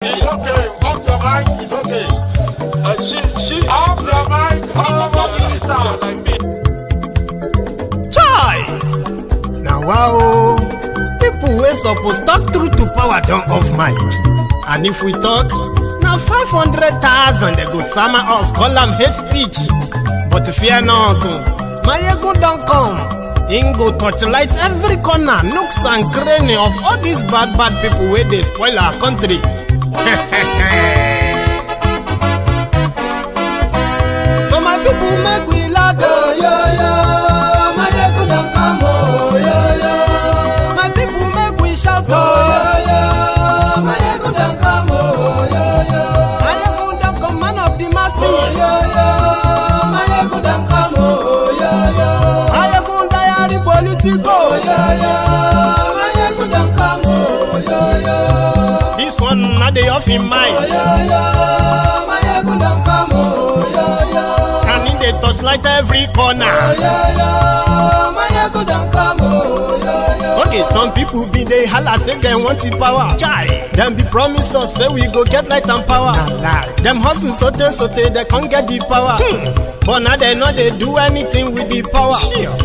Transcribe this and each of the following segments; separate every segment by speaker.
Speaker 1: It's okay. Off your mic. It's okay. She off your mic.
Speaker 2: Chai! Now wow, people wey suppose talk truth to power don't off mic. And if we talk, now 500,000 they go summer us, call them hate speech. But fear not, Maiyegun don't come. Him go torchlight every corner, nooks and cranny of all these bad people where they spoil our country. So my people make we laugh, oh, yo yo. Maiyegun don't come, oh, yo yo. My people make we shout, oh, yo yo. Maiyegun don't come, oh, yo yo. Maiyegun don't come, man of the masses, oh, yo yo. Maiyegun don't come, oh, yo yo. Maiyegun diary Politico, oh, yo yo. Maiyegun don't come, oh, yo yo. This one not the off in mind. Oh, yo yo. Maiyegun don't come, oh, yo yo. Can in the touchlight every corner. Oh, yo yo. Maiyegun don't come, oh, yo yo. Okay, some people be they holla say they want the power. Chai. Them be promise us say we go get light and power. Them hustle sote they can't get the power. But now they know they do anything with the power.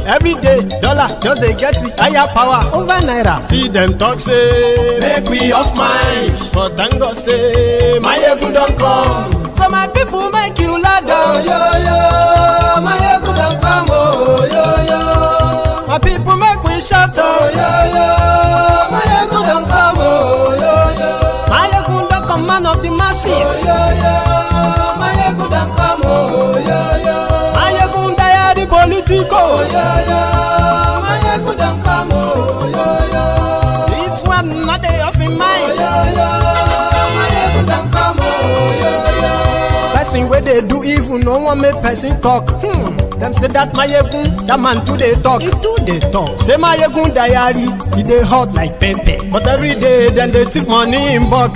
Speaker 2: Every day, dollar just they get the higher power. Over naira. See them talk say make we off mind. But thank God say Maiyegun don't come. So my people make you loud, oh, yo yo. Maiyegun don't come, oh, yo yo. My people make we shout, oh, yo yo. Maiyegun don't come, oh, yo yo. Maiyegun don't come, man of the masses, oh, yo yo. Maiyegun don't come, oh, yo yo. Maiyegun diary Politico, oh, yo yo. Maiyegun don't come, oh, yo yo. This one not they off in mind, oh, yo yo. Maiyegun don't come, oh, yo yo. Person where they do evil, no one make person talk. Them say that Maiyegun, that man too they talk. He too they talk. Say Maiyegun diary, he they hot like pepper. But every day then they take money in bulk.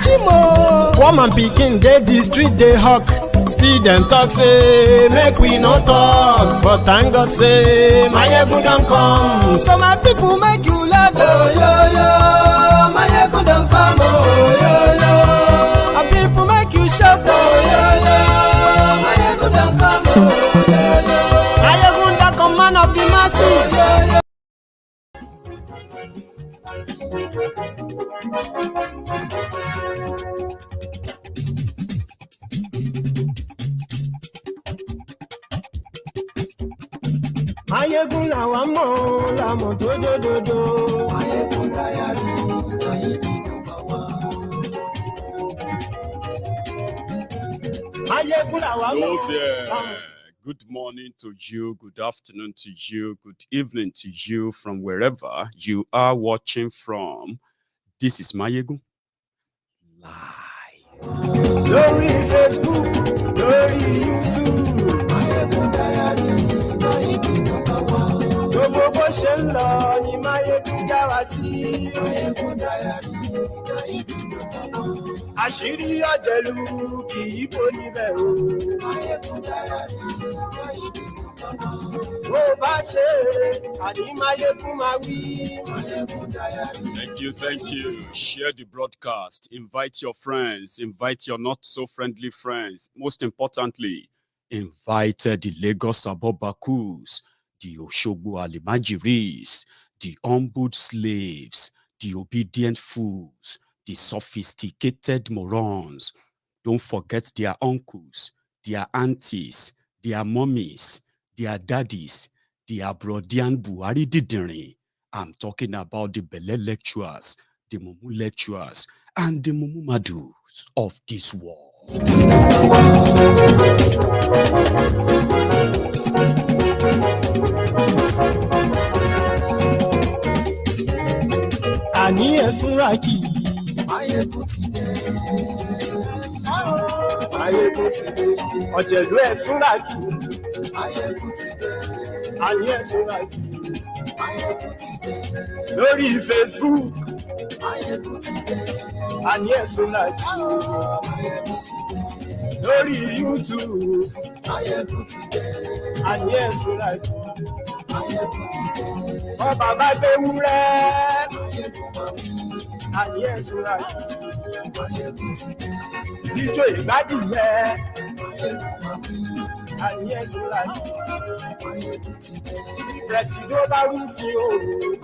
Speaker 2: Poor man picking, they the street they hawk. Still them talk say make we no talk. But thank God say Maiyegun don't come. So my people make you loud, oh yo yo. Maiyegun don't come, oh yo yo. My people make you shout, oh yo yo. Maiyegun don't come, oh yo yo. Maiyegun don't come, man of the masses. Maiyegun làwa mọ̀ làmọ̀ tó dòdòdò. Maiyegun diary Maiyegun number one. Maiyegun làwa mọ̀.
Speaker 3: Hello there. Good morning to you, good afternoon to you, good evening to you from wherever you are watching from. This is Maiyegun Live.
Speaker 2: Lórí Facebook, lórí YouTube.
Speaker 4: Maiyegun diary Maiyegun number one.
Speaker 2: Gbogbo bó ṣe ń lọ ni Maiyegun já wa sí.
Speaker 4: Maiyegun diary Maiyegun number one.
Speaker 2: Àṣírí ọ̀jẹ̀lú kì í bò níbẹ̀ o.
Speaker 4: Maiyegun diary Maiyegun number one.
Speaker 2: Bó bá ṣe eré, àní Maiyegun máa wí.
Speaker 4: Maiyegun diary.
Speaker 3: Thank you. Share the broadcast. Invite your friends. Invite your not so friendly friends. Most importantly, invite the Lagos Abobakus, the Oshogbo Alimajiris, the humbled slaves, the obedient fools, the sophisticated morons. Don't forget their uncles, their aunties, their mummies, their daddies, their Brodian BUhari Didiri. I'm talking about the Bele lecturers, the Mumu lecturers, and the Mumu Madus of this world.
Speaker 2: Àní ẹ̀sùn rákì.
Speaker 4: Maiyegun ti dé.
Speaker 2: Maiyegun ti dé. Ọ̀jẹ̀lú ẹ̀sùn rákì.
Speaker 4: Maiyegun ti dé.
Speaker 2: Àní ẹ̀sùn rákì.
Speaker 4: Maiyegun ti dé.
Speaker 2: Lórí Facebook.
Speaker 4: Maiyegun ti dé.
Speaker 2: Àní ẹ̀sùn rákì.
Speaker 4: Maiyegun ti dé.
Speaker 2: Lórí YouTube.
Speaker 4: Maiyegun ti dé.
Speaker 2: Àní ẹ̀sùn rákì.
Speaker 4: Maiyegun ti dé.
Speaker 2: Ọba bá gbé wúrẹ́.
Speaker 4: Maiyegun máa wí.
Speaker 2: Àní ẹ̀sùn rákì.
Speaker 1: Ijó ìgbádìyẹ. Àníyàn tó ra jù. Presido bá rú sí òru.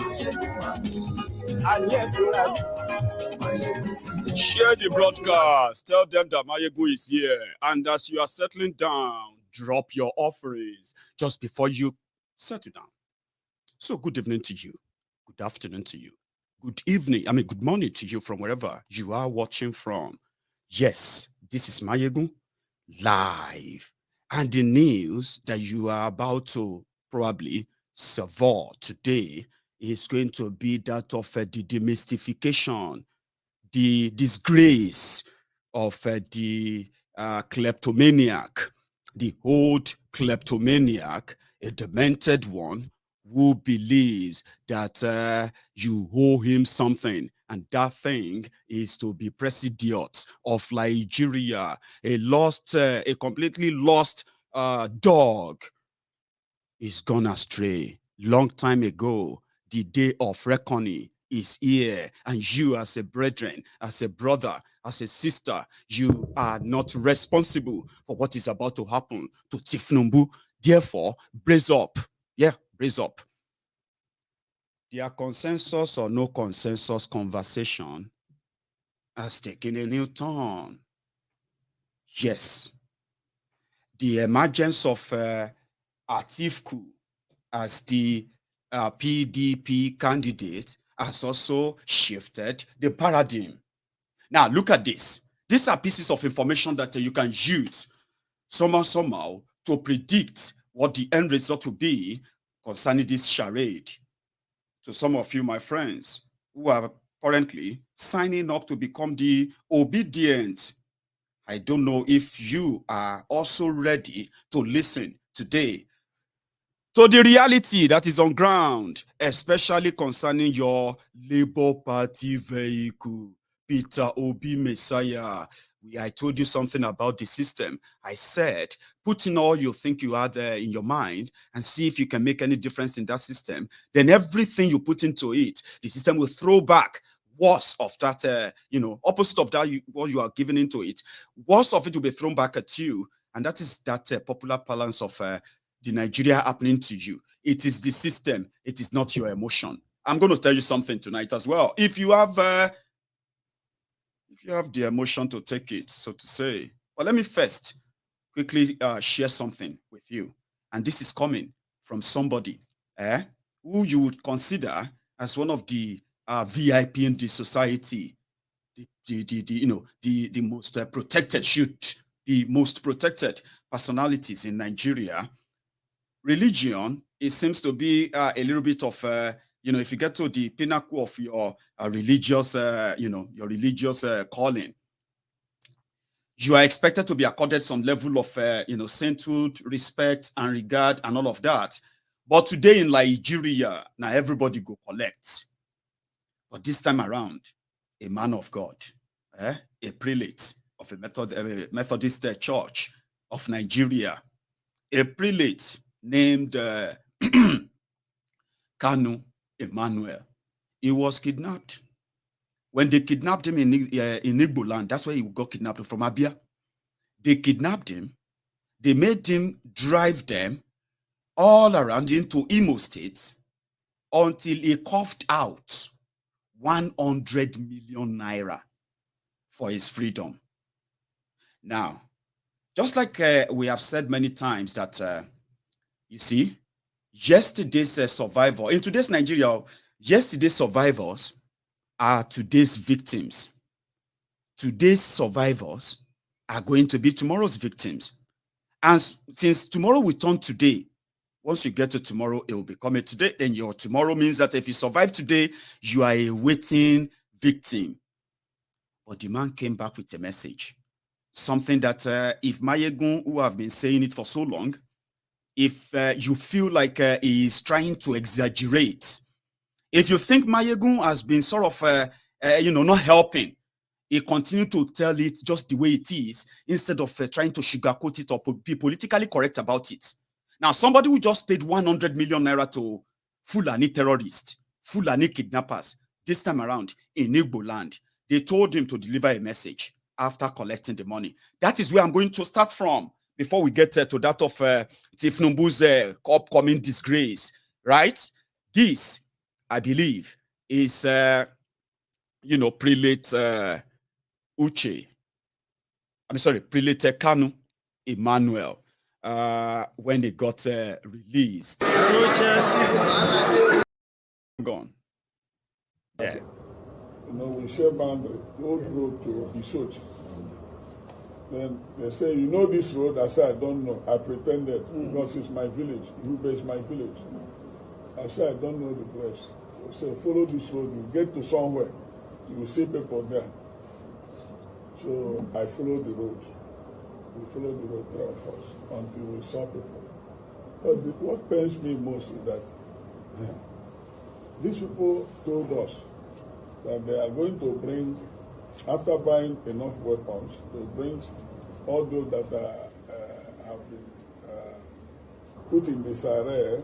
Speaker 1: Àníyàn tó ra jù.
Speaker 3: Share the broadcast. Tell them that Maiyegun is here. And as you are settling down, drop your offerings just before you settle down. So good evening to you. Good afternoon to you. Good evening. Good morning to you from wherever you are watching from. Yes, this is Maiyegun live. And the news that you are about to probably savor today is going to be that of the demystification, the disgrace of the kleptomaniac, the old kleptomaniac, a demented one who believes that you owe him something, and that thing is to be president of Nigeria, a completely lost dog is gone astray long time ago. The day of reckoning is here, and you as a brethren, as a brother, as a sister, you are not responsible for what is about to happen to Tifnumbu. Therefore, brace up. Yeah, brace up. Their consensus or no consensus conversation has taken a new turn. Yes, the emergence of Atiku as the PDP candidate has also shifted the paradigm. Now, look at this. These are pieces of information that you can use somehow to predict what the end result will be concerning this charade. To some of you, my friends, who are currently signing up to become the obedient, I don't know if you are also ready to listen today to the reality that is on ground, especially concerning your Labour Party vehicle, Peter Obi Messiah. I told you something about the system. I said, put in all you think you are there in your mind and see if you can make any difference in that system. Then everything you put into it, the system will throw back worse of that, opposite of that, what you are giving into it. Worse of it will be thrown back at you. And that is that popular balance of the Nigeria happening to you. It is the system. It is not your emotion. I'm going to tell you something tonight as well. If you have the emotion to take it, so to say. But let me first quickly share something with you. And this is coming from somebody who you would consider as one of the VIP in the society, the most the most protected personalities in Nigeria. Religion, it seems to be a little bit of if you get to the pinnacle of your religious, your religious calling, you are expected to be accorded some level of, sainthood, respect, and regard, and all of that. But today in Nigeria, now everybody go collect. But this time around, a man of God, a prelate of a Methodist church of Nigeria, a prelate named Kanu Samuel, he was kidnapped. When they kidnapped him in Igbo land, that's where he got kidnapped from Abia. They kidnapped him. They made him drive them all around into Imo State until he coughed out 100 million naira for his freedom. Now, just like we have said many times that, you see, yesterday's survivor, in today's Nigeria, yesterday's survivors are today's victims. Today's survivors are going to be tomorrow's victims. And since tomorrow will turn today, once you get to tomorrow, it will become a today. Then your tomorrow means that if you survive today, you are a waiting victim. But the man came back with a message. Something that if Maiyegun, who have been saying it for so long, if you feel like he is trying to exaggerate, if you think Maiyegun has been sort of, not helping, he continued to tell it just the way it is, instead of trying to sugarcoat it or be politically correct about it. Now, somebody who just paid 100 million naira to Fulani terrorists, Fulani kidnappers, this time around in Igbo land, They told him to deliver a message after collecting the money. That is where I'm going to start from before we get to that of Tifnumbu's upcoming disgrace, right? This, I believe, is, Prelate Uche. Prelate Kanu Emmanuel, when they got released. Gone. Yeah.
Speaker 1: We share boundary, the old road to Bisochi. Then they say, this road? I said, I don't know. I pretended because it's my village. Ube is my village. I said, I don't know the place. They say, follow this road. You get to somewhere. You will see people there. So I followed the road. We followed the road, 3 of us, until we saw people. But what pains me most is that these people told us that they are going to bring, after buying enough weapons, they bring all those that have been put in disarray,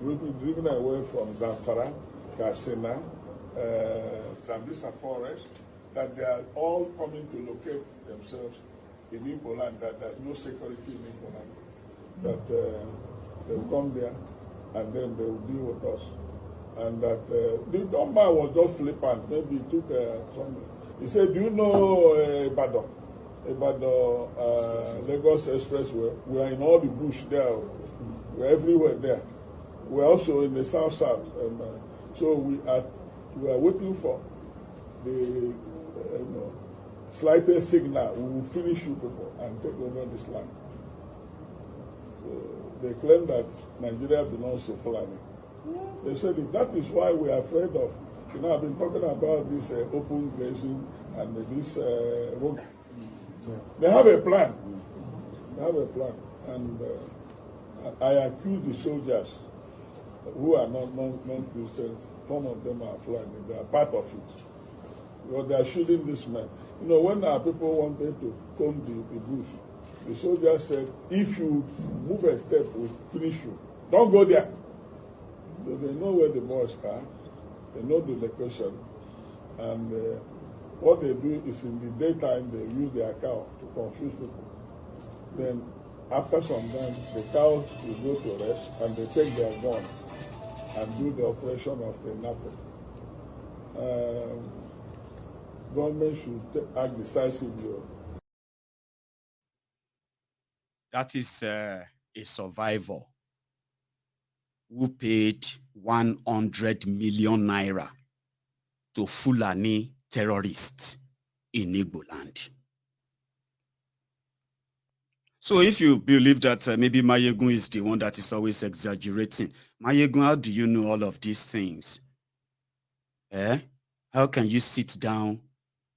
Speaker 1: driven away from Zamfara, Katsina, Zambisa Forest, that they are all coming to locate themselves in Igbo land, that there's no security in Igbo land, that they will come there and then they will deal with us. And that the dumb man was just flippant. Maybe he took something. He said, do you know Ibadan? Lagos Expressway? We are in all the bush there. We're everywhere there. We're also in the south. And, so we are waiting for the slightest signal. We will finish you people and take over this land. So they claim that Nigeria belongs to Fulani. They said that is why we are afraid of. I've been talking about this open grazing and this road. They have a plan. They have a plan. And I accuse the soldiers who are non-Christians. Some of them are Fulani. They are part of it. Because they are shooting this man. When our people wanted to comb the bush, the soldiers said, if you move a step, we'll finish you. Don't go there. So they know where the boys are, they know the location, and what they do is in the daytime they use their cow to confuse people. Then after some time, the cows will go to rest and they take their gun and do the operation of kidnapping. Government should act decisively.
Speaker 3: That is a survivor who paid 100 million naira to Fulani terrorists in Igbo land. So if you believe that maybe Maiyegun is the one that is always exaggerating, Maiyegun, how do you know all of these things? How can you sit down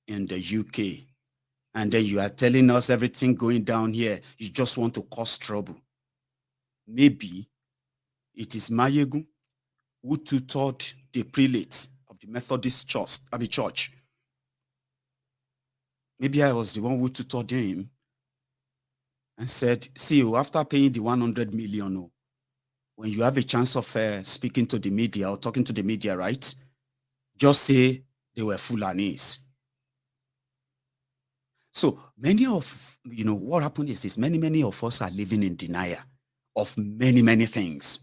Speaker 3: in the UK and then you are telling us everything going down here? You just want to cause trouble. Maybe it is Maiyegun who tutored the prelates of the Methodist church. Maybe I was the one who tutored him and said, see, after paying the 100 million, when you have a chance of speaking to the media or talking to the media, right, just say they were Fulanis. So many of, what happened is this, many of us are living in denial of many things.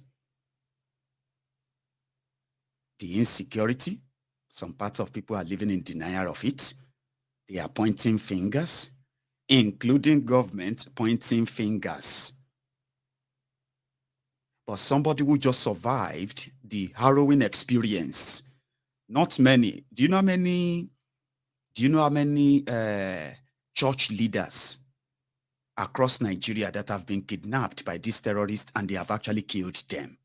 Speaker 3: The insecurity, some part of people are living in denial of it. They are pointing fingers, including government pointing fingers. But somebody who just survived the harrowing experience, not many. Do you know how many church leaders across Nigeria that have been kidnapped by these terrorists and they have actually killed them?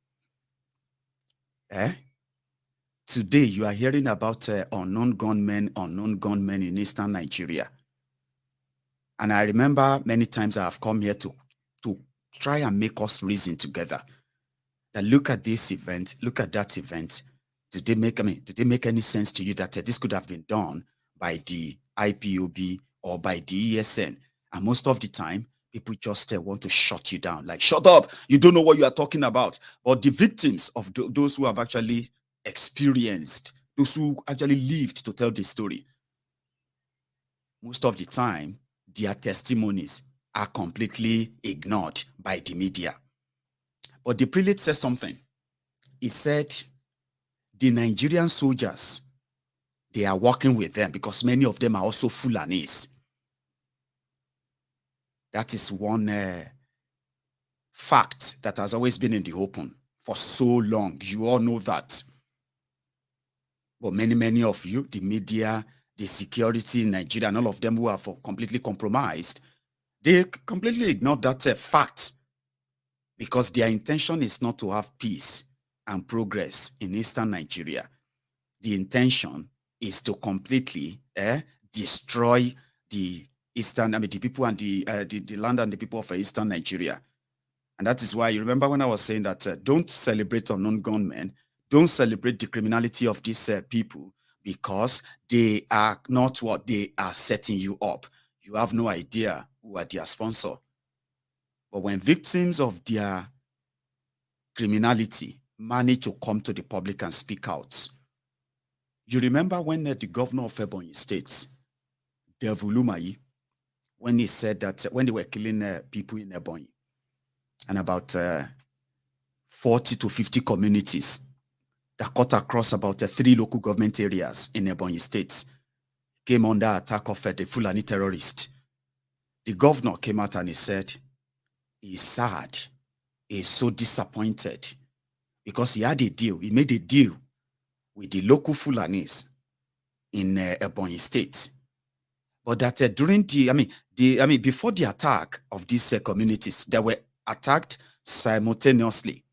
Speaker 3: Today, you are hearing about unknown gunmen in eastern Nigeria. And I remember many times I have come here to try and make us reason together. That look at this event, look at that event. Did they make any sense to you that this could have been done by the IPOB or by the ESN? And most of the time, people just want to shut you down. Like, shut up, you don't know what you are talking about. But the victims of those who have actually experienced, those who actually lived to tell the story, most of the time, their testimonies are completely ignored by the media. But the prelate said something. He said, the Nigerian soldiers, they are working with them because many of them are also Fulanis. That is one fact that has always been in the open for so long. You all know that. But many of you, the media, the security in Nigeria, and all of them who are completely compromised, they completely ignore that fact because their intention is not to have peace and progress in Eastern Nigeria. The intention is to completely destroy the Eastern, the people and the land and the people of Eastern Nigeria. And that is why, you remember when I was saying that don't celebrate unknown gunmen, don't celebrate the criminality of these people because they are not what they are setting you up. You have no idea who are their sponsor. But when victims of their criminality manage to come to the public and speak out, you remember when the governor of Ebonyi State, Devulumayi, when he said that when they were killing people in Ebonyi, and about 40 to 50 communities that cut across about 3 local government areas in Ebonyi State came under attack of the Fulani terrorists. The governor came out and he said he's sad, he's so disappointed because he had a deal, he made a deal with the local Fulanis in Ebonyi State. But that during before the attack of these communities, they were attacked simultaneously.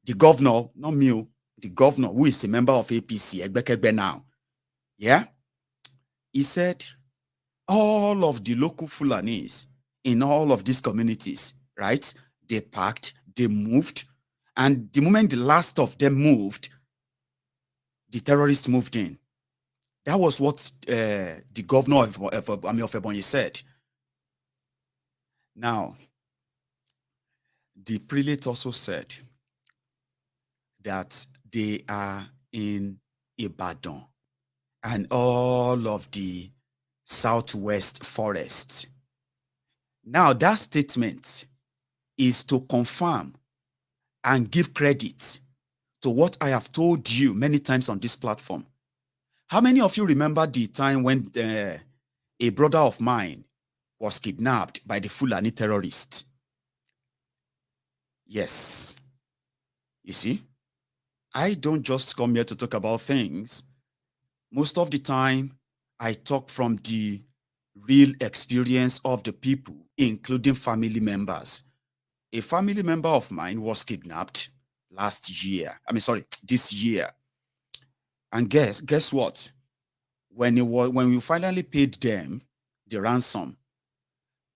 Speaker 3: The governor, not me, the governor, who is a member of APC, Egbekegbe now, yeah, he said all of the local Fulanis in all of these communities, right, they packed, they moved, and the moment the last of them moved, the terrorists moved in. That was what the governor of Ebonyi said. Now, the prelate also said that they are in Ibadan and all of the southwest forests. Now, that statement is to confirm and give credit to what I have told you many times on this platform. How many of you remember the time when a brother of mine was kidnapped by the Fulani terrorists? Yes. You see, I don't just come here to talk about things. Most of the time, I talk from the real experience of the people, including family members. A family member of mine was kidnapped this year. And guess what? When we finally paid them the ransom,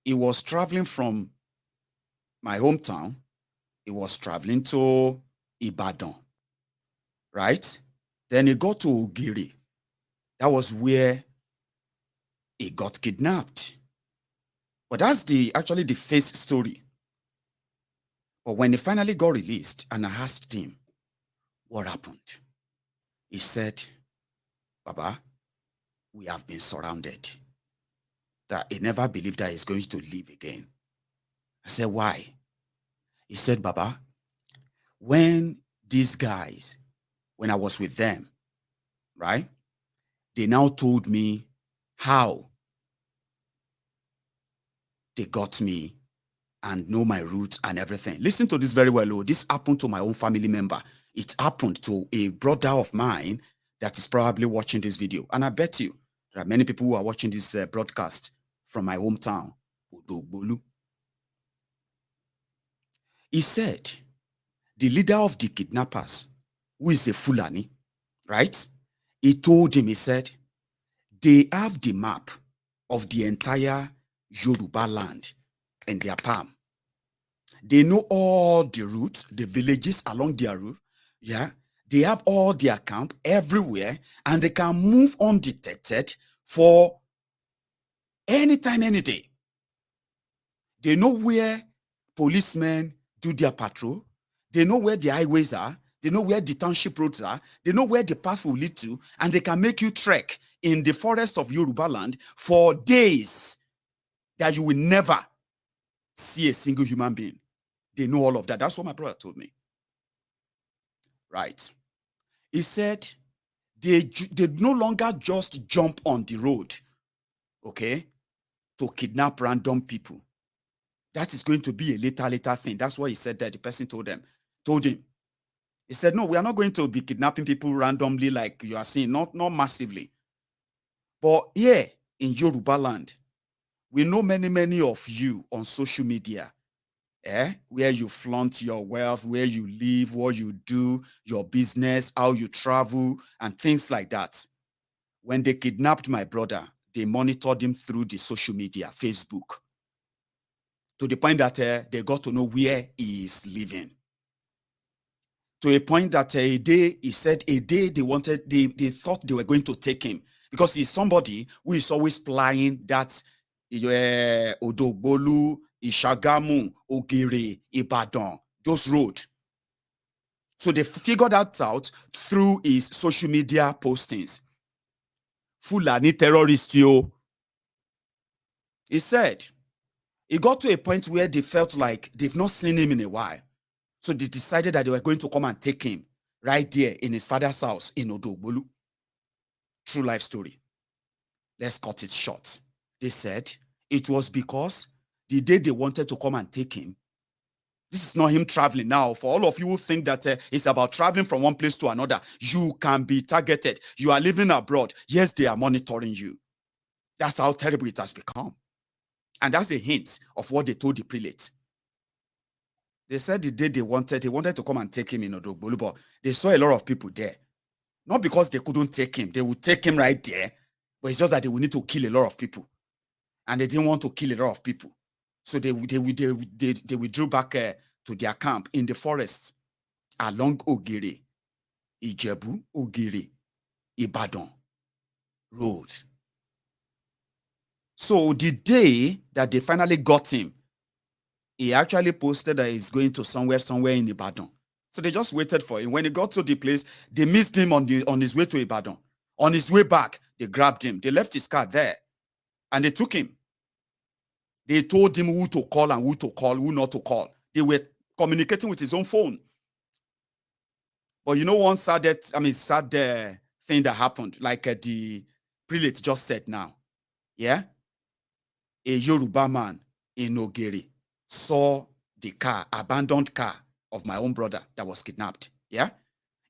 Speaker 3: he was traveling from my hometown. He was traveling to Ibadan, right? Then he got to Ogiri. That was where he got kidnapped. But that's actually the face story. But when he finally got released and I asked him, what happened? He said, Baba, we have been surrounded. That he never believed that he's going to live again. I said, why? He said, Baba, when these guys, when I was with them, right, they now told me how they got me and know my roots and everything. Listen to this very well. Oh, this happened to my own family member. It happened to a brother of mine that is probably watching this video. And I bet you there are many people who are watching this broadcast from my hometown, Odogbolu. He said, the leader of the kidnappers, who is a Fulani, right? He told him, he said, they have the map of the entire Yoruba land in their palm. They know all the routes, the villages along their route. Yeah, they have all their camp everywhere, and they can move undetected for any time, any day. They know where policemen do their patrol. They know where the highways are. They know where the township roads are. They know where the path will lead to, and they can make you trek in the forest of Yoruba land for days that you will never see a single human being. They know all of that. That's what my brother told me. Right. He said they no longer just jump on the road, okay, to kidnap random people. That is going to be a later thing. That's what he said that the person told him. He said, no, we are not going to be kidnapping people randomly like you are saying, not massively. But here in Yoruba land, we know many of you on social media, where you flaunt your wealth, where you live, what you do, your business, how you travel, and things like that. When they kidnapped my brother, they monitored him through the social media, Facebook, to the point that they got to know where he is living. To a point that he said they thought they were going to take him because he's somebody who is always plying that Odogbolu, Ishagamu, Ogere, Ibadan, those road. So they figured that out through his social media postings. Fulani terrorist, yo. He said it got to a point where they felt like they've not seen him in a while. So they decided that they were going to come and take him right there in his father's house in Odogbolu. True life story. Let's cut it short. They said it was because the day they wanted to come and take him, this is not him traveling now. For all of you who think that it's about traveling from one place to another, you can be targeted. You are living abroad. Yes, they are monitoring you. That's how terrible it has become. And that's a hint of what they told the prelate. They said the day they wanted to come and take him in Odogbolu, but they saw a lot of people there. Not because they couldn't take him. They would take him right there, but it's just that they would need to kill a lot of people. And they didn't want to kill a lot of people. So they withdrew back to their camp in the forest along Ogere, Ijebu, Ogere, Ibadan road. So the day that they finally got him, he actually posted that he's going to somewhere in Ibadan. So they just waited for him. When he got to the place, they missed him on his way to Ibadan. On his way back, they grabbed him. They left his car there and they took him. They told him who to call and who not to call. They were communicating with his own phone. But you know one sad thing that happened, like the prelate just said now. Yeah? A Yoruba man in Ogere saw the abandoned car of my own brother that was kidnapped. Yeah?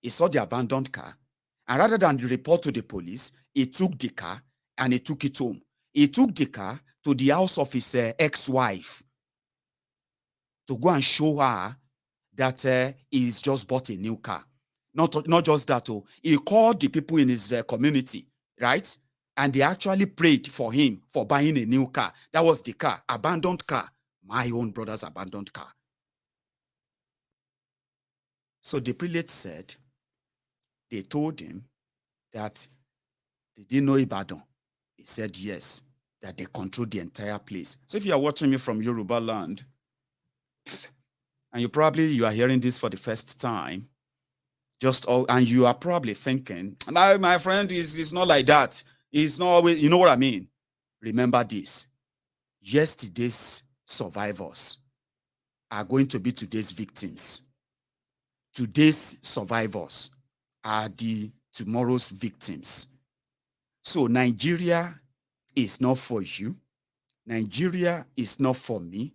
Speaker 3: He saw the abandoned car. And rather than report to the police, he took the car and he took it home. He took the car to the house of his ex-wife to go and show her that he's just bought a new car. Not just that, he called the people in his community, right? And they actually prayed for him for buying a new car. That was the car, abandoned car. My own brother's abandoned car. So the prelate said, they told him that they didn't know Ibadan. He said yes, that they control the entire place. So if you are watching me from Yoruba land, and you are hearing this for the first time, and you are probably thinking, my friend, is not like that. It's not always, you know what I mean? Remember this. Yesterday's survivors are going to be today's victims. Today's survivors are tomorrow's victims. So Nigeria is not for you. Nigeria is not for me.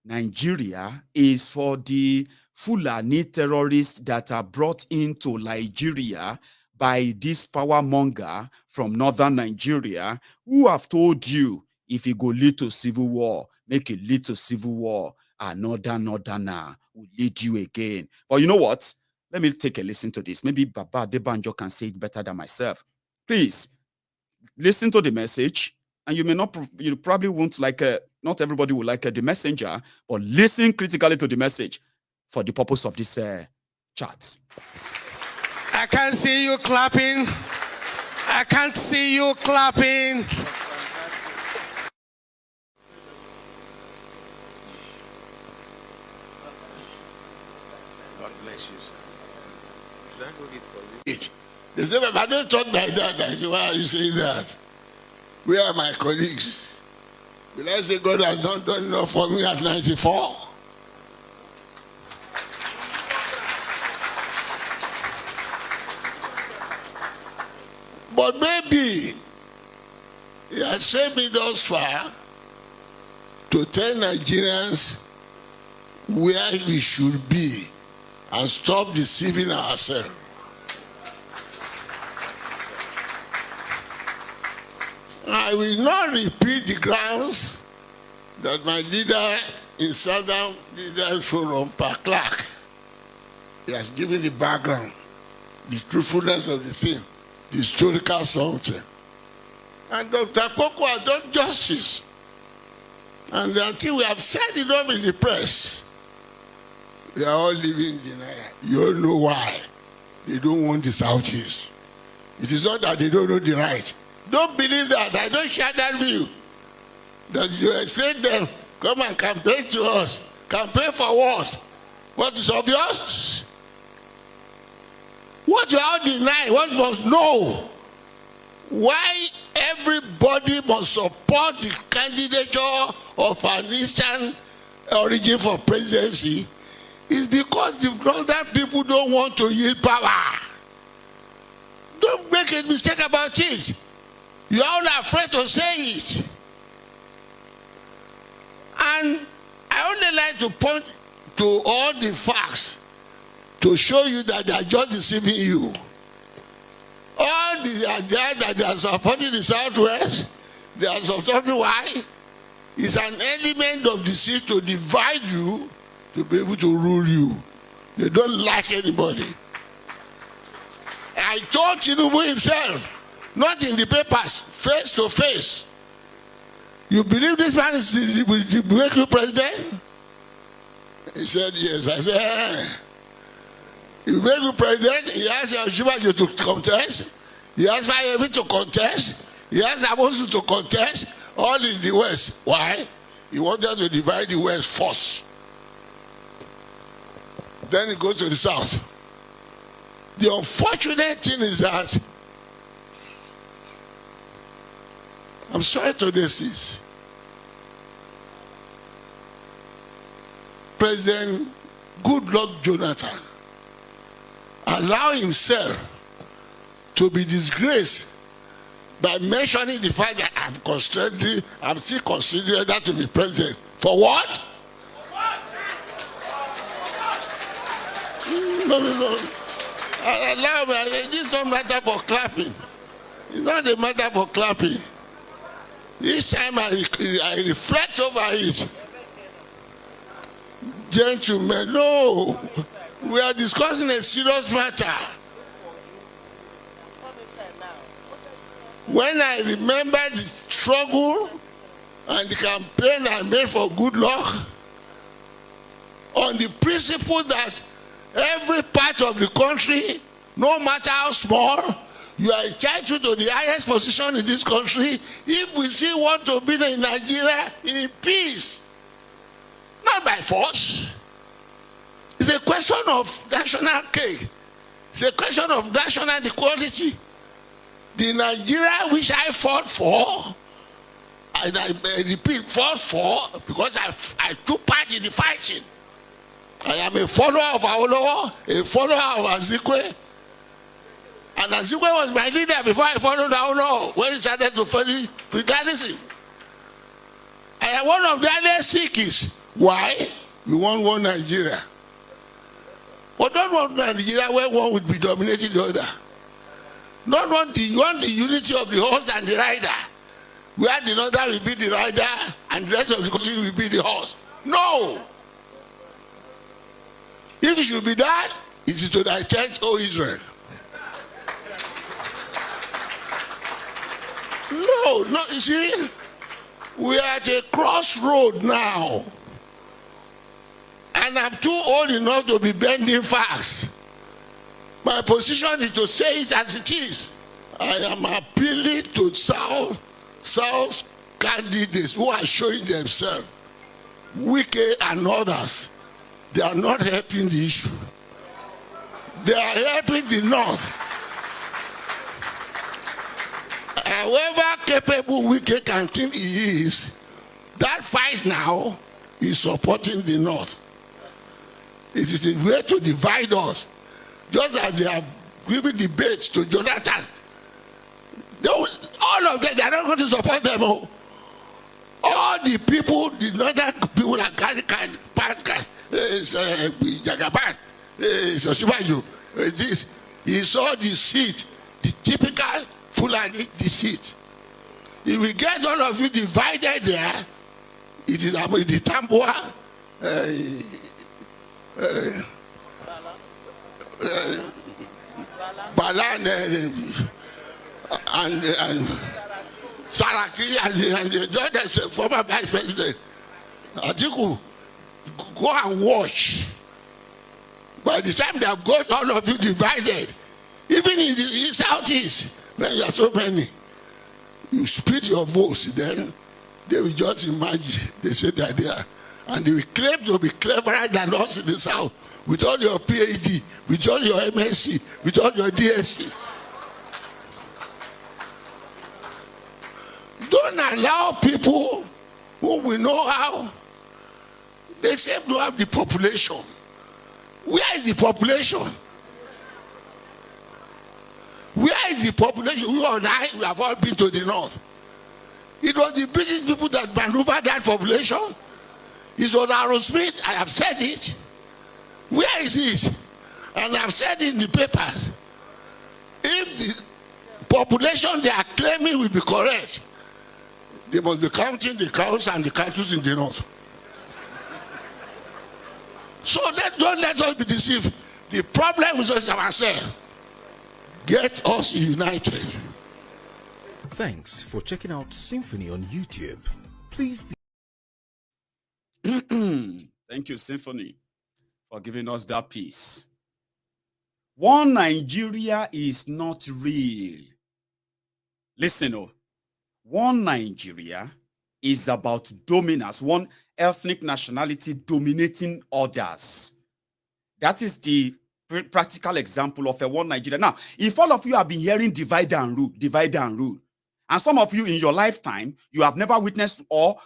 Speaker 3: Nigeria is for the Fulani terrorists that are brought into Nigeria by this power monger from northern Nigeria who have told you if it go lead to civil war, make it lead to civil war. Northerner will lead you again. But you know what? Let me take a listen to this. Maybe Baba Adebanjo can say it better than myself. Please, listen to the message. And you probably won't like, not everybody will like the messenger, but listen critically to the message for the purpose of this chat.
Speaker 5: I can't see you clapping. I can't see you clapping. God bless you, sir. Should I go get for you?
Speaker 6: They say, but I don't talk like that. I say, why are you saying that? Where are my colleagues? Will I say God has not done enough for me at 94? But maybe he has sent me thus far to tell Nigerians where we should be and stop deceiving ourselves. I will not repeat the grounds that my leader in Southern Leaders Forum, Per Clark, he has given the background, the truthfulness of the thing, the historical something. And Dr. Koko has done justice. And until we have said enough in the press, we are all living in denial. You all know why. They don't want the Southeast. It is not that they don't know the right. Don't believe that. I don't share that view. That you explain them, come and campaign to us. Campaign for what? What is obvious? What you all deny, what you must know. Why everybody must support the candidature of an Eastern origin for presidency is because the northern people don't want to yield power. Don't make a mistake about it. You are all afraid to say it. And I only like to point to all the facts to show you that they are just deceiving you. All the ideas that they are supporting the Southwest, they are supporting why? It's an element of deceit to divide you, to be able to rule you. They don't like anybody. I told Tinubu himself, not in the papers, face to face. You believe this man is the breakthrough president? He said yes. I said, you make you president, he asked Yoshiba to contest, he asked Fayebi to contest, he asked Amosu to contest, all in the West. Why? He wanted to divide the West first. Then he goes to the South. The unfortunate thing is that, I'm sorry to this, President Goodluck Jonathan allow himself to be disgraced by mentioning the fact that I'm still considering that to be president. For what? No. Allow me. This is not matter for clapping. It's not a matter for clapping. This time I reflect over it. Gentlemen, no. We are discussing a serious matter. When I remember the struggle and the campaign I made for Goodluck, on the principle that every part of the country, no matter how small, you are entitled to the highest position in this country if we still want to be in Nigeria in peace. Not by force. It's a question of national cake. It's a question of national equality. The Nigeria which I fought for, and I repeat, fought for, because I took part in the fighting. I am a follower of Awolowo, a follower of Azikwe. And Azikwe was my leader before I followed Awolowo, when he started to follow feudalism. I am one of the earliest Sikhs. Why? We want one Nigeria. But don't want Nigeria where one would be dominating the other. Not want you want the unity of the horse and the rider, where the northern will be the rider and the rest of the country will be the horse. No. If it should be that, it is to thy church, O Israel. No, you see, we are at a crossroad now. And I'm too old enough to be bending facts. My position is to say it as it is. I am appealing to South candidates who are showing themselves, Wike and others. They are not helping the issue. They are helping the North. however capable, wicked, and think he is, that fight now is supporting the North. It is the way to divide us. Just as they have given debates to Jonathan. All of them, they are not going to support them. All the people, the northern people that carry Jagaban, Soshibayu, this, he saw the seat, the typical Fulani deceit. If we get all of you divided there, it is about the Tambua, Balan, and Saraki, and the other former vice president, Atiku, go and watch. By the time they have got all of you divided, even in the southeast, where there are so many, you split your votes, then they will just imagine, they say that they are, and they will claim to be cleverer than us in the south, with all your PhD, with all your MSc, with all your DSc. Don't allow people who will know how. They say to have the population. Where is the population? Where is the population? You and I, we have all been to the north. It was the British people that maneuvered that population. It was Aerosmith. I have said it. Where is it? And I've said it in the papers. If the population they are claiming will be correct, they must be counting the cows and the cattle in the north. So don't let us be deceived. The problem is us ourselves. Get us united.
Speaker 7: Thanks for checking out Symphony on YouTube. Please be
Speaker 3: Thank you, Symphony, for giving us that piece. One Nigeria is not real. Listen, one Nigeria is about dominance, one ethnic nationality dominating others. That is the practical example of a one Nigeria. Now, if all of you have been hearing divide and rule, and some of you in your lifetime, you have never witnessed or,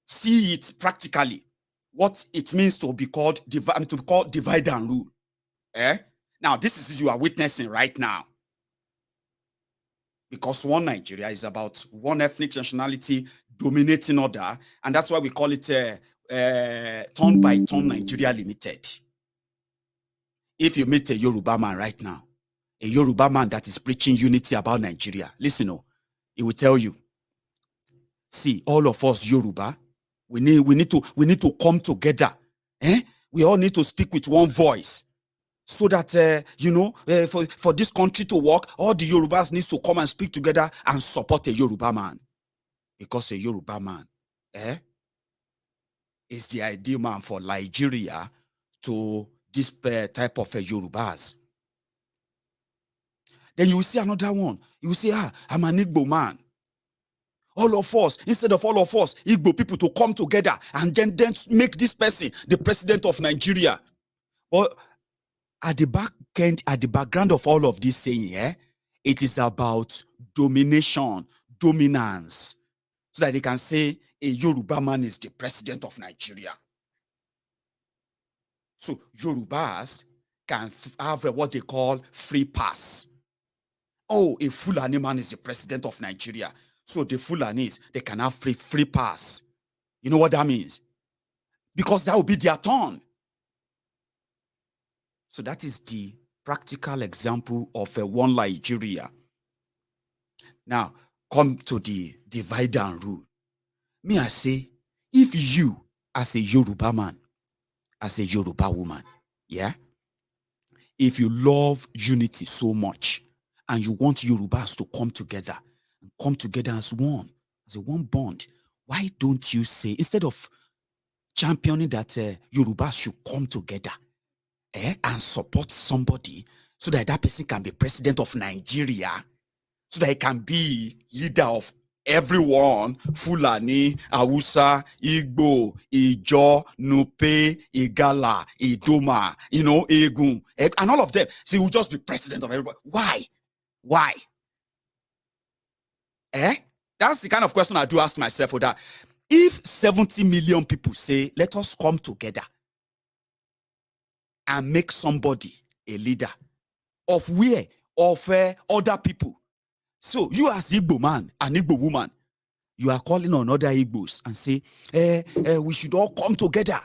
Speaker 3: see it practically, what it means to be called divide and rule. Now, this is what you are witnessing right now. Because one Nigeria is about one ethnic nationality dominating other, and that's why we call it turn by turn Nigeria Limited. If you meet a Yoruba man right now, a Yoruba man that is preaching unity about Nigeria, listen, he will tell you, see, all of us Yoruba, we need to come together. We all need to speak with one voice. So that, for this country to work, all the Yorubas need to come and speak together and support a Yoruba man. Because a Yoruba man is the ideal man for Nigeria to this type of Yorubas. Then you will see another one. You will say, I'm an Igbo man. All of us, instead of all of us, Igbo people to come together and then make this person the president of Nigeria. But at the back end, at the background of all of this saying, it is about domination, dominance, so that they can say a Yoruba man is the president of Nigeria. So Yorubas can have what they call free pass. Oh, a Fulani man is the president of Nigeria. So the Fulanis, they can have free pass. You know what that means? Because that will be their turn. So that is the practical example of a one Nigeria. Now, come to the divide and rule. Me, I say, if you, as a Yoruba man, as a Yoruba woman, if you love unity so much, and you want Yorubas to come together as one, as a one bond, why don't you say, instead of championing that Yorubas should come together, and support somebody so that that person can be president of Nigeria, so that he can be leader of everyone, Fulani, Hausa, Igbo, Ijo, Nupe, Igala, Idoma, Egun, and all of them. So he will just be president of everybody. Why? That's the kind of question I do ask myself for that. If 70 million people say, let us come together and make somebody a leader, of where? Of other people. So you as Igbo man and Igbo woman, you are calling on other Igbos and say, we should all come together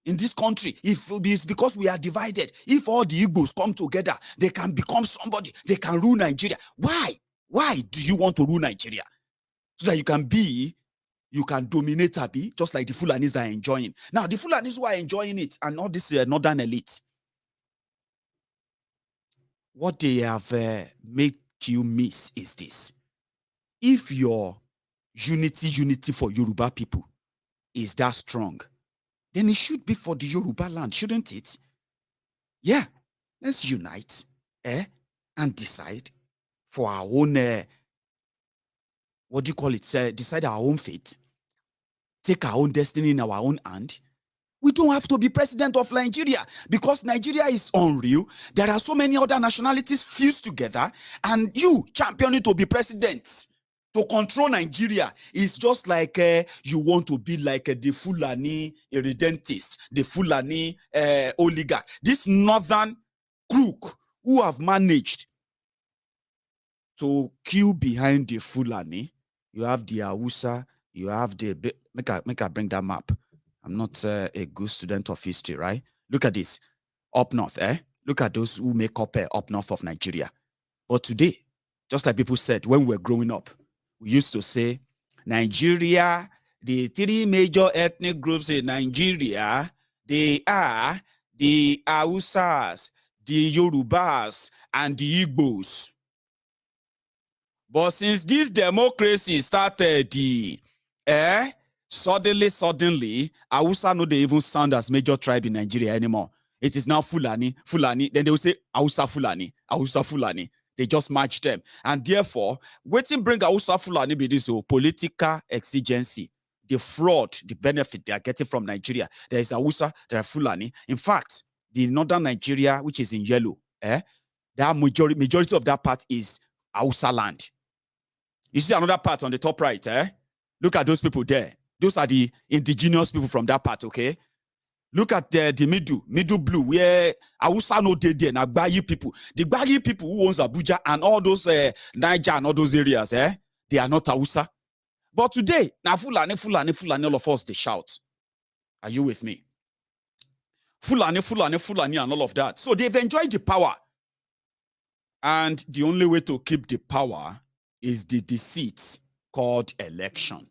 Speaker 3: in this country. If it's because we are divided, if all the Igbos come together, they can become somebody, they can rule Nigeria. Why? Why do you want to rule Nigeria? So that you can dominate Abi, just like the Fulanis are enjoying. Now, the Fulanis who are enjoying it and not this northern elite, what they have made you miss is this. If your unity for Yoruba people is that strong, then it should be for the Yoruba land, shouldn't it? Yeah, let's unite and decide for our own, decide our own fate, take our own destiny in our own hand. We don't have to be president of Nigeria because Nigeria is unreal. There are so many other nationalities fused together, and you championing to be president to control Nigeria is just like you want to be like the Fulani irredentist, the Fulani oligarch, this northern crook who have managed to queue behind the Fulani. You have the Hausa, you have the make I bring that map. I'm not a good student of history, right? Look at this. Up north, Look at those who make up up north of Nigeria. But today, just like people said when we were growing up, we used to say, Nigeria, the three major ethnic groups in Nigeria, they are the Hausas, the Yorubas, and the Igbos. But since this democracy started, suddenly, Hausa no they even sound as major tribe in Nigeria anymore. It is now Fulani. Then they will say Hausa Fulani. They just match them. And therefore, waiting bring Hausa Fulani be this political exigency, the fraud, the benefit they are getting from Nigeria. There is Hausa, there are Fulani. In fact, the northern Nigeria, which is in yellow, that majority of that part is Hausa land. You see another part on the top right, Look at those people there. Those are the indigenous people from that part, okay? Look at the middle blue, where Hausa no dey there, na Gbayi people. The Gbayi people who owns Abuja and all those Niger and all those areas, they are not Hausa. But today, now Fulani, all of us, they shout. Are you with me? Fulani, and all of that. So they've enjoyed the power. And the only way to keep the power is the deceit called election.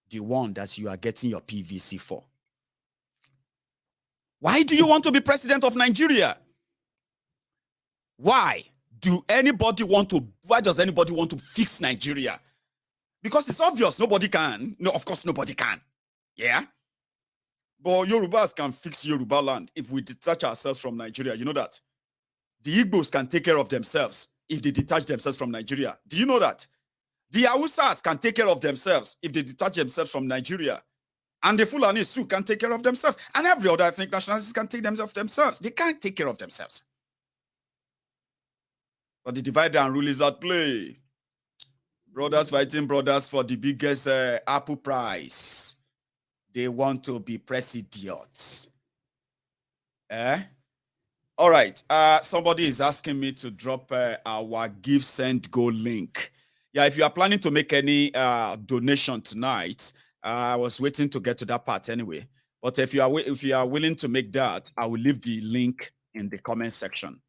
Speaker 3: The one that you are getting your PVC for. Why do you want to be president of Nigeria? Why does anybody want to fix Nigeria? Because it's obvious nobody can. No, of course nobody can. Yeah? But Yorubas can fix Yoruba land if we detach ourselves from Nigeria. You know that? The Igbos can take care of themselves if they detach themselves from Nigeria. Do you know that? The Hausas can take care of themselves if they detach themselves from Nigeria. And the Fulanis too can take care of themselves. And every other ethnic nationalities can take care of themselves. They can't take care of themselves. But the divide and rule is at play. Brothers fighting brothers for the biggest apple prize. They want to be presidents. All right. Somebody is asking me to drop our Give Send Go link. Yeah, if you are planning to make any donation tonight, I was waiting to get to that part anyway. But if you are willing to make that, I will leave the link in the comment section.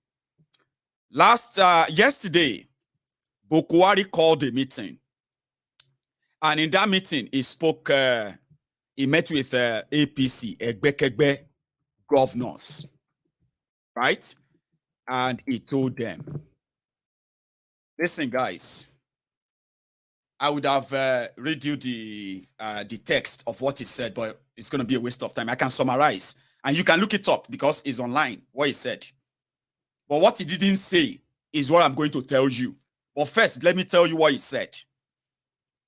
Speaker 3: Yesterday, BUhari called a meeting, and in that meeting, he spoke. He met with APC Egbekegbe governors, right? And he told them, "Listen, guys. I would have read you the text of what he said, but it's going to be a waste of time. I can summarize, and you can look it up because it's online, what he said. But what he didn't say is what I'm going to tell you. But first, let me tell you what he said.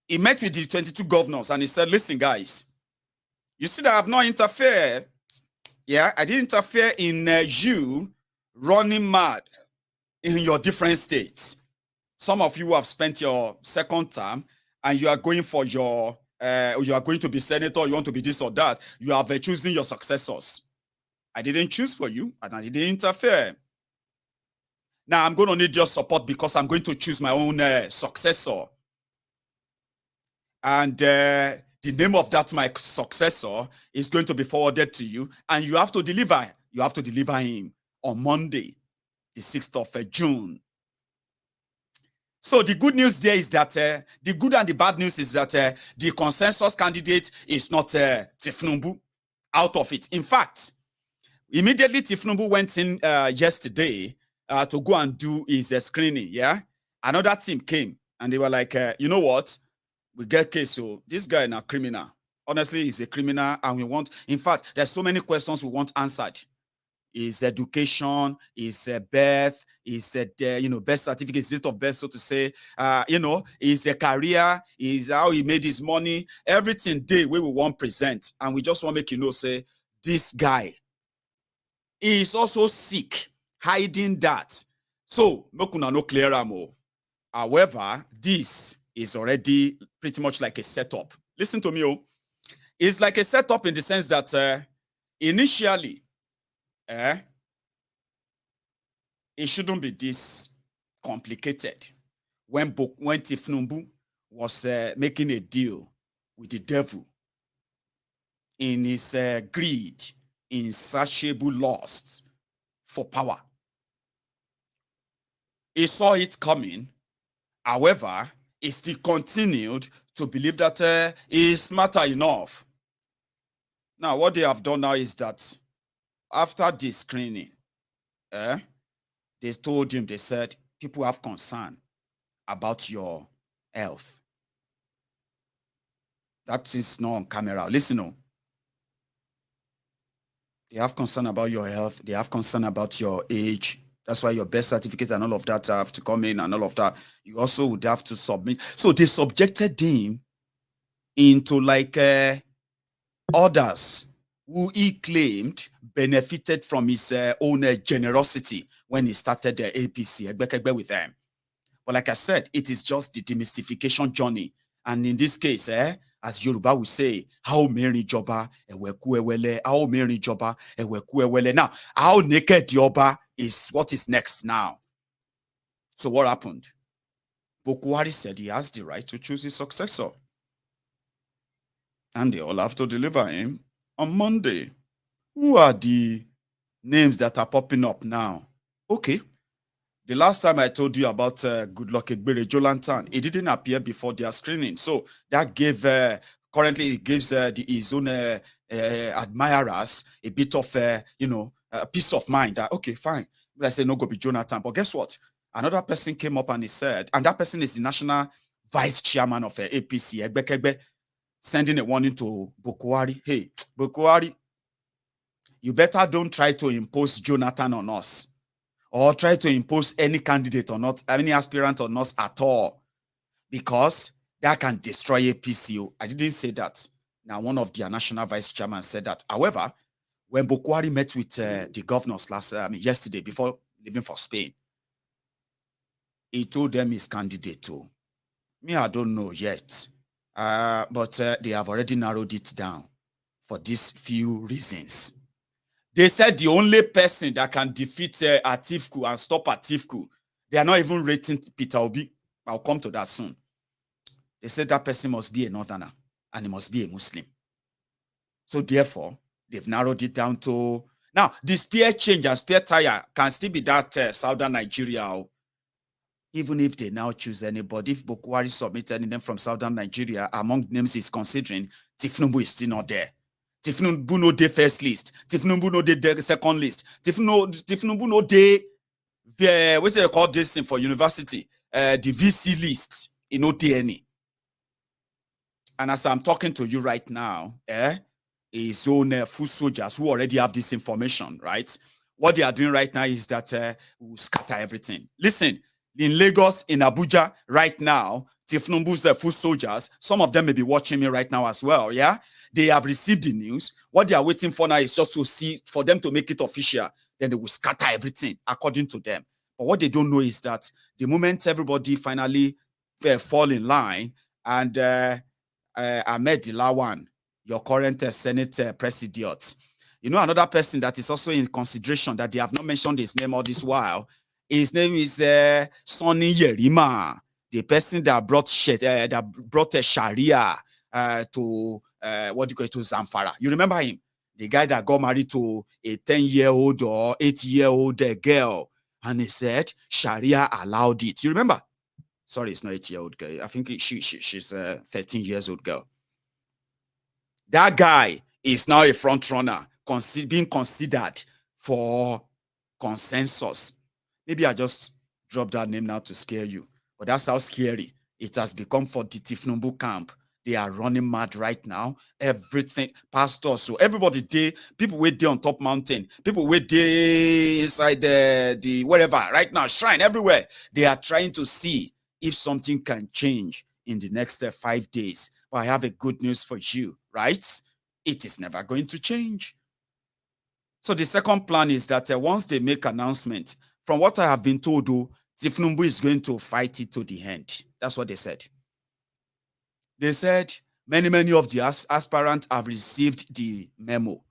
Speaker 3: He met with the 22 governors, and he said, listen, guys, you see that I have not interfered. Yeah, I didn't interfere in you running mad in your different states. Some of you have spent your second term and you are going for your, you are going to be senator, you want to be this or that. You have choosing your successors. I didn't choose for you and I didn't interfere. Now I'm going to need your support because I'm going to choose my own successor. And the name of that my successor is going to be forwarded to you, and you have to deliver. You have to deliver him on Monday, the 6th of June. So the good news there is that the good and the bad news is that the consensus candidate is not Tifnumbu out of it. In fact, immediately Tifnumbu went in yesterday to go and do his screening. Yeah, another team came and they were like, you know what? We get case, so this guy is a criminal. Honestly, he's a criminal, and we want, in fact, there's so many questions we want answered. His education, his birth, his birth certificate, his date of birth, so to say, his career, his how he made his money, everything day where we want present, and we just want to make you know, say, this guy is also sick, hiding that. So, no clear amo. However, this is already pretty much like a setup. Listen to me, oh. It's like a setup in the sense that initially, it shouldn't be this complicated. When Tifnumbu was making a deal with the devil in his greed, insatiable lust for power, he saw it coming. However, he still continued to believe that he's smarter enough. Now, what they have done now is that after this screening, they told him, they said, people have concern about your health. That is not on camera. Listen, no. They have concern about your health. They have concern about your age. That's why your birth certificate and all of that have to come in and all of that. You also would have to submit. So they subjected him into like others who he claimed benefited from his own generosity when he started the APC with them. But like I said, it is just the demystification journey. And in this case, as Yoruba will say, how many joba ewele, how many joba ewele. Now, how naked yoba is what is next now. So what happened? BUhari said he has the right to choose his successor. And they all have to deliver him on Monday. Who are the names that are popping up now? Okay. The last time I told you about Goodluck Egbere Jolantan, it didn't appear before their screening. So that gave, currently it gives his own admirers a bit of, a peace of mind that, okay, fine. Let's say no go be Jonathan. But guess what? Another person came up and he said, and that person is the National Vice Chairman of APC, Egbe, sending a warning to BUhari. Hey, BUhari, you better don't try to impose Jonathan on us or try to impose any candidate on us, any aspirant on us at all, because that can destroy APC. I didn't say that. Now, one of their National Vice Chairman said that. However, when BUhari met with the governors yesterday before leaving for Spain, he told them his candidate too. Me, I don't know yet. But they have already narrowed it down for these few reasons. They said the only person that can defeat Atiku and stop Atiku, they are not even rating Peter Obi. I'll come to that soon. They said that person must be a northerner and he must be a Muslim. So therefore, they've narrowed it down to... Now, the spear change and spear tire can still be that southern Nigeria. Even if they now choose anybody, if BUhari submits any name from southern Nigeria, among names he's considering, Tifnumbu is still not there. Tifnumbu no dey first list. Tifnumbu no dey second list. Tifnumbu no dey, what's they call this thing for university? The VC list. You know, any. And as I'm talking to you right now, his own foot soldiers who already have this information, right? What they are doing right now is that we'll scatter everything. Listen, in Lagos, in Abuja, right now, Tifnumbu's foot soldiers, some of them may be watching me right now as well, yeah? They have received the news. What they are waiting for now is just to see, for them to make it official. Then they will scatter everything according to them. But what they don't know is that the moment everybody finally fall in line, and Ahmed Lawan, your current Senate president, another person that is also in consideration that they have not mentioned his name all this while, his name is Sonny Yerima, the person that brought Sharia to to Zamfara. You remember him? The guy that got married to a 10-year-old or 8-year-old girl, and he said Sharia allowed it. You remember? Sorry, it's not 8-year-old girl. I think she's a 13-year-old girl. That guy is now a front runner, being considered for consensus. Maybe I just dropped that name now to scare you, but that's how scary it has become for the Tifnumbu camp. They are running mad right now. Everything, pastors, so everybody, people wait there on top mountain, people wait there inside the wherever, right now, shrine, everywhere. They are trying to see if something can change in the next 5 days. But I have a good news for you, right? It is never going to change. So the second plan is that once they make announcement, from what I have been told, Tifnumbu is going to fight it to the end. That's what they said. They said many of the aspirants have received the memo.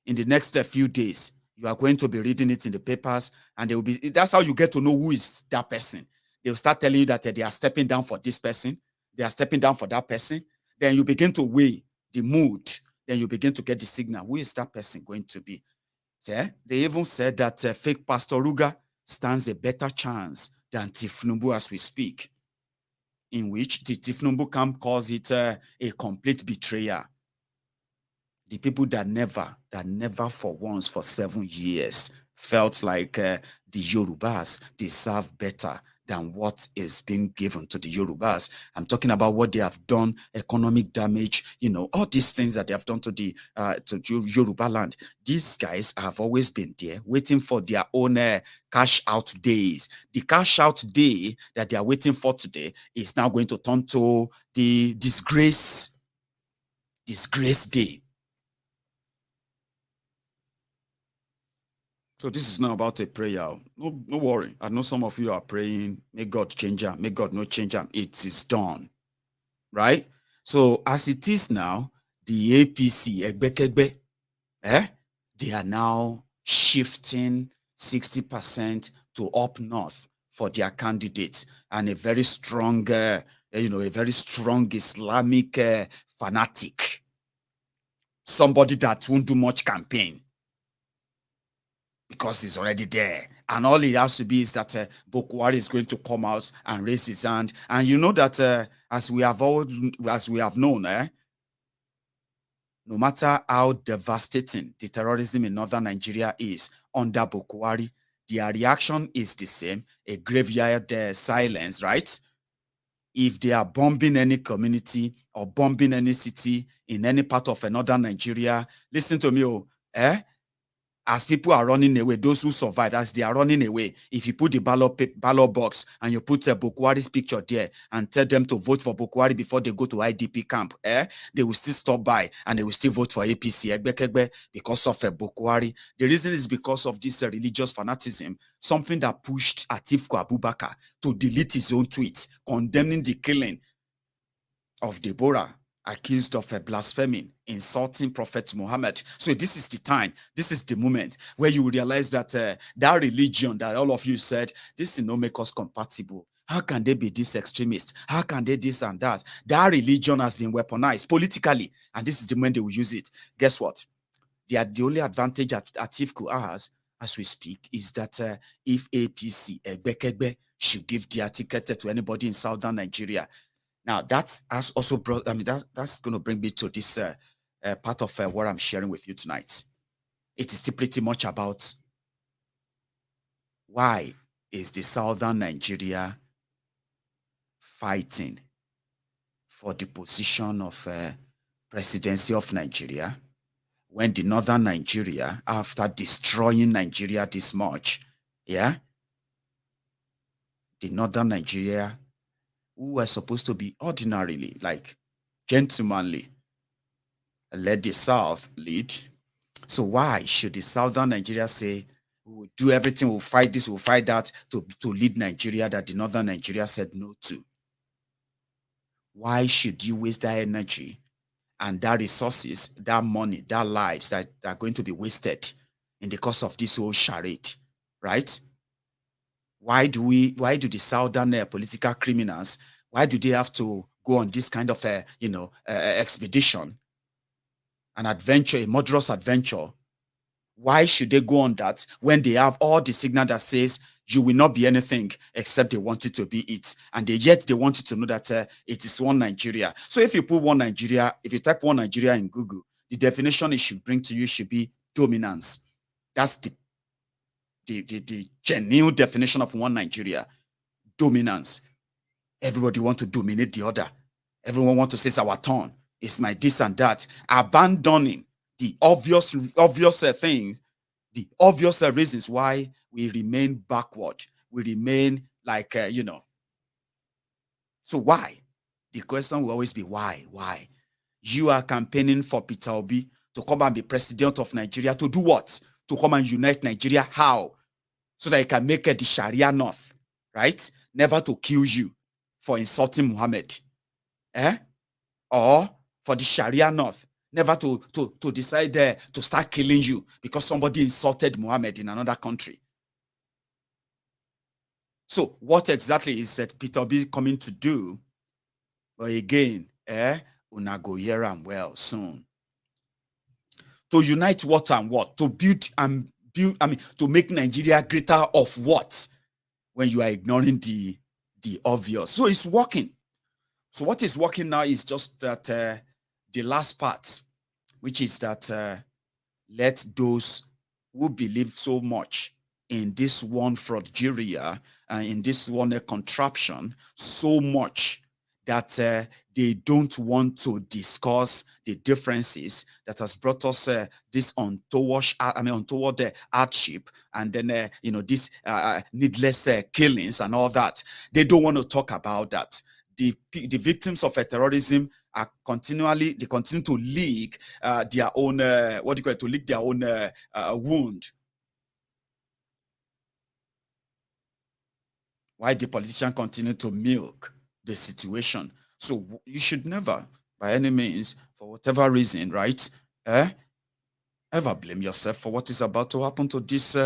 Speaker 3: In the next few days, you are going to be reading it in the papers, and they will be. That's how you get to know who is that person. They will start telling you that they are stepping down for this person, they are stepping down for that person. Then you begin to weigh the mood. Then you begin to get the signal. Who is that person going to be? Yeah? They even said that fake Pastor Ruga stands a better chance than Tifnumbu as we speak, in which the Tifnumbu camp calls it a complete betrayal. The people that never for once for 7 years felt like the Yorubas deserve better than what is being given to the Yorubas. I'm talking about what they have done, economic damage, all these things that they have done to the Yoruba land. These guys have always been there waiting for their own cash out days. The cash out day that they are waiting for today is now going to turn to the disgrace day. So this is not about a prayer. No worry. I know some of you are praying, may God change them, may God not change them. It is done. Right? So as it is now, the APC, they are now shifting 60% to up north for their candidate, and a very strong, Islamic fanatic. Somebody that won't do much campaign, because he's already there. And all it has to be is that BUhari is going to come out and raise his hand. And you know that as we have known, no matter how devastating the terrorism in northern Nigeria is under BUhari, their reaction is the same, a graveyard silence, right? If they are bombing any community or bombing any city in any part of northern Nigeria, listen to me, as people are running away, those who survive, as they are running away, if you put the ballot box and you put BUhari's picture there and tell them to vote for BUhari before they go to IDP camp, they will still stop by and they will still vote for APC because of BUhari. The reason is because of this religious fanaticism, something that pushed Atiku Abubakar to delete his own tweets condemning the killing of Deborah, accused of blaspheming, insulting Prophet Muhammad. So this is the time, this is the moment where you realize that that religion that all of you said, this will not make us compatible. How can they be this extremist? How can they this and that? That religion has been weaponized politically, and this is the moment they will use it. Guess what? The only advantage that Atiku has, as we speak, is that if APC should give their ticket to anybody in southern Nigeria. Now, that has also brought, that's going to bring me to this part of what I'm sharing with you tonight. It is still pretty much about why is the southern Nigeria fighting for the position of presidency of Nigeria, when the northern Nigeria, after destroying Nigeria this much, the northern Nigeria, who were supposed to be ordinarily, like gentlemanly, let the South lead. So why should the southern Nigeria say, We will do everything. We'll fight this, we'll fight that to lead Nigeria that the northern Nigeria said no to. Why should you waste that energy and that resources, that money, that lives that are going to be wasted in the course of this whole charade, right? Why do the southern political criminals, why do they have to go on this kind of expedition, an adventure, a murderous adventure? Why should they go on that when they have all the signal that says you will not be anything except they want it to be it, and yet they want you to know that it is one Nigeria. So if you put one Nigeria, if you type one Nigeria in Google, the definition it should bring to you should be dominance. That's the genuine definition of one Nigeria. Dominance. Everybody want to dominate the other. Everyone want to say it's our turn. It's my this and that. Abandoning the obvious things, the obvious reasons why we remain backward. We remain like, So why? The question will always be why? Why? You are campaigning for Peter Obi to come and be president of Nigeria. To do what? To come and unite Nigeria. How? So that you can make the Sharia North, right? Never to kill you for insulting Muhammad. Or for the Sharia North, never to decide to start killing you because somebody insulted Muhammad in another country. So what exactly is that Peter Obi coming to do? But again, una go hear am well soon. To unite what and what? To to make Nigeria greater of what? When you are ignoring the obvious. So it's working. So what is working now is just that the last part, which is that let those who believe so much in this one frauduria and in this one contraption so much that they don't want to discuss the differences that has brought us this untoward hardship, and then this needless killings and all that. They don't want to talk about that. The victims of terrorism are continue to leak their own wound. Why the politicians continue to milk the situation? So you should never, by any means, for whatever reason, right, ever blame yourself for what is about to happen to these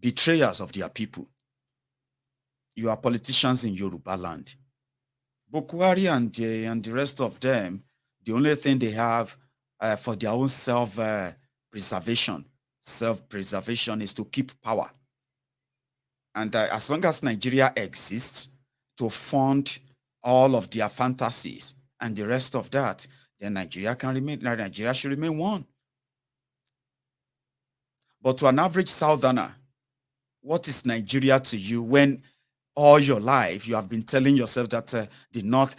Speaker 3: betrayers of their people. You are politicians in Yoruba land. BUhari and the rest of them, the only thing they have for their own self-preservation is to keep power. And as long as Nigeria exists to fund all of their fantasies and the rest of that, then Nigeria should remain one. But to an average Southerner, what is Nigeria to you when all your life you have been telling yourself that the North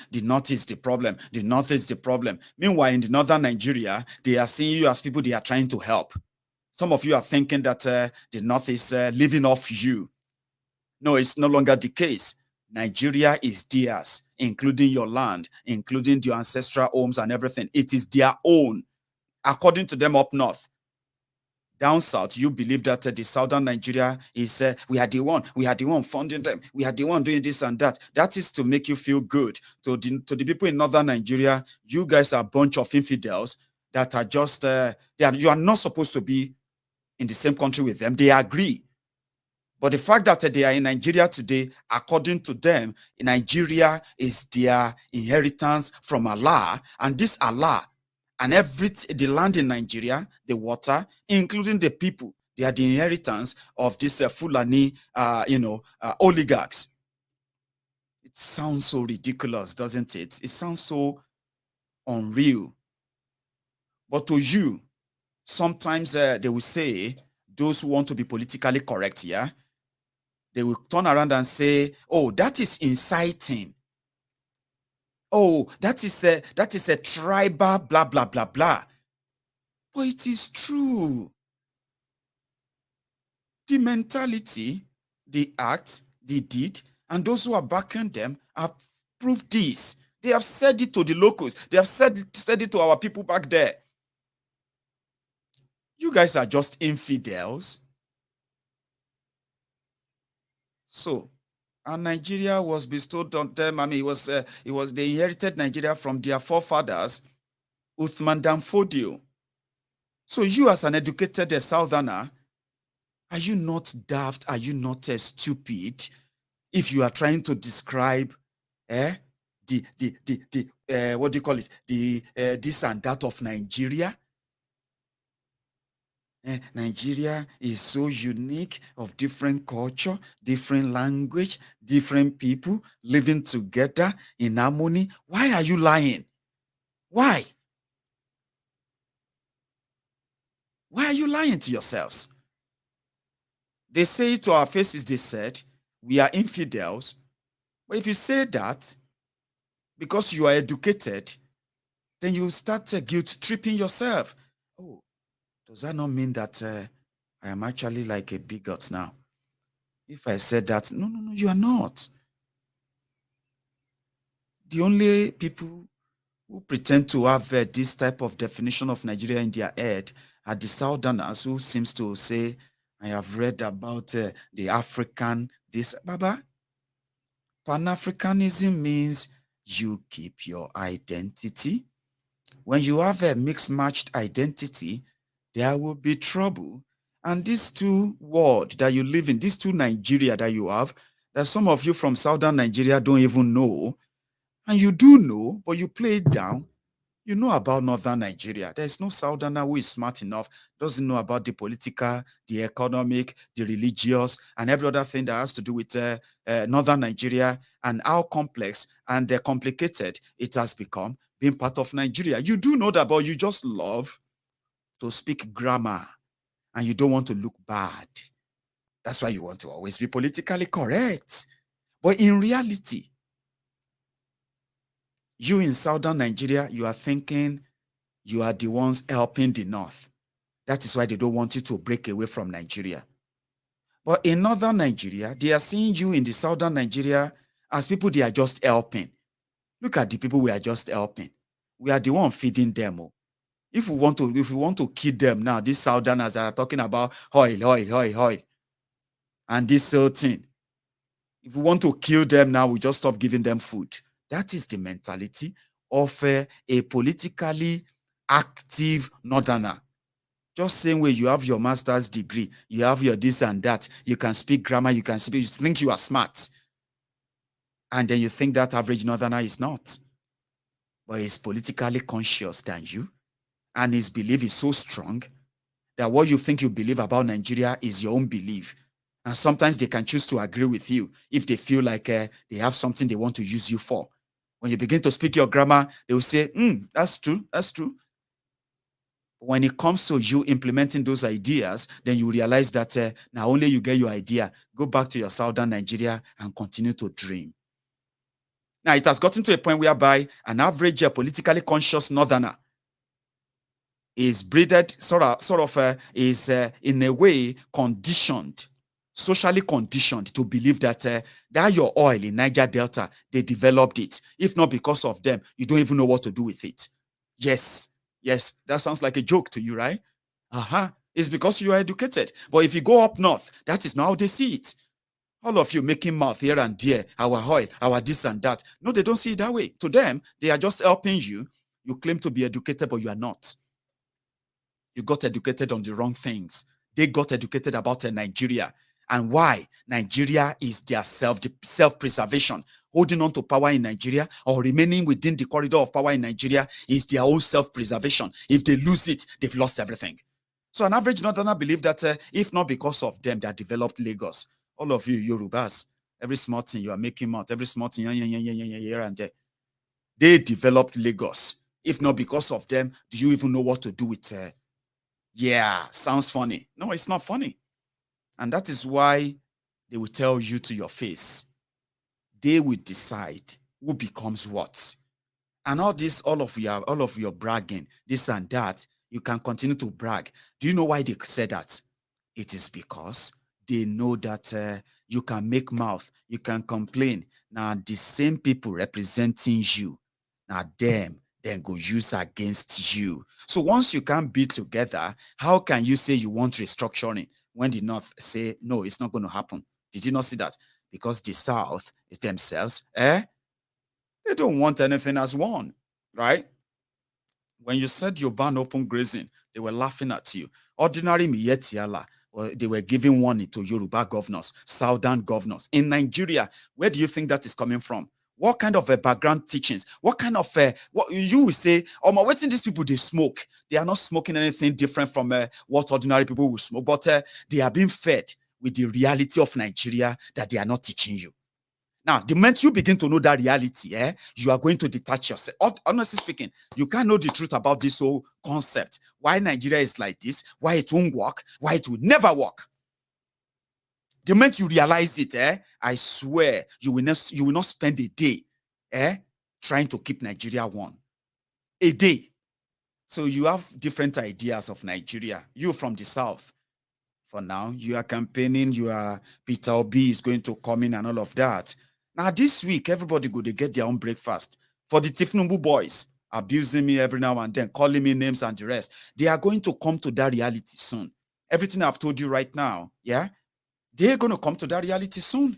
Speaker 3: is the problem, the North is the problem? Meanwhile, in the Northern Nigeria, they are seeing you as people they are trying to help. Some of you are thinking that the North is living off you. No, it's no longer the case. Nigeria is theirs, including your land, including your ancestral homes and everything. It is their own, according to them up north. Down south, you believe that the southern Nigeria is, we are the one funding them. We are the one doing this and that. That is to make you feel good. To the people in northern Nigeria, you guys are a bunch of infidels that are just, you are not supposed to be in the same country with them. They agree. But the fact that they are in Nigeria today, according to them, Nigeria is their inheritance from Allah. And this Allah and the land in Nigeria, the water, including the people, they are the inheritance of this Fulani, oligarchs. It sounds so ridiculous, doesn't it? It sounds so unreal. But to you, sometimes they will say, those who want to be politically correct, yeah, they will turn around and say, oh, that is inciting. Oh, that is a tribal blah, blah, blah, blah. But it is true. The mentality, the act, the deed, and those who are backing them have proved this. They have said it to the locals. They have said it to our people back there. You guys are just infidels. So, and Nigeria was bestowed on them. I mean, they inherited Nigeria from their forefathers, Uthman Dan Fodio. So you as an educated Southerner, are you not daft? Are you not stupid if you are trying to describe what do you call it? This and that of Nigeria? Nigeria is so unique, of different culture, different language, different people living together in harmony. Why are you lying? Why? Why are you lying to yourselves? They say to our faces, they said, we are infidels. But if you say that, because you are educated, then you start guilt tripping yourself. Oh, does that not mean that I am actually like a bigot now? If I said that, no, you are not. The only people who pretend to have this type of definition of Nigeria in their head are the Southerners who seems to say, I have read about the African, this, Baba. Pan-Africanism means you keep your identity. When you have a mixed-matched identity, there will be trouble. And these two worlds that you live in, these two Nigeria that you have, that some of you from southern Nigeria don't even know, and you do know, but you play it down. You know about northern Nigeria. There's no southerner who is smart enough, doesn't know about the political, the economic, the religious, and every other thing that has to do with northern Nigeria and how complex and complicated it has become being part of Nigeria. You do know that, but you just love to speak grammar and you don't want to look bad. That's why you want to always be politically correct. But in reality, you in southern Nigeria, you are thinking you are the ones helping the north. That is why they don't want you to break away from Nigeria. But in northern Nigeria, they are seeing you in the southern Nigeria as people they are just helping. Look at the people we are just helping. We are the one feeding them. If we want to kill them now, these southerners are talking about oil, and this whole thing. If we want to kill them now, we just stop giving them food. That is the mentality of a politically active northerner. Just same way you have your master's degree, you have your this and that, you can speak grammar, you think you are smart. And then you think that average northerner is not. But he's politically conscious than you. And his belief is so strong that what you think you believe about Nigeria is your own belief. And sometimes they can choose to agree with you if they feel like they have something they want to use you for. When you begin to speak your grammar, they will say, that's true. When it comes to you implementing those ideas, then you realize that now only you get your idea. Go back to your southern Nigeria and continue to dream. Now, it has gotten to a point whereby an average politically conscious northerner is breeded, is in a way conditioned, socially conditioned to believe that that your oil in Niger Delta, they developed it. If not because of them, you don't even know what to do with it. Yes, that sounds like a joke to you, right? It's because you are educated. But if you go up north, that is not how they see it. All of you making mouth here and there, our oil, our this and that. No, they don't see it that way. To them, they are just helping you. You claim to be educated, but you are not. You got educated on the wrong things. They got educated about Nigeria and why Nigeria is their self-preservation. Holding on to power in Nigeria or remaining within the corridor of power in Nigeria is their own self-preservation. If they lose it, they've lost everything. So an average northerner believe that if not because of them that developed Lagos, all of you Yorubas, every small thing you are making mouth, every small thing here and there, they developed Lagos. If not because of them, do you even know what to do with sounds funny. No, it's not funny. And that is why they will tell you to your face. They will decide who becomes what. And all of your bragging, this and that, you can continue to brag. Do you know why they said that? It is because they know that you can make mouth, you can complain. Now, the same people representing you, now them, then go use against you. So once you can't be together, how can you say you want restructuring when the North say, no, it's not going to happen? Did you not see that? because the South is themselves, they don't want anything as one, right? When you said you ban open grazing, they were laughing at you. Ordinary Miyetiala, well, they were giving warning to Yoruba governors, Southern governors. In Nigeria, where do you think that is coming from? What kind of background teachings? What kind of, what you will say, oh, waiting these people, they smoke. They are not smoking anything different from what ordinary people will smoke, but they are being fed with the reality of Nigeria that they are not teaching you. Now, the moment you begin to know that reality, you are going to detach yourself. Honestly speaking, you can't know the truth about this whole concept. Why Nigeria is like this, why it won't work, why it will never work. The moment you realize it, I swear, you will not spend a day trying to keep Nigeria one. A day. So you have different ideas of Nigeria. You from the South. For now, you are campaigning, Peter Obi is going to come in and all of that. Now, this week, everybody go to get their own breakfast. For the Tifnumbu boys, abusing me every now and then, calling me names and the rest, they are going to come to that reality soon. Everything I've told you right now, they're going to come to that reality soon.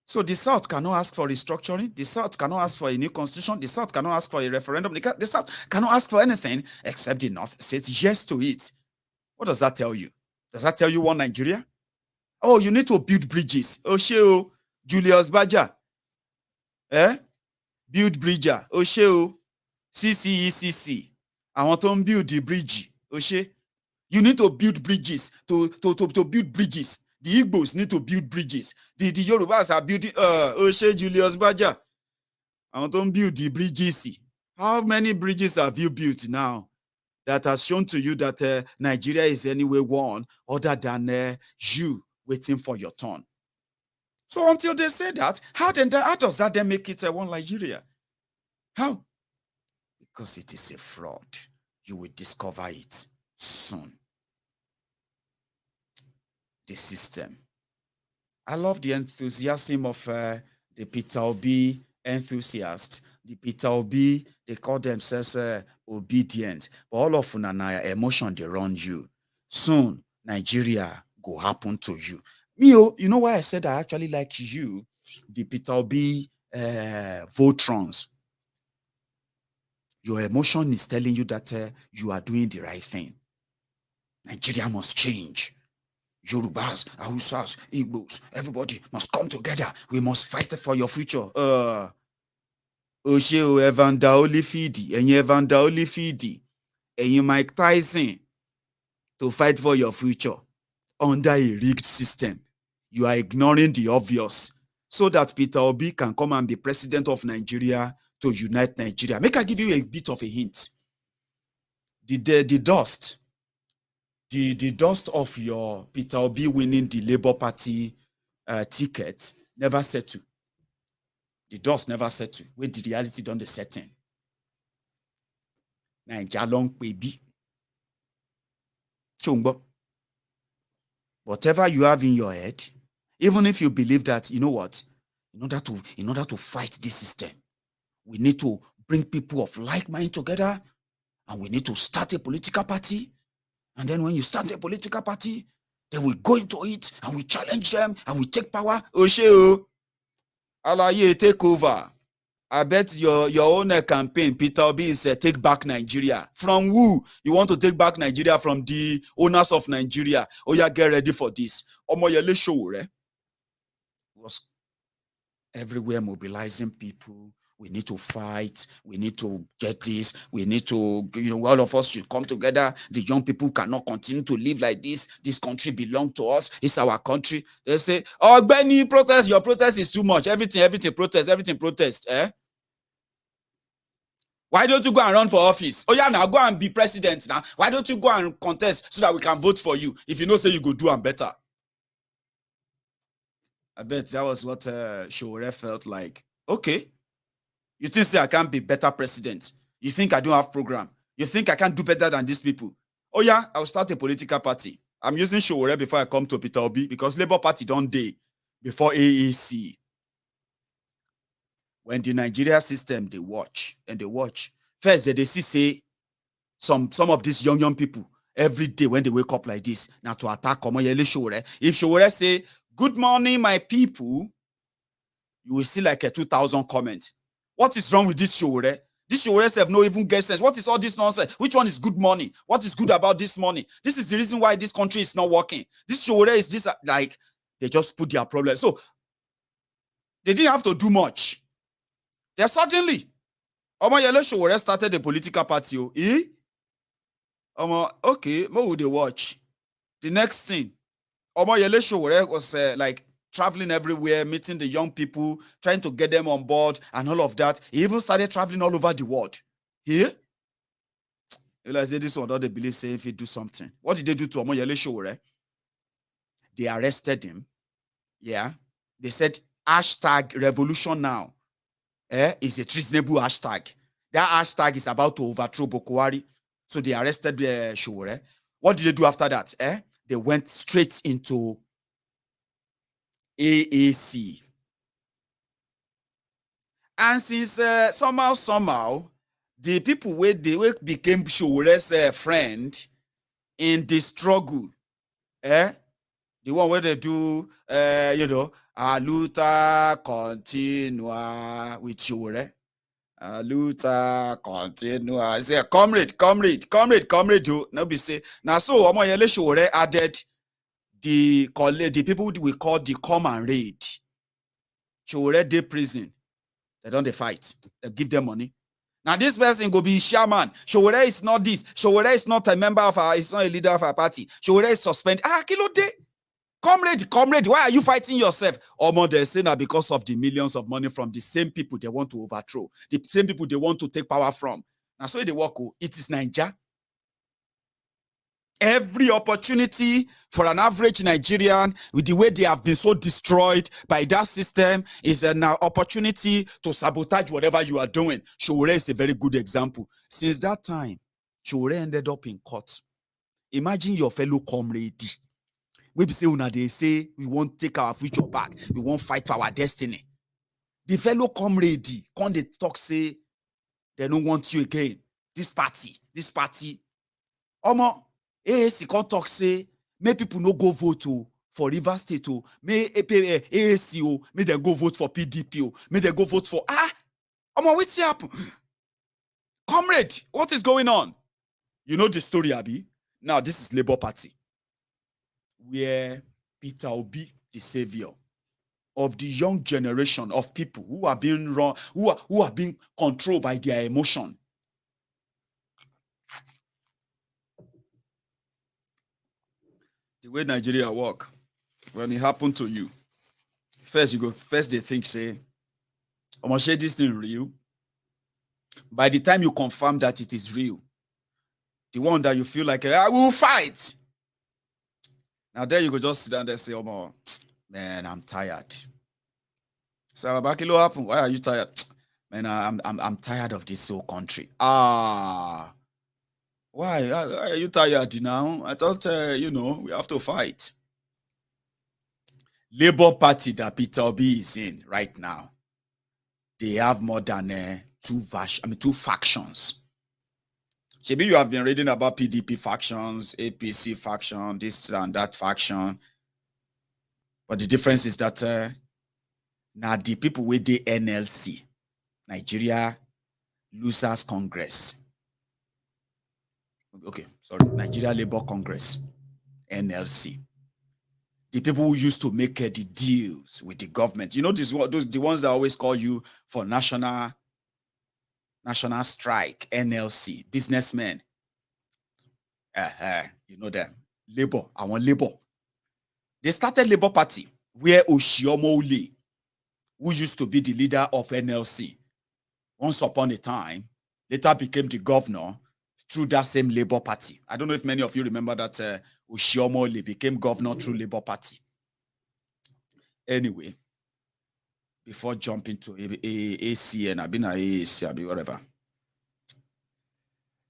Speaker 3: So the South cannot ask for restructuring. The South cannot ask for a new constitution. The South cannot ask for a referendum. The South cannot ask for anything except the North says yes to it. What does that tell you? Does that tell you one Nigeria? Oh, you need to build bridges. Oh, sheo, Julius Baja. Build bridger. Oh, sheo, CCECC. I want to build the bridge. Oh, she. You need to build bridges. To build bridges. The Igbos need to build bridges. The Yorubas are building. Oh, she, Julius Baja. I want to build the bridges. How many bridges have you built now that has shown to you that Nigeria is anyway one other than you waiting for your turn? So until they say that, how does that then make it one Nigeria? How? Because it is a fraud. You will discover it soon. The system. I love the enthusiasm of the Peter Obi enthusiasts. The Peter Obi, they call themselves obedient. But all of unanaya emotion, they run you. Soon, Nigeria go happen to you. You know why I said I actually like you? The Peter Obi Votrons. Your emotion is telling you that you are doing the right thing. Nigeria must change. Yorubas, Hausas, Igbos, everybody must come together. We must fight for your future. Osheo Evander Olifidi, and Evander Olifidi, and Mike Tyson to fight for your future under a rigged system. You are ignoring the obvious so that Peter Obi can come and be president of Nigeria to unite Nigeria. Make I give you a bit of a hint. The dust of your Peter Obi winning the Labour Party ticket never settled. The dust never settled. Where the reality done the setting. Naija long baby. Chungbo. Whatever you have in your head, even if you believe that, you know what, in order to fight this system, we need to bring people of like mind together, and we need to start a political party. And then when you start a political party, then we go into it and we challenge them and we take power. Osheo, Alaye, take over. I bet your own campaign, Peter Obi, is take back Nigeria. From who? You want to take back Nigeria from the owners of Nigeria. Oh yeah, get ready for this. Omoyele show, was everywhere mobilizing people. We need to fight. We need to get this. We need to, all of us should come together. The young people cannot continue to live like this. This country belongs to us. It's our country. They say, oh, Benny, protest. Your protest is too much. Everything protest. Why don't you go and run for office? Oh, yeah, now go and be president now. Why don't you go and contest so that we can vote for you? If you know, say you go do and better. I bet that was what Showore felt like. Okay. You think say I can't be better president? You think I don't have program? You think I can't do better than these people? Oh yeah, I'll start a political party. I'm using Showore before I come to Peter Obi because Labour Party don't day before AAC. When the Nigeria system, they watch. First, they see say some of these young people every day when they wake up like this, now to attack Omoyele Showore. If Showore say, good morning, my people, you will see like a 2,000 comments. What is wrong with this Showore? This Showore have no even get sense. What is all this nonsense? Which one is good money? What is good about this money? This is the reason why this country is not working. This Showore is this, like, they just put their problem. So they didn't have to do much. They suddenly, Omoyele Showore started a political party. Okay, what would they watch? The next thing, Omoyele Showore was like traveling everywhere, meeting the young people, trying to get them on board and all of that. He even started traveling all over the world. Here? You say this one, don't they believe, say if he do something. What did they do to Omoyele Showore? They arrested him. Yeah. They said, hashtag revolution now. Is a treasonable hashtag. That hashtag is about to overthrow BUhari. So they arrested Showore. What did they do after that? They went straight into AAC. And since somehow, the people where they became Showore's friend in the struggle, the one where they do, Aluta continua with Showore. Aluta continua. Say, comrade. No be say. Now so Omoyele Showore added the people we call the come and raid. Showore dey prison. They don't fight. They give them money. Now this person go be chairman. Showore is not this. Showore is not a member of our. He's not a leader of our party. Showore is suspended. Kilo de. Comrade, why are you fighting yourself? They say that because of the millions of money from the same people they want to overthrow, the same people they want to take power from. Now, so they work. It is Nigeria. Every opportunity for an average Nigerian, with the way they have been so destroyed by that system, is an opportunity to sabotage whatever you are doing. Showore is a very good example. Since that time, Showore ended up in court. Imagine your fellow comrade. We say they say we won't take our future back. We won't fight for our destiny. The fellow comrade come they talk say they don't want you again. This party. AAC come talk say may people no go vote for Rivers State may AAC may they go vote for PDP may they go vote for what's happen? Comrade, what is going on? You know the story, Abi. Now this is Labour Party, where Peter Obi, the savior of the young generation of people who are being wrong, who are being controlled by their emotion. The way Nigeria work, when it happened to you, first they think, say, I'm gonna share this thing real. By the time you confirm that it is real, the one that you feel like, I will fight. Now there you go, just sit down there and say, oh man, I'm tired. So what happened? Why are you tired? Man, I'm tired of this whole country. Why are you tired now? I thought we have to fight. Labour Party that Peter Obi is in right now, they have more than two factions. Maybe you have been reading about PDP factions, APC faction, this and that faction. But the difference is that now the people with the NLC, Nigeria Losers Congress. Okay, sorry, Nigeria Labour Congress, NLC. The people who used to make the deals with the government. You know, the ones that always call you for national strike, NLC, businessmen. You know them. Labour, I want Labour. They started Labour Party, where Oshiomhole, who used to be the leader of NLC, once upon a time, later became the governor through that same Labour Party. I don't know if many of you remember that Oshiomhole became governor through Labour Party. Anyway, before jumping to ACN, I've been at AAC, whatever.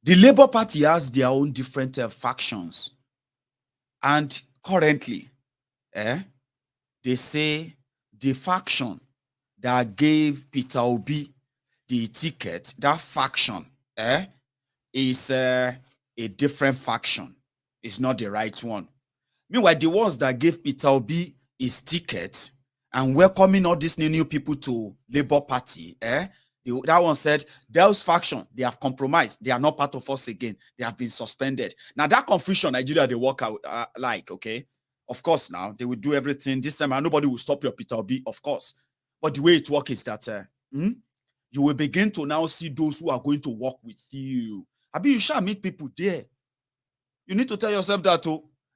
Speaker 3: The Labour Party has their own different factions. And currently, they say the faction that gave Peter Obi the ticket, that faction, is a different faction. It's not the right one. Meanwhile, the ones that gave Peter Obi his ticket and welcoming all these new people to Labour Party, that one said, those factions, they have compromised. They are not part of us again. They have been suspended. Now, that confusion, Nigeria, they work out okay? Of course, now, they will do everything this time, and nobody will stop your Peter Obi, of course. But the way it works is that you will begin to now see those who are going to work with you. Abi, you shall meet people there. You need to tell yourself that,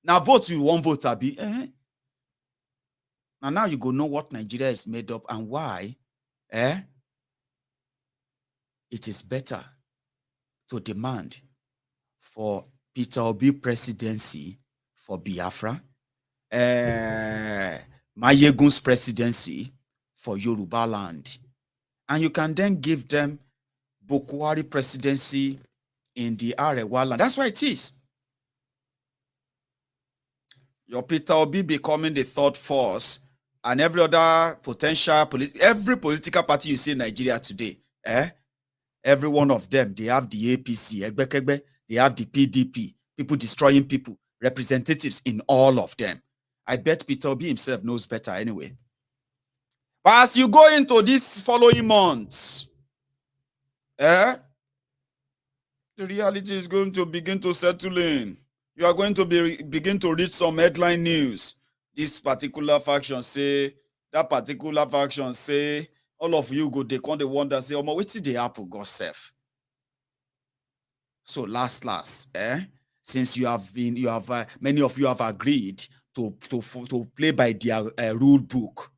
Speaker 3: now vote, you won't vote, Abi. Now you go know what Nigeria is made up and why, it is better to demand for Peter Obi presidency for Biafra, Maiyegun's presidency for Yoruba land. And you can then give them BUhari presidency in the Arewa land. That's why it is. Your Peter Obi becoming the third force, and every other potential, every political party you see in Nigeria today, every one of them, they have the APC, they have the PDP, people destroying people, representatives in all of them. I bet Peter Obi himself knows better anyway. But as you go into these following months, the reality is going to begin to settle in. You are going to begin to read some headline news. This particular faction say, that particular faction say, all of you go, they come the wonder, say, oh, wait till they happen, God self. So last, since many of you have agreed to play by their rule book,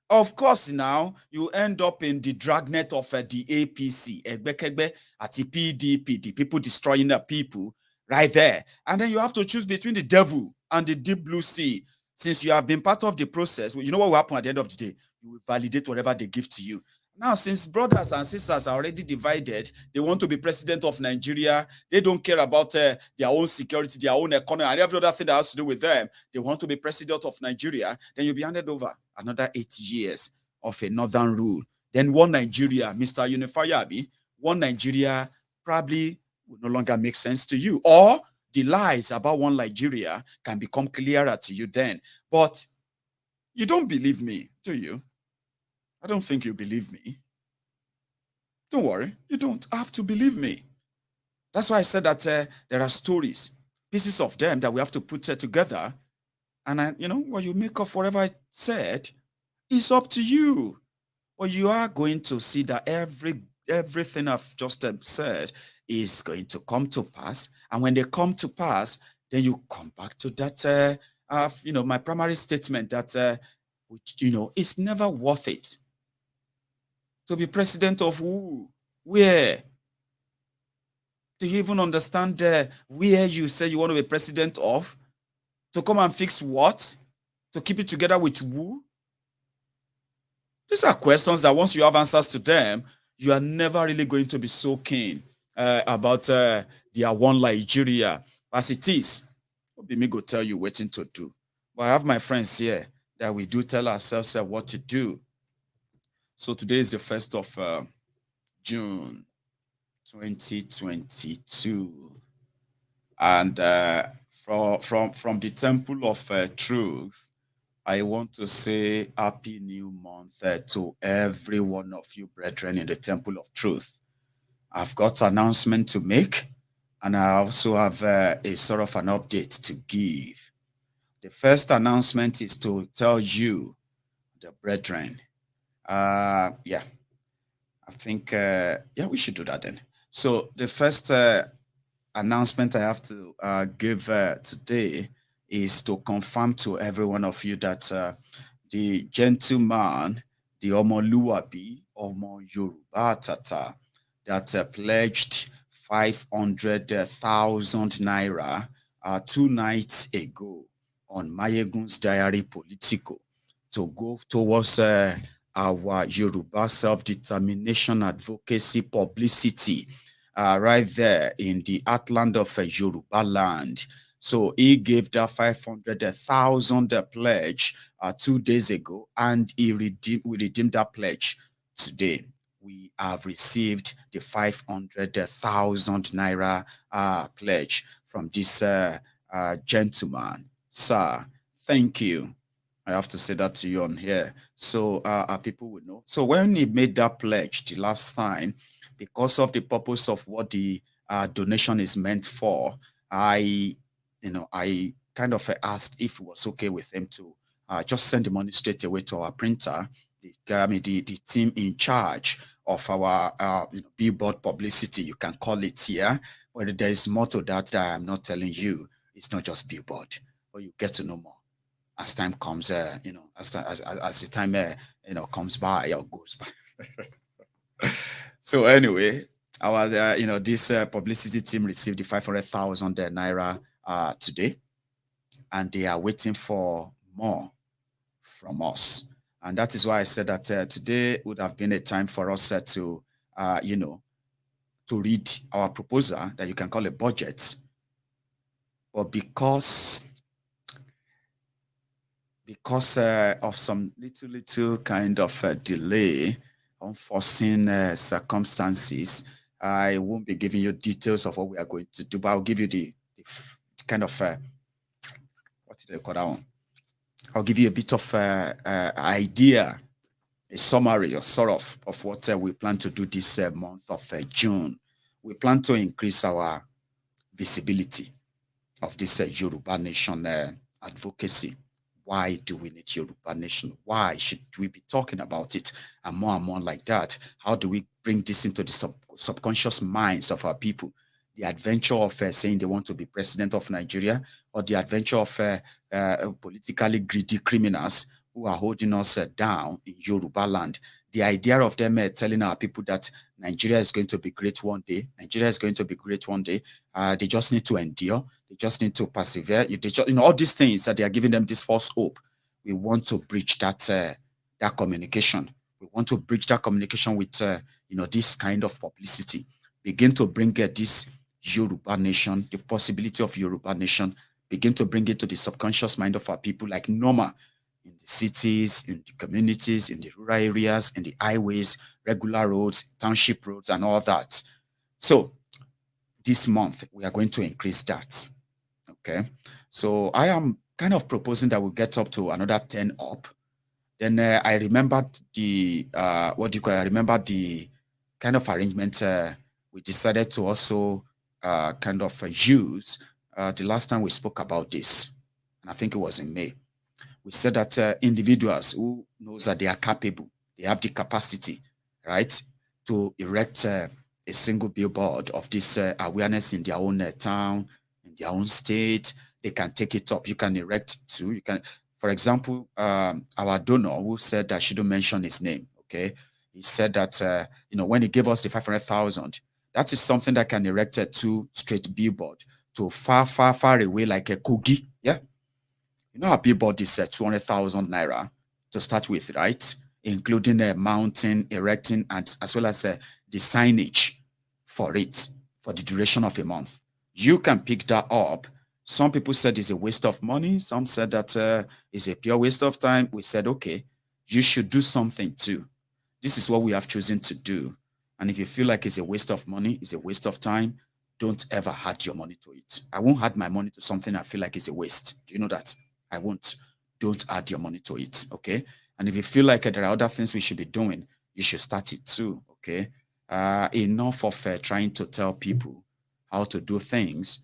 Speaker 3: of course, now you end up in the dragnet of the APC, Egbekegbe, at the PDP, the people destroying the people, right there. And then you have to choose between the devil and the deep blue sea. Since you have been part of the process, you know what will happen at the end of the day? You will validate whatever they give to you. Now, since brothers and sisters are already divided, they want to be president of Nigeria. They don't care about their own security, their own economy, and every other thing that has to do with them. They want to be president of Nigeria. Then you'll be handed over another 8 years of a northern rule. Then one Nigeria, Mr. Unifier, one Nigeria probably will no longer make sense to you. Or the lies about one Nigeria can become clearer to you then. But you don't believe me, do you? I don't think you believe me. Don't worry, you don't have to believe me. That's why I said that there are stories, pieces of them that we have to put together. And what you make of whatever I said is up to you. But you are going to see that everything I've just said is going to come to pass. And when they come to pass, then you come back to that, my primary statement that, it's never worth it to be president of who? Where? Do you even understand where you say you want to be president of? To come and fix what? To keep it together with who? These are questions that once you have answers to them, you are never really going to be so keen about their one Nigeria. As it is, me go tell you what to do. But I have my friends here that we do tell ourselves what to do. So today is the 1st of June, 2022. And from the Temple of Truth, I want to say Happy New Month to every one of you brethren in the Temple of Truth. I've got an announcement to make, and I also have a sort of an update to give. The first announcement is to tell you, the brethren, I think, we should do that then. So the first announcement I have to give today is to confirm to every one of you that the gentleman, the Omoluabi, Omo Yoruba Tata, that pledged 500,000 naira 2 nights ago on Maiyegun's diary Politico to go towards our Yoruba self-determination advocacy publicity right there in the heartland of Yoruba land. So he gave that 500,000 pledge 2 days ago, and we redeemed that pledge today. We have received the 500,000 naira pledge from this gentleman. Sir, thank you. I have to say that to you on here, so our people will know. So when he made that pledge the last time, because of the purpose of what the donation is meant for, I kind of asked if it was okay with them to just send the money straight away to our printer, the team in charge of our billboard publicity, you can call it here. But there is more to that I'm not telling you. It's not just billboard, but you get to know more as time comes. As the time comes by or goes by. So anyway, our this publicity team received the 500,000 naira today, and they are waiting for more from us. And that is why I said that today would have been a time for us to read our proposal that you can call a budget. But because of some little kind of delay, unforeseen circumstances, I won't be giving you details of what we are going to do, but I'll give you the kind of what did I call that one? I'll give you a bit of idea, a summary or sort of what we plan to do this month of June. We plan to increase our visibility of this Yoruba Nation advocacy. Why do we need Yoruba Nation? Why should we be talking about it? And more like that. How do we bring this into the subconscious minds of our people? The adventure of saying they want to be president of Nigeria, or the adventure of politically greedy criminals who are holding us down in Yoruba land. The idea of them telling our people that Nigeria is going to be great one day. Nigeria is going to be great one day. They just need to endure. They just need to persevere. All these things that they are giving them this false hope. We want to bridge that communication. We want to bridge that communication with this kind of publicity. Begin to bring this Yoruba Nation, the possibility of Yoruba Nation, begin to bring it to the subconscious mind of our people like normal in the cities, in the communities, in the rural areas, in the highways, regular roads, township roads, and all that. So this month, we are going to increase that. Okay. So I am kind of proposing that we get up to another 10 up. Then I remembered the, I remembered the kind of arrangement we decided to also kind of use the last time we spoke about this. And I think it was in May. We said that individuals who knows that they are capable, they have the capacity, right, to erect a single billboard of this awareness in their own town, in their own state, they can take it up. You can erect two. You can, for example, our donor who said that I shouldn't mention his name, okay? He said that, when he gave us the 500,000, that is something that can erect a two straight billboard to far away like a Kogi, yeah? Our billboard is 200,000 naira to start with, right? Including a mountain, erecting, and as well as the signage for it for the duration of a month. You can pick that up. Some people said it's a waste of money. Some said that it's a pure waste of time. We said, okay, you should do something too. This is what we have chosen to do. And if you feel like it's a waste of money, it's a waste of time, don't ever add your money to it. I won't add my money to something I feel like is a waste. Do you know that? I won't. Don't add your money to it, okay? And if you feel like there are other things we should be doing, you should start it too, okay? Enough of trying to tell people how to do things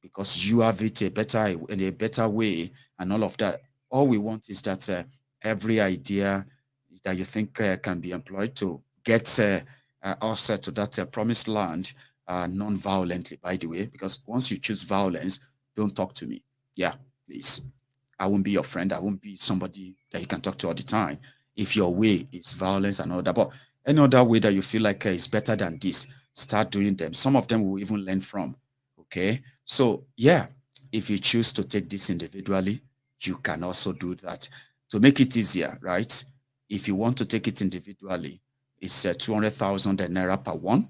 Speaker 3: because you have it in a better way and all of that. All we want is that every idea that you think can be employed to get us to that promised land non-violently, by the way, because once you choose violence, don't talk to me. Yeah, please. I won't be your friend. I won't be somebody that you can talk to all the time. If your way is violence and all that, but any other way that you feel like is better than this, start doing them. Some of them will even learn from. Okay. So yeah, if you choose to take this individually, you can also do that. To make it easier, right? If you want to take it individually, it's 200,000 naira per one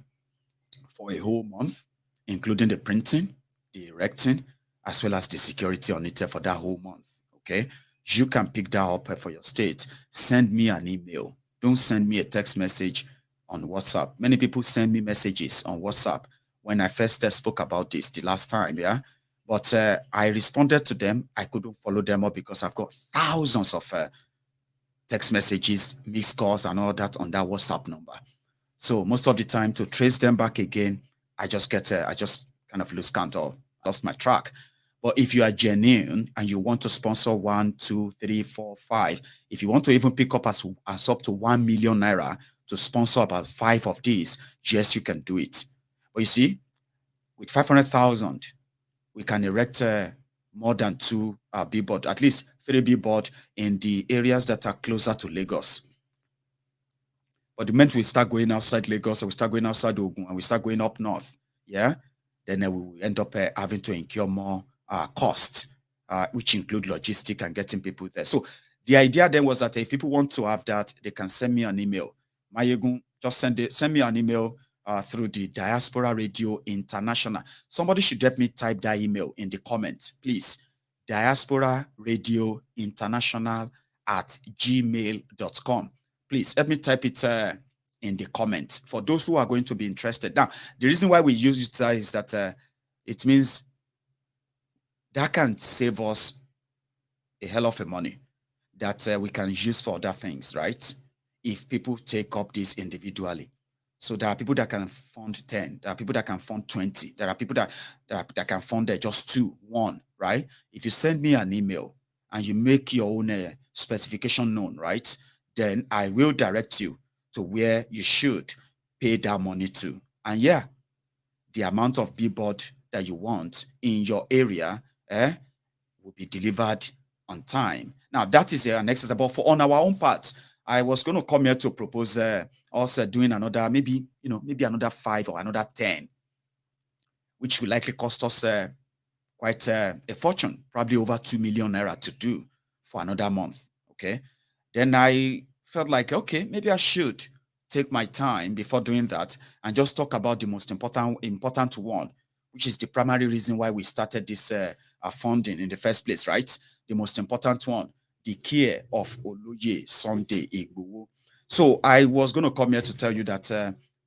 Speaker 3: for a whole month, including the printing, the erecting, as well as the security on it for that whole month. Okay, you can pick that up for your state. Send me an email. Don't send me a text message on WhatsApp. Many people send me messages on WhatsApp when I first spoke about this the last time, yeah? But I responded to them. I couldn't follow them up because I've got thousands of text messages, missed calls, and all that on that WhatsApp number. So most of the time, to trace them back again, I just kind of lose count or lost my track. But if you are genuine and you want to sponsor 1, 2, 3, 4, 5, if you want to even pick up as up to 1 million naira to sponsor about 5 of these, yes, you can do it. But you see, with 500,000, we can erect more than 2 billboard, at least 3 billboard in the areas that are closer to Lagos. But the moment we start going outside Lagos, or we start going outside Ogun, and we start going up north, yeah, then we will end up having to incur more costs, which include logistic and getting people there. So the idea then was that if people want to have that, they can send me an email. Maiyegun, just send me an email through the Diaspora Radio International. Somebody should let me type that email in the comments, please. Diaspora Radio International @gmail.com. Please help me type it in the comments for those who are going to be interested. Now, the reason why we use it is that it means that can save us a hell of a money that we can use for other things, right? If people take up this individually. So there are people that can fund 10, there are people that can fund 20, there are people that can fund just 2, 1, right? If you send me an email and you make your own specification known, right? Then I will direct you to where you should pay that money to. And yeah, the amount of billboard that you want in your area will be delivered on time. Now, that is an exercise. But on our own part, I was going to come here to propose also doing another, maybe another 5 or another 10, which will likely cost us quite a fortune, probably over 2 million naira to do for another month. Okay. Then I felt like, okay, maybe I should take my time before doing that and just talk about the most important one, which is the primary reason why we started this funding in the first place, right? The most important one, the care of Oloye Sunday Igboho. So I was going to come here to tell you that,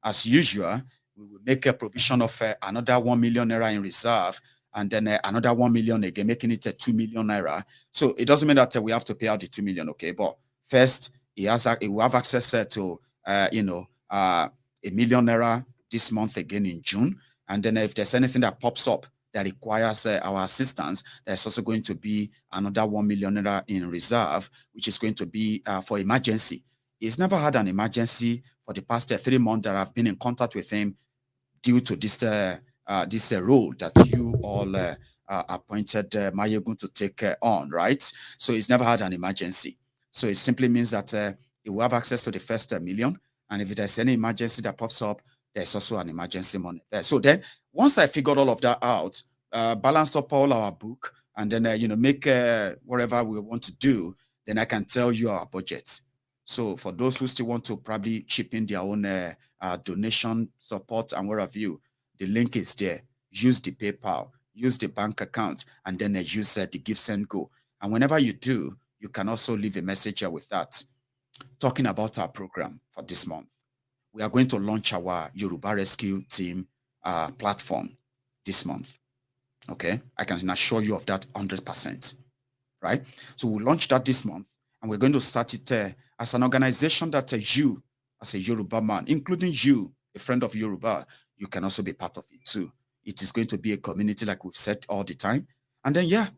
Speaker 3: as usual, we will make a provision of another 1 million naira in reserve, and then another 1 million again, making it 2 million naira. So it doesn't mean that we have to pay out the 2 million, okay? But first, he will have access to, 1 million naira this month again in June. And then if there's anything that pops up that requires our assistance, there's also going to be another 1 million naira in reserve, which is going to be for emergency. He's never had an emergency for the past 3 months that I've been in contact with him due to this role that you all appointed Maiyegun to take on, right? So he's never had an emergency. So it simply means that he will have access to the first million. And if there's any emergency that pops up, there's also an emergency money there. So then once I figured all of that out, balanced up all our book, and then, make whatever we want to do, then I can tell you our budget. So for those who still want to probably chip in their own donation support and what have you, the link is there. Use the PayPal, use the bank account, and then use the Give Send Go. And whenever you do, you can also leave a message here with that. Talking about our program for this month, we are going to launch our Yoruba Rescue Team platform this month. Okay, I can assure you of that 100%. Right? So we'll launch that this month, and we're going to start it as an organization that you, as a Yoruba man, including you, a friend of Yoruba, you can also be part of it too. It is going to be a community like we've said all the time. And then, yeah,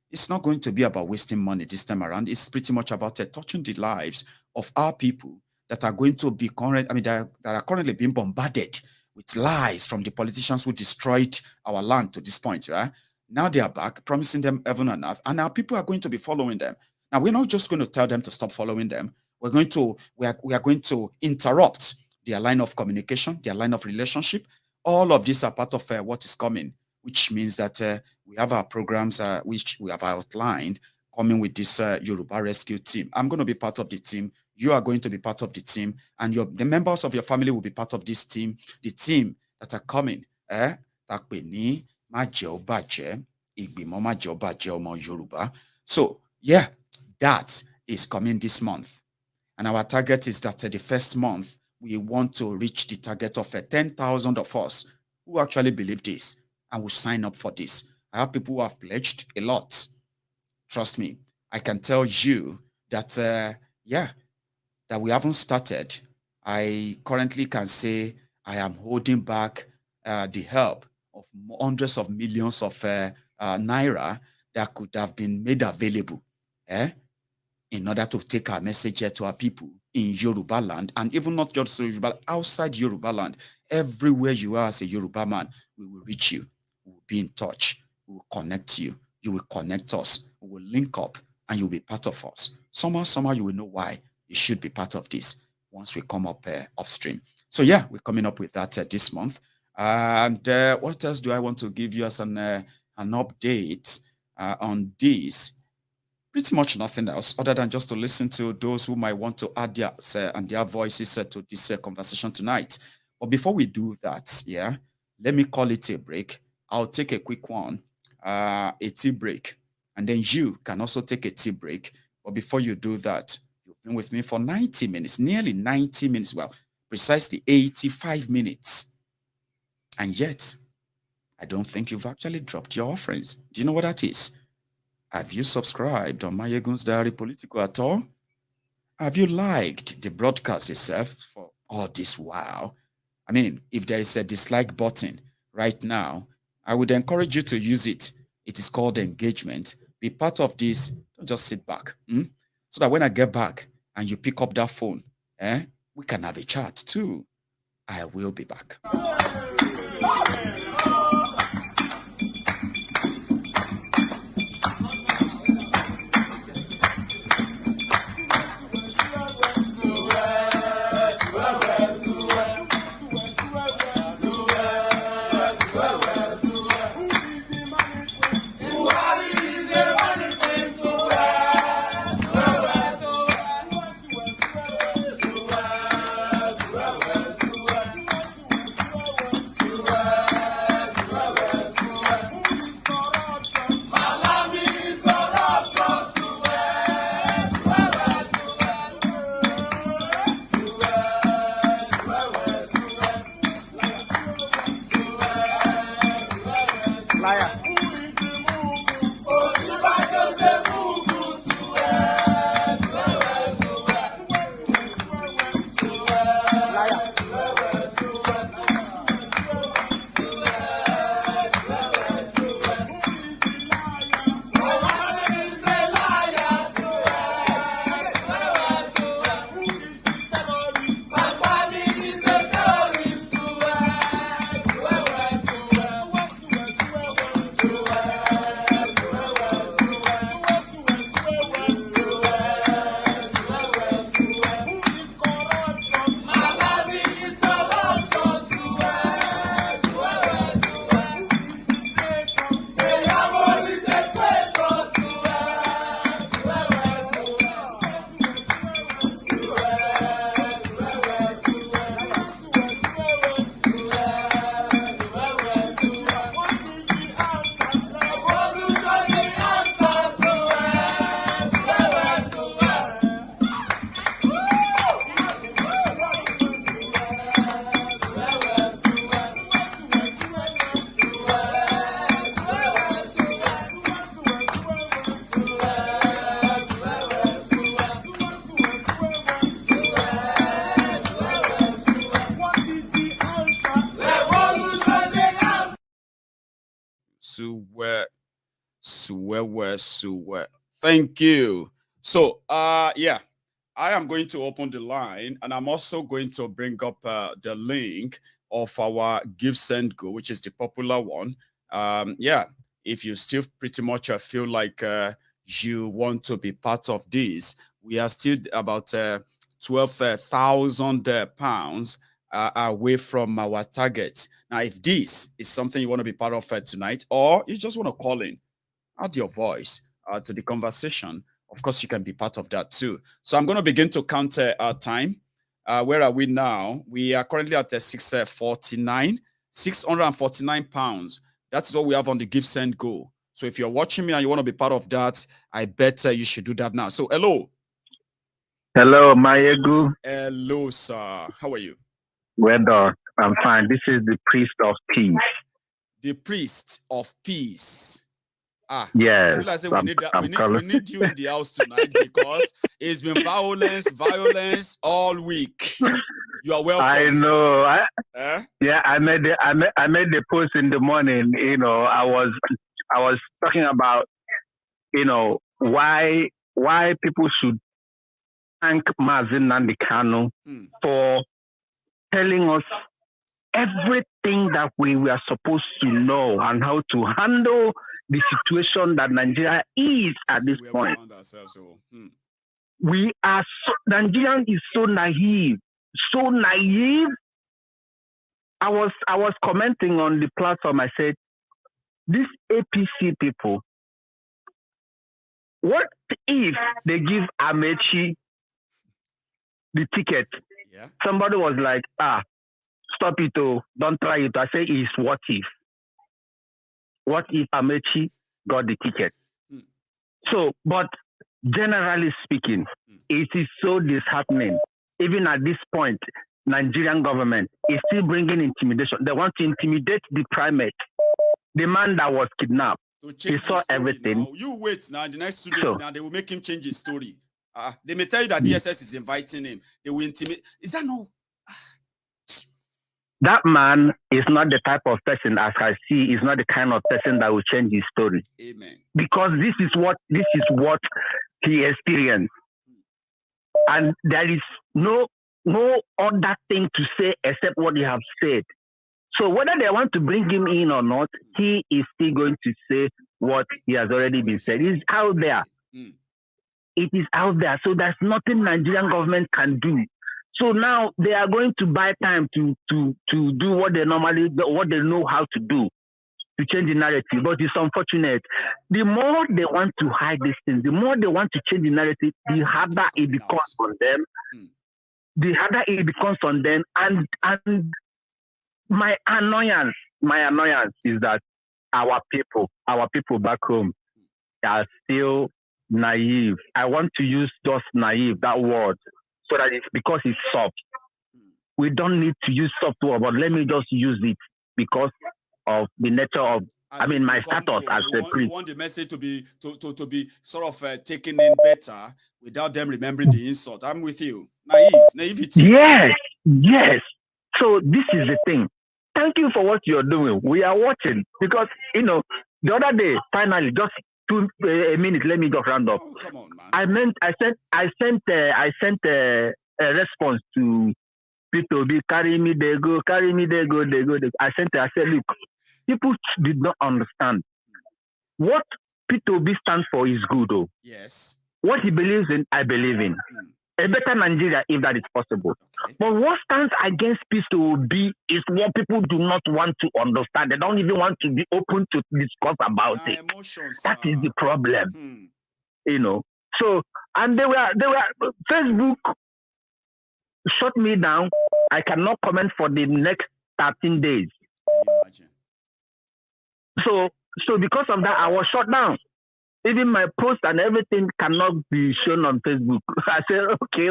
Speaker 3: it's not going to be about wasting money this time around. It's pretty much about touching the lives of our people that are going to be that are currently being bombarded with lies from the politicians who destroyed our land to this point, right? Now they are back, promising them heaven and earth, and our people are going to be following them. Now, we're not just going to tell them to stop following them. We are going to interrupt their line of communication, their line of relationship. All of these are part of what is coming, which means that we have our programs which we have outlined coming with this Yoruba Rescue Team. I'm going to be part of the team. You are going to be part of the team, and the members of your family will be part of this team. The team that are coming, so yeah, that is coming this month. And our target is that the first month, we want to reach the target of 10,000 of us who actually believe this and will sign up for this I have people who have pledged a lot. Trust me, I can tell you that, that we haven't started. I currently can say I am holding back the help of hundreds of millions of naira that could have been made available in order to take our message here to our people in Yoruba land, and even not just Yoruba, outside Yoruba land. Everywhere you are as a Yoruba man, we will reach you. We will be in touch. We will connect you. You will connect us. We will link up, and you'll be part of us. Somehow you will know why you should be part of this once we come up upstream. So yeah, we're coming up with that this month. And what else do I want to give you as an update on this? Pretty much nothing else other than just to listen to those who might want to add their voices to this conversation tonight. But before we do that, let me call it a break. I'll take a quick one, a tea break, and then you can also take a tea break. But before you do that, you've been with me for 90 minutes, nearly 90 minutes. Well, precisely 85 minutes. And yet, I don't think you've actually dropped your offerings. Do you know what that is? Have you subscribed on Maiyegun's Diary Politico at all? Have you liked the broadcast itself for all this while? I mean, if there is a dislike button right now, I would encourage you to use it. It is called engagement. Be part of this. Don't just sit back. So that when I get back and you pick up that phone, we can have a chat too. I will be back. Thank you. So, I am going to open the line, and I'm also going to bring up the link of our Give Send Go, which is the popular one. If you still pretty much feel like you want to be part of this, we are still about 12,000 pounds away from our target. Now, if this is something you want to be part of tonight, or you just want to call in, add your voice to the conversation, of course, you can be part of that too. So I'm going to begin to count our time. Where are we now? We are currently at 649 pounds. That's what we have on the Give Send Go. So if you're watching me and you want to be part of that, I bet you should do that now. So hello.
Speaker 8: Hello, Maiyegun.
Speaker 3: Hello, sir. How are you?
Speaker 8: Well done. I'm fine. This is the priest of peace.
Speaker 3: The priest of peace.
Speaker 8: Yes.
Speaker 3: Like I say, we need you in the house tonight because it's been violence all week. You are welcome.
Speaker 8: I know. Yeah, I made the post in the morning. You know, I was talking about, you know, why people should thank Nnamdi Kanu for telling us everything that we were supposed to know and how to handle the situation that Nigeria is at this point. We are Nigerian is so naive. So naive. I was commenting on the platform. I said, these APC people, what if they give Amechi the ticket?
Speaker 3: Yeah.
Speaker 8: Somebody was like, stop it, don't try it. I say, it's what if? What if Amechi got the ticket? So, but generally speaking, it is so disheartening. Even at this point, Nigerian government is still bringing intimidation. They want to intimidate the primate, the man that was kidnapped. He saw everything.
Speaker 3: Now. You wait now. In the next 2 days now, they will make him change his story. They may tell you that DSS is inviting him. They will intimidate. Is that no?
Speaker 8: That man is not the type of person, as I see, is not the kind of person that will change his story.
Speaker 3: Amen.
Speaker 8: Because this is what he experienced. And there is no other thing to say except what he has said. So whether they want to bring him in or not, he is still going to say what he has already been said. It's out there. It is out there. So there's nothing Nigerian government can do. So now they are going to buy time to do what they know how to do, to change the narrative. But it's unfortunate. The more they want to hide these things, the more they want to change the narrative, the harder it becomes on them. The harder it becomes on them. And my annoyance is that our people back home are still naive. I want to use just naive, that word, so that it's because it's soft. We don't need to use soft word, but let me just use it because of the nature of, my status as a priest.
Speaker 3: You want the message to be sort of taken in better without them remembering the insult. I'm with you. Naivety.
Speaker 8: Yes. So this is the thing. Thank you for what you're doing. We are watching because, the other day, finally, just a minute, let me just round up.
Speaker 3: Oh, come on, man.
Speaker 8: I sent a response to P2B, carry me, they go. I said, look, people did not understand. What P2B stands for is good, though.
Speaker 3: Yes.
Speaker 8: What he believes in, I believe in. A better Nigeria, if that is possible. Okay. But what stands against P2B is what people do not want to understand. They don't even want to be open to discuss about it. That is the problem. So, and they were Facebook shut me down. I cannot comment for the next 13 days. So because of that, I was shut down. Even my post and everything cannot be shown on Facebook. I said, okay,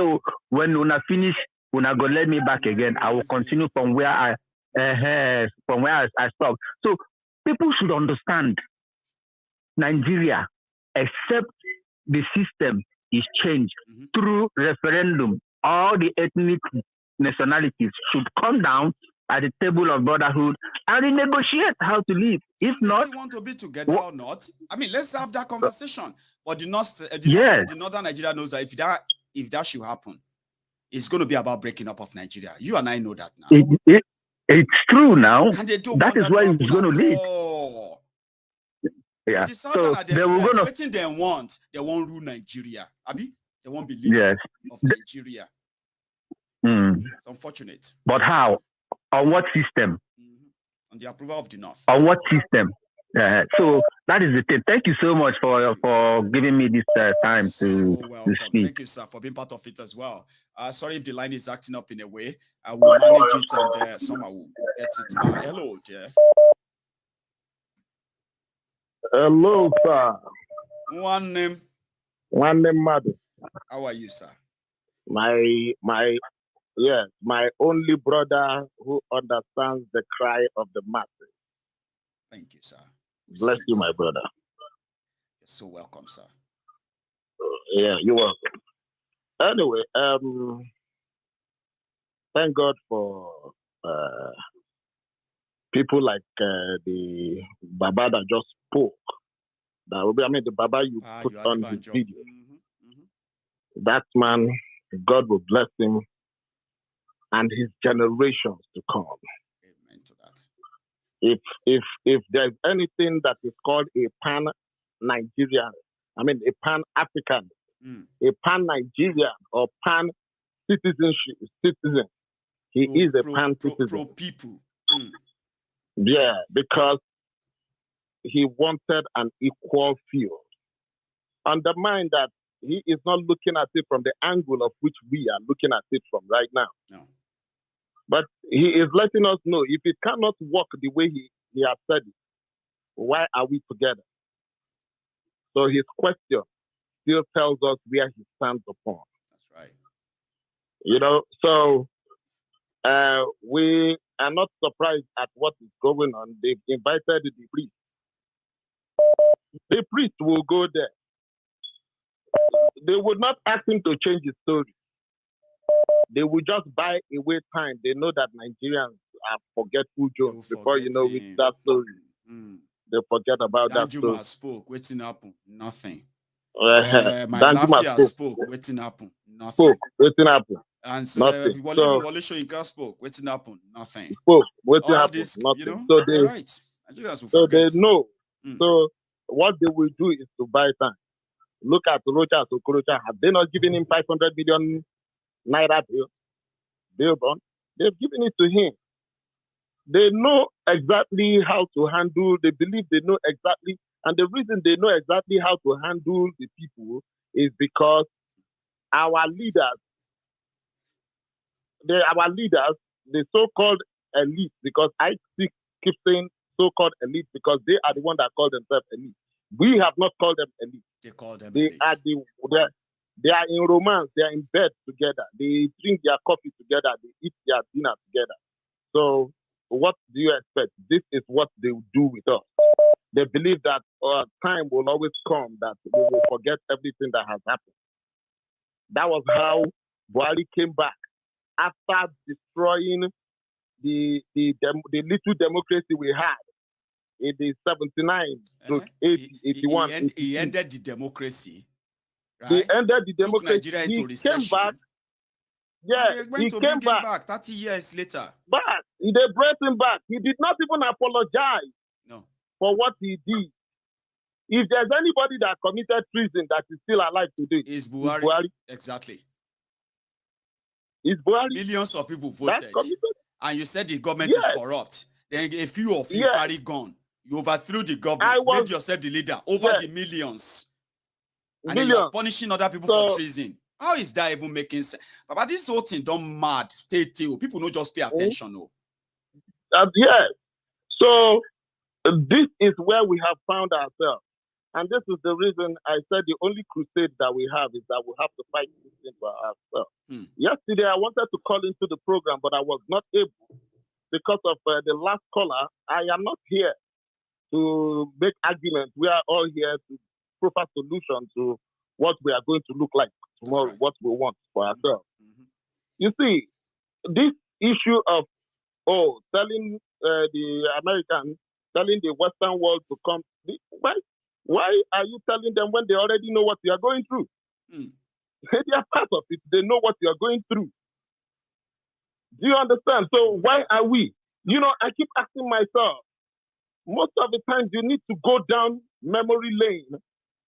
Speaker 8: when una finish, una go let me back again. I will continue from where I stopped. So people should understand Nigeria, except the system is changed through referendum. All the ethnic nationalities should come down at the table of brotherhood and renegotiate how to live. If not,
Speaker 3: want to be together or not, let's have that conversation. But the northern Nigeria knows that if that should happen, it's going to be about breaking up of Nigeria. You and I know that now.
Speaker 8: It's true now.
Speaker 3: And they don't
Speaker 8: that is where it's going to lead.
Speaker 3: Yeah. The so they will go. They won't rule Nigeria. They won't be leaders of Nigeria. It's unfortunate.
Speaker 8: But how? On what system?
Speaker 3: On the approval of the North.
Speaker 8: On what system? So that is the thing. Thank you so much for giving me this time to speak.
Speaker 3: Thank you, sir, for being part of it as well. Sorry if the line is acting up in a way. I will manage it and somehow we'll get it. Hello, dear.
Speaker 9: Hello, sir.
Speaker 3: One name,
Speaker 9: Mother.
Speaker 3: How are you, sir?
Speaker 9: My only brother who understands the cry of the masses.
Speaker 3: Thank you, sir.
Speaker 9: Bless you, my brother.
Speaker 3: You're so welcome, sir.
Speaker 9: Yeah, you're welcome. Anyway, thank God for people like the Baba that just spoke. That will be, I mean, the Baba you put on his video. That man, God will bless him and his generations to come.
Speaker 3: Amen to that.
Speaker 9: If there's anything that is called a pan-Nigerian, I mean a pan-African, a pan-Nigerian or pan-citizen, he is a pan-citizen.
Speaker 3: Pro people.
Speaker 9: Yeah, because he wanted an equal field. Undermine that he is not looking at it from the angle of which we are looking at it from right now.
Speaker 3: No.
Speaker 9: But he is letting us know if it cannot work the way he has said it, why are we together? So his question still tells us where he stands upon.
Speaker 3: That's right.
Speaker 9: You know, so we are not surprised at what is going on. They've invited the priest. The priest will go there. They would not ask him to change his story. They will just buy away time. They know that Nigerians are forgetful Jones. Before you know it, that story, they forget about that story.
Speaker 3: Danjuma spoke, waiting happen, nothing.
Speaker 9: My
Speaker 3: Lafia spoke, waiting happen, nothing.
Speaker 9: Waiting happen.
Speaker 3: And so Wale Soyinka spoke, waiting happen, nothing.
Speaker 9: Spoke, waiting
Speaker 3: All
Speaker 9: happen,
Speaker 3: this,
Speaker 9: nothing.
Speaker 3: You know,
Speaker 9: so they,
Speaker 3: right. Nigerians will
Speaker 9: so
Speaker 3: forget.
Speaker 9: they know. So what they will do is to buy time. Look at Rocha Sokorocha. Have they not given him 500 million naira bail bond? They've given it to him. They know exactly how to handle, they believe they know exactly, and the reason they know exactly how to handle the people is because our leaders, the so-called elite, because I keep saying so-called elite because they are the ones that call themselves elite. We have not called them elite.
Speaker 3: They call them
Speaker 9: elite. They are in romance. They are in bed together. They drink their coffee together. They eat their dinner together. So what do you expect? This is what they will do with us. They believe that time will always come that we will forget everything that has happened. That was how Buhari came back after destroying the little democracy we had in the 79, 80, 81.
Speaker 3: He ended the democracy. Right?
Speaker 9: He ended the democracy.
Speaker 3: Took Nigeria into recession.
Speaker 9: Came back. Yeah,
Speaker 3: he came back 30 years later.
Speaker 9: But they brought him back. He did not even apologize for what he did. If there's anybody that committed treason that is still alive today,
Speaker 3: it's Buhari. Exactly.
Speaker 9: It's Buhari.
Speaker 3: Millions of people voted. And you said the government is corrupt. Then a few of you carry gun. You overthrew the government, made yourself the leader over the millions. And then you're punishing other people for treason. How is that even making sense? But this whole thing don't mad. People don't just pay attention.
Speaker 9: So this is where we have found ourselves. And this is the reason I said the only crusade that we have is that we have to fight this thing for ourselves. Yesterday, I wanted to call into the program, but I was not able because of the last caller. I am not here to make arguments. We are all here to provide solutions to what we are going to look like tomorrow, what we want for ourselves. You see, this issue of telling the Americans, telling the Western world to come, why are you telling them when they already know what you are going through? They are part of it. They know what you are going through. Do you understand? So why are we? You know, I keep asking myself, most of the time you need to go down memory lane.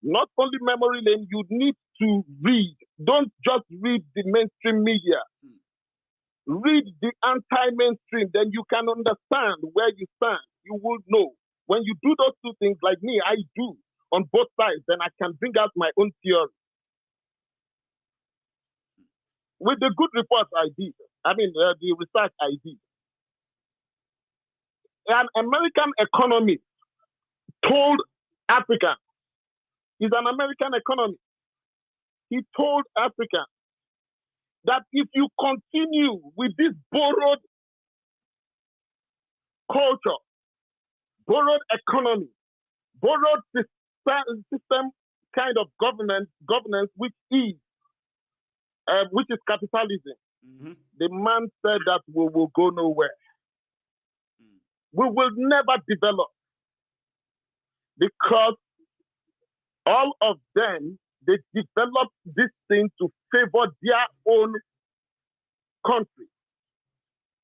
Speaker 9: Not only memory lane, you need to read. Don't just read the mainstream media. Read the anti-mainstream, then you can understand where you stand. You will know. When you do those two things like me, I do, on both sides, then I can bring out my own theory. With the good reports I did, the research I did, an American economist told Africans, he's an American economist, he told Africans that if you continue with this borrowed culture, borrowed economy, borrowed system kind of governance which is capitalism.
Speaker 3: Mm-hmm.
Speaker 9: The man said that we will go nowhere. We will never develop because all of them, they developed this thing to favor their own country.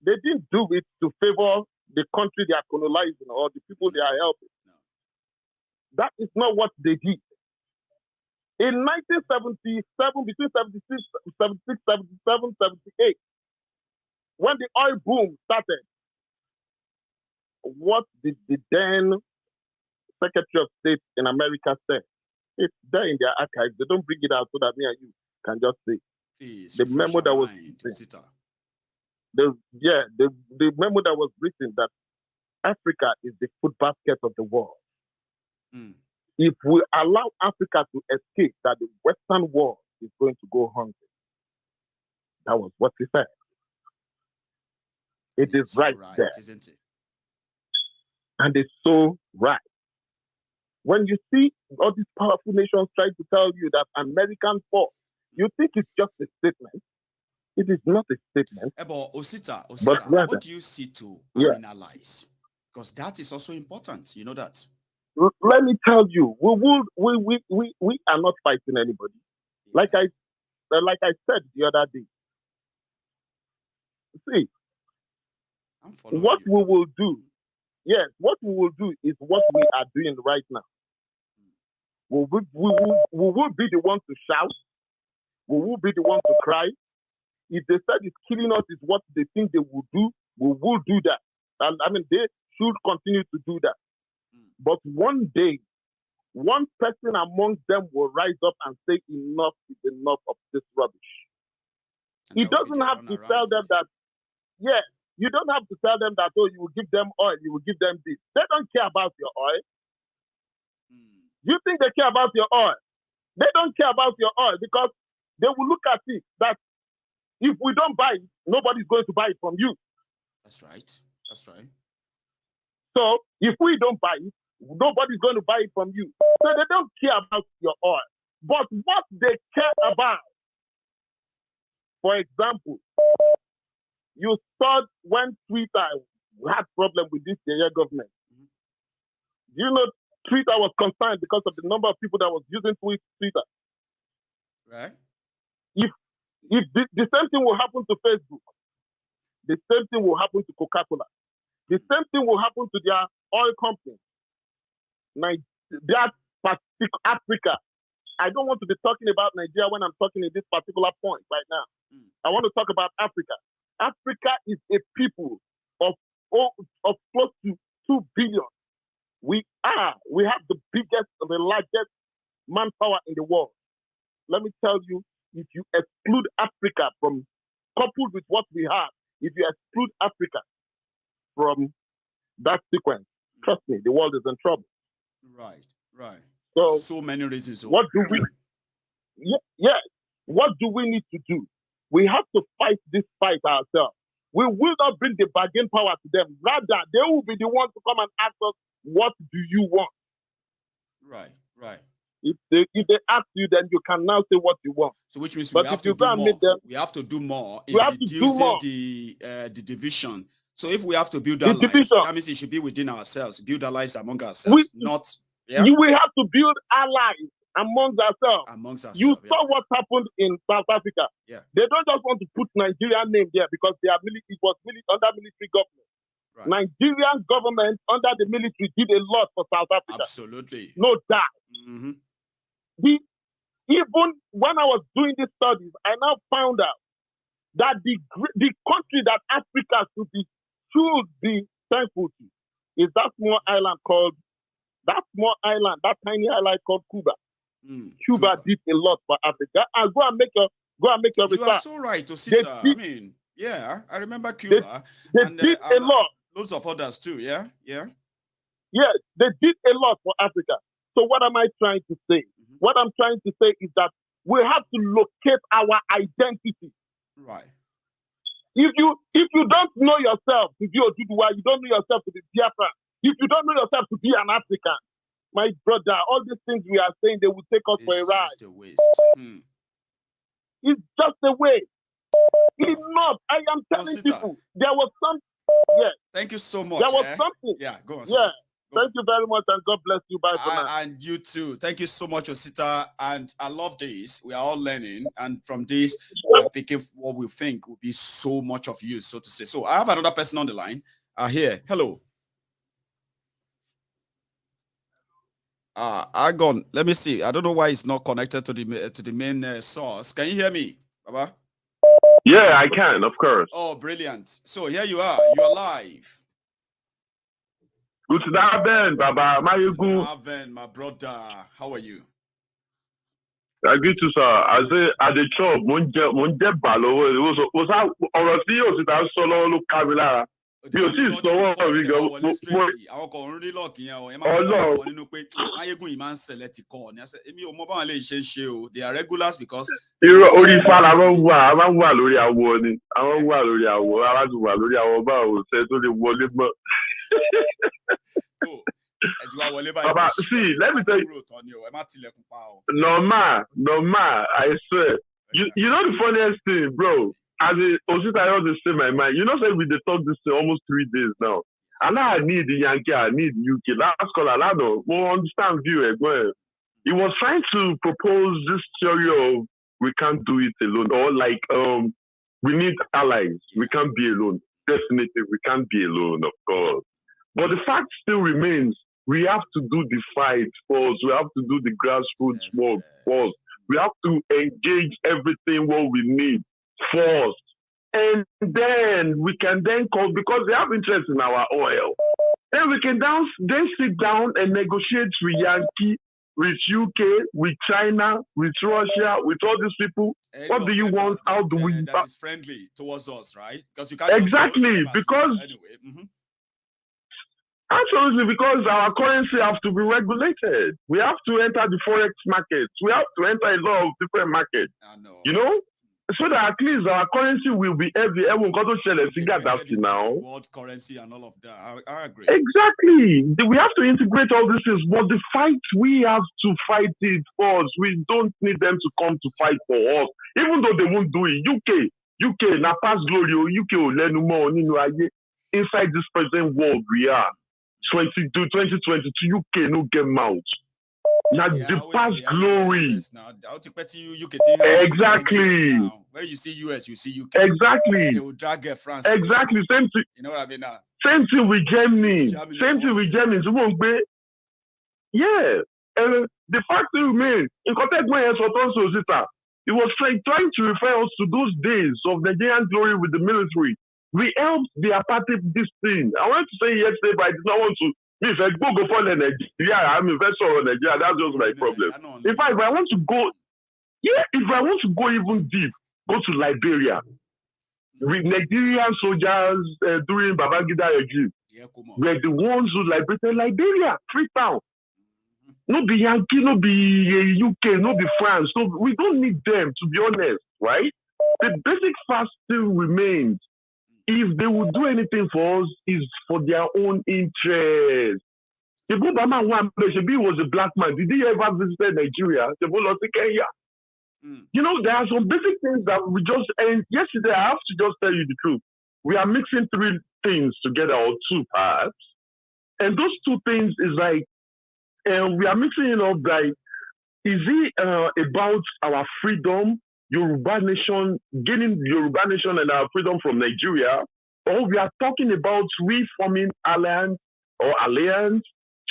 Speaker 9: They didn't do it to favor the country they are colonizing or the people they are helping.
Speaker 3: No.
Speaker 9: That is not what they did. In 1977, between 76, 77, 78, when the oil boom started, what did the then Secretary of State in America say? It's there in their archives. They don't bring it out so that me and you can just see.
Speaker 3: Please,
Speaker 9: the memo that was written, the memo that was written that Africa is the food basket of the world.
Speaker 3: Mm.
Speaker 9: If we allow Africa to escape, that the Western world is going to go hungry. That was what he said. It is right there,
Speaker 3: isn't it?
Speaker 9: and it's so right. When you see all these powerful nations trying to tell you that American force, you think it's just a statement. It is not a statement.
Speaker 3: But Osita,
Speaker 9: but rather,
Speaker 3: what do you see to analyze? Because that is also important. You know that.
Speaker 9: Let me tell you, we are not fighting anybody. Yeah. Like I said the other day. See, what
Speaker 3: you.
Speaker 9: we will do. Yes, what we will do is what we are doing right now. We will be the ones to shout. We will be the ones to cry. If they said it's killing us is what they think they will do, we will do that. And I mean, they should continue to do that. But one day, one person among them will rise up and say enough is enough of this rubbish. He doesn't have to tell them that, yes, you don't have to tell them that, oh, you will give them oil, you will give them this. They don't care about your oil. You think they care about your oil? They don't care about your oil because they will look at it that if we don't buy it, nobody's going to buy it from you.
Speaker 3: That's right. That's right.
Speaker 9: So if we don't buy it, nobody's going to buy it from you. So they don't care about your oil. But what they care about, for example, you saw when Twitter had problem with this government. You know, Twitter was concerned because of the number of people that was using Twitter.
Speaker 3: Right.
Speaker 9: If the same thing will happen to Facebook, the same thing will happen to Coca-Cola, the same thing will happen to their oil companies. That particular Africa. I don't want to be talking about Nigeria when I'm talking in this particular point right now. I want to talk about Africa. Africa is a people of close to 2 billion. We have the biggest, the largest manpower in the world. Let me tell you, if you exclude Africa from, coupled with what we have, if you exclude Africa from that sequence, trust me, the world is in trouble.
Speaker 3: Right.
Speaker 9: So
Speaker 3: many reasons.
Speaker 9: What do we? Yes. What do we need to do? We have to fight this fight ourselves. We will not bring the bargain power to them. Rather, they will be the ones to come and ask us, what do you want?
Speaker 3: Right.
Speaker 9: If they ask you, then you can now say what you want.
Speaker 3: So which means we have to do more. We have to do more in reducing the division. So if we have to build allies, that means it should be within ourselves. Build allies among ourselves, We
Speaker 9: have to build allies amongst ourselves. You saw what happened in South Africa.
Speaker 3: Yeah.
Speaker 9: They don't just want to put Nigerian name there because they are it was under military government. Right. Nigerian government under the military did a lot for South Africa.
Speaker 3: Absolutely.
Speaker 9: No doubt.
Speaker 3: Mm-hmm.
Speaker 9: Even when I was doing these studies, I now found out that the country that Africa should be thankful to is that small island, that tiny island called Cuba. Cuba did a lot for Africa. And go and make your research.
Speaker 3: You are so right, Osita. I remember Cuba.
Speaker 9: They did a lot.
Speaker 3: Loads of others too, yeah?
Speaker 9: Yes, they did a lot for Africa. So what am I trying to say? Mm-hmm. What I'm trying to say is that we have to locate our identity.
Speaker 3: Right.
Speaker 9: If you don't know yourself to be Oduduwa, you don't know yourself to be Biafran. If you don't know yourself to be an African, my brother, all these things we are saying, they will take us for a ride.
Speaker 3: It's just a waste.
Speaker 9: It's just a waste. Enough. I am telling people, there was some. Yes.
Speaker 3: Thank you so much.
Speaker 9: There was something.
Speaker 3: Yeah, go on.
Speaker 9: Yeah. Thank you very much, and God bless you. Bye for now.
Speaker 3: And you too. Thank you so much, Osita. And I love this. We are all learning, and from this, we're picking what we think will be so much of use, so to say. So I have another person on the line. Here. Hello. Agon. Let me see. I don't know why it's not connected to the main source. Can you hear me, Baba?
Speaker 10: Yeah, I can, of course.
Speaker 3: Oh, brilliant. So here you are. You're live.
Speaker 10: Good afternoon, Baba.
Speaker 3: Good afternoon, my brother. How are you?
Speaker 10: Good to sir. I say at the shop, Monday Balo. It was already Osita solo look Kamila. You see, so we go.
Speaker 3: They are regulars because
Speaker 10: you only fall around lórí àwọ̀ ni. Àwọn wà lórí àwọ̀, aláàtú wà lórí àwọ̀ báwo ṣe tó lè wọlé mọ́. Baba, see, let me tell you. Normal, I swear. You know the funniest thing, bro? As Osita, I always say my mind. You know, say we talk this almost 3 days now. And I need the Yankee, I need the UK. Last call, Alado, we understand view as well. He was trying to propose this theory of we can't do it alone, or like we need allies. We can't be alone. Definitely, we can't be alone, of course. But the fact still remains, we have to do the fight first. We have to do the grassroots work first. We have to engage everything what we need first. And then we can then call, because they have interest in our oil. Then we can then sit down and negotiate with Yankee, with UK, with China, with Russia, with all these people. What do you want? How do we...
Speaker 3: That is friendly towards us, right? Because you can't...
Speaker 10: Exactly, because... Anyway. Absolutely, because our currency has to be regulated. We have to enter the forex markets. We have to enter a lot of different markets. You know? So that at least our currency will be heavy. Everyone got to share the now.
Speaker 3: World currency and all of that. I agree.
Speaker 10: Exactly. We have to integrate all these things. But the fight, we have to fight it first. We don't need them to come to fight for us. Even though they won't do it. UK, na past glory, UK, inside this present world we are. 2022, UK no get mouth. Now the past glory. Exactly.
Speaker 3: Where you see US, you see UK.
Speaker 10: Exactly.
Speaker 3: They will drag France.
Speaker 10: Exactly. Same thing.
Speaker 3: You know what I mean now?
Speaker 10: Same thing with Germany. Same thing with Germany. Yeah. And the fact remains, in contact with Osita, he was trying to refer us to those days of Nigerian glory with the military. We helped the apartheid this thing. I wanted to say yesterday, but I did not want to. If I go for Nigeria, I'm an investor in Nigeria. That's just my problem. In fact, if I want to go even deep, go to Liberia. With Nigerian soldiers during Babangida regime, were the ones who liberated Liberia, Freetown. No be Yankee, no be UK, no be France. So we don't need them, to be honest, right? The basic fact still remains. If they would do anything for us, is for their own interest. The Obama one, Shebi was a black man. Did he ever visit Nigeria? Kenya. You know, there are some basic things that we just, and yesterday I have to just tell you the truth. We are mixing 3 things together, or 2 parts. And those 2 things is like, we are mixing it up like, is it about our freedom, Yoruba nation, gaining Yoruba nation and our freedom from Nigeria, or we are talking about reforming alliance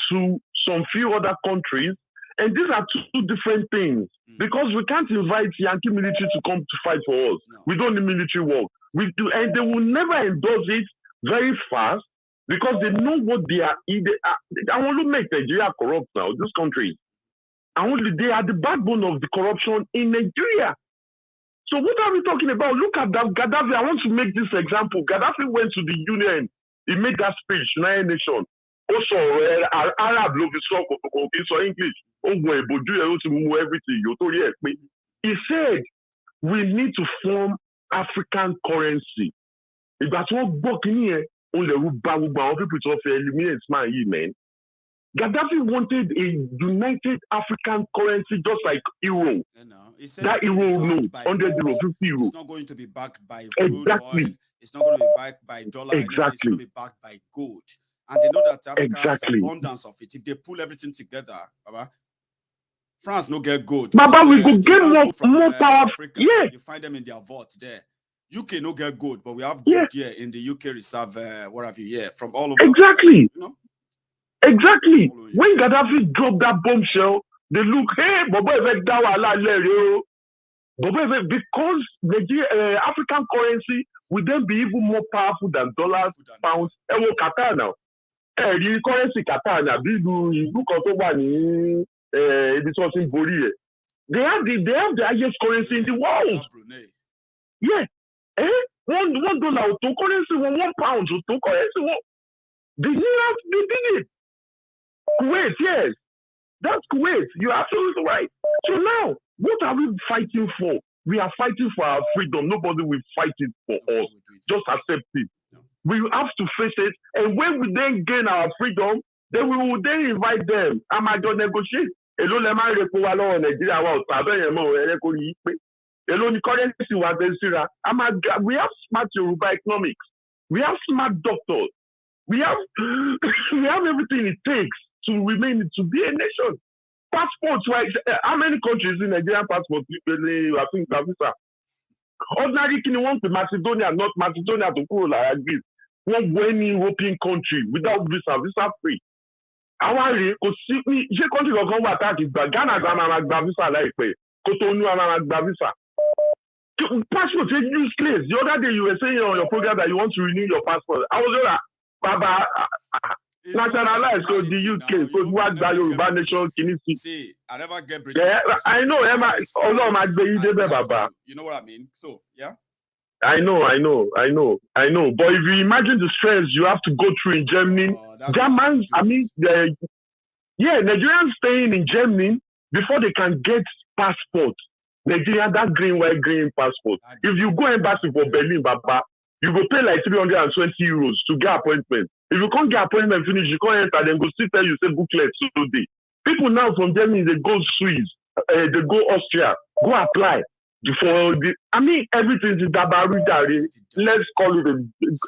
Speaker 10: to some few other countries, and these are 2 different things, because we can't invite Yankee military to come to fight for us. No. We don't need military work. We do, and they will never endorse it very fast because they know what they are. I want to make Nigeria corrupt now. This country, they are the backbone of the corruption in Nigeria. So what are we talking about? Look at that Gaddafi. I want to make this example. Gaddafi went to the UN. He made that speech, United Nations. Also, Arab love so English. Everything. He said, we need to form African currency. If that's what working here, only people to eliminate man. Gaddafi wanted a united African currency just like euro. That euro note, 100 euro, 50 euro.
Speaker 3: It's not going to be backed by crude oil. It's not going to be backed by dollar. It's going to be backed by gold. And they know that Africa has abundance of it. If they pull everything together, Baba, France no get gold.
Speaker 10: Baba, we could get more power.
Speaker 3: Africa. Yeah. You find them in their vault there. UK no get gold, but we have gold here in the UK reserve. What have you here from all over?
Speaker 10: Exactly.
Speaker 3: Africa, you know?
Speaker 10: Exactly. When Gaddafi dropped that bombshell, they look, hey, because the African currency will then be even more powerful than dollars, pounds, and Qatar now. The currency Qatar now, they have the highest currency in the world. Yeah. $1 to currency, £1 to currency. They did it. Kuwait, yes. That's Kuwait. You're absolutely right. So now, what are we fighting for? We are fighting for our freedom. Nobody will fight it for us. Just accept it. We have to face it. And when we then gain our freedom, then we will then invite them. Am I going to negotiate? Hello, we have smart Yoruba economics. We have smart doctors. We have everything it takes to remain, to be a nation. Passports, right? How many countries in Nigerian passports? I think visa. Ordinary can want to Macedonia, not Macedonia to go like this. Won't go any European country without visa free. I want to see me. Je country go come attack is Ghana visa like Cotonou visa. Passport is useless. The other day you were saying on your program that you want to renew your passport. I was like, Baba, nationalize so the UK, so what that Yoruba nation can you
Speaker 3: see? I never get British.
Speaker 10: Yeah, I know, Emma. Oh no, Baba.
Speaker 3: You know what I mean? So yeah.
Speaker 10: I know. But if you imagine the stress you have to go through in Germany, Germans, Nigerians staying in Germany before they can get passport. Nigeria, that green, white, green passport. If you go embassy for Berlin, Baba, you go pay like 320 euros to get appointment. If you can't get appointment finish, you can't enter, then go still tell you, say booklet today. People now from Germany, they go Swiss, they go Austria, go apply. Everything is Dabaru. Let's call it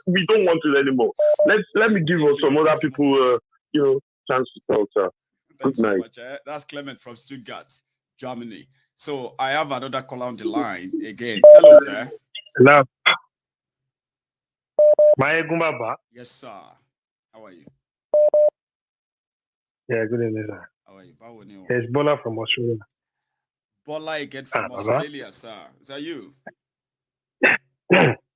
Speaker 10: we don't want it anymore. Let me give us some other people, chance to talk, sir. Good night.
Speaker 3: So much, That's Clement from Stuttgart, Germany. So I have another caller on the line again. Hello there.
Speaker 11: Hello. Maiyegun Baba.
Speaker 3: Yes, sir. How are you?
Speaker 11: Yeah, good evening, sir.
Speaker 3: How are you?
Speaker 11: There's Bola from Australia.
Speaker 3: Bola again from Australia, sir. Is that you?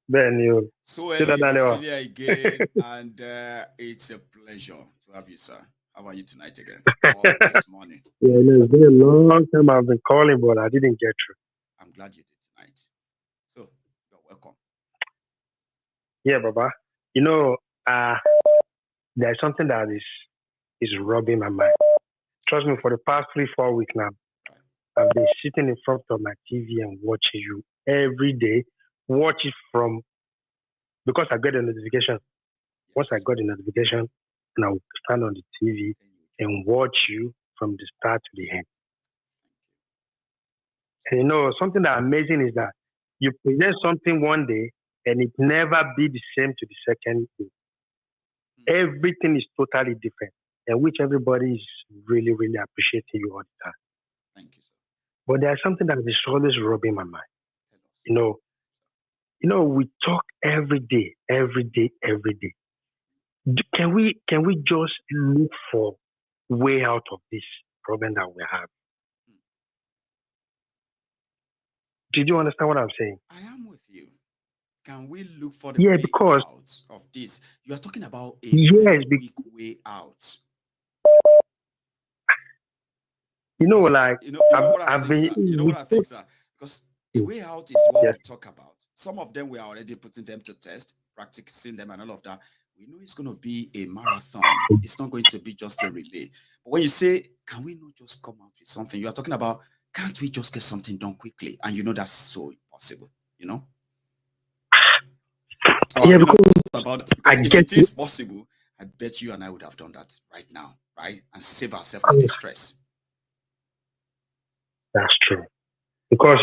Speaker 11: Ben, you.
Speaker 3: So in Australia again, and it's a pleasure to have you, sir. How are you tonight again? This morning.
Speaker 11: Yeah, it's been a long time I've been calling, but I didn't get through.
Speaker 3: I'm glad you did tonight. So, you're welcome.
Speaker 11: Yeah, Baba. There's something that is rubbing my mind. Trust me, for the past 3-4 weeks now, I've been sitting in front of my TV and watching you every day. Watch it because I got a notification. Once I got the notification, and I will stand on the TV and watch you from the start to the end. And something that amazing is that you present something one day and it never be the same to the second day. Everything is totally different, and which everybody is really, really appreciating you all the time.
Speaker 3: Thank you, sir.
Speaker 11: But there's something that is always rubbing my mind. We talk every day. Can we just look for way out of this problem that we have? Did you understand what I'm saying?
Speaker 3: I am with you. Can we look for the way out of this? You are talking about a quick way out.
Speaker 10: You know what I
Speaker 3: think, sir? Because the way out is what we talk about. Some of them we are already putting them to test, practicing them and all of that. We know it's going to be a marathon. It's not going to be just a relay. But when you say, can we not just come out with something? You are talking about, can't we just get something done quickly? And that's so impossible,
Speaker 11: Yeah, because
Speaker 3: about it. Because if it is possible, I bet you and I would have done that right now. right? And save ourselves that distress.
Speaker 11: That's true. Because,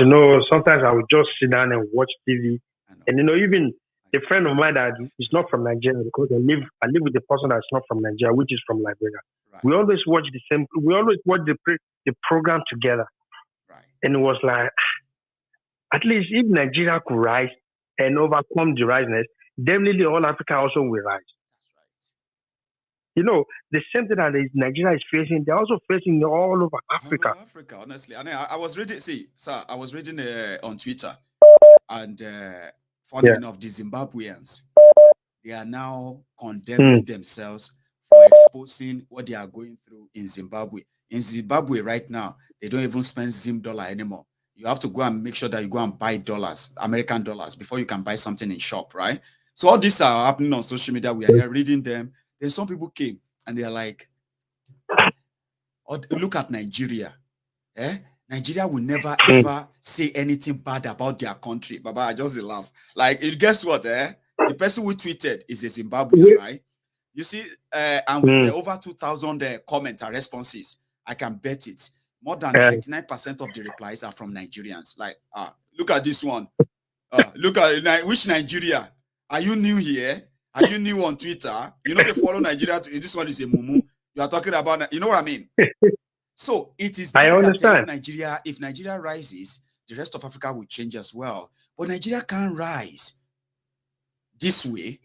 Speaker 11: sometimes I would just sit down and watch TV. And, even a friend of mine that is not from Nigeria, because I live with a person that's not from Nigeria, which is from Liberia. Right. We always watch the program together.
Speaker 3: Right.
Speaker 11: And it was like, at least if Nigeria could rise and overcome the riseness, definitely all Africa also will rise. That's right. The same thing that Nigeria is facing, they're also facing all over Africa.
Speaker 3: All over Africa, honestly. And I was reading, I was reading on Twitter, and funny enough, the Zimbabweans, they are now condemning themselves for exposing what they are going through in Zimbabwe. In Zimbabwe right now, they don't even spend Zim dollar anymore. You have to go and make sure that you go and buy dollars, American dollars, before you can buy something in shop, right? So all these are happening on social media. We are reading them. Then some people came and they are like, look at Nigeria. Nigeria will never ever say anything bad about their country. Baba, I just laugh. Like, guess what? The person who tweeted is a Zimbabwean, right? You see, and with over 2,000 comments and responses, I can bet it. More than 99% of the replies are from Nigerians. Like, look at this one. Look at which Nigeria? Are you new here? Are you new on Twitter? You they follow Nigeria. This one is a mumu. You are talking about, you know what I mean? So it is.
Speaker 11: I understand.
Speaker 3: If Nigeria rises, the rest of Africa will change as well. But Nigeria can't rise this way,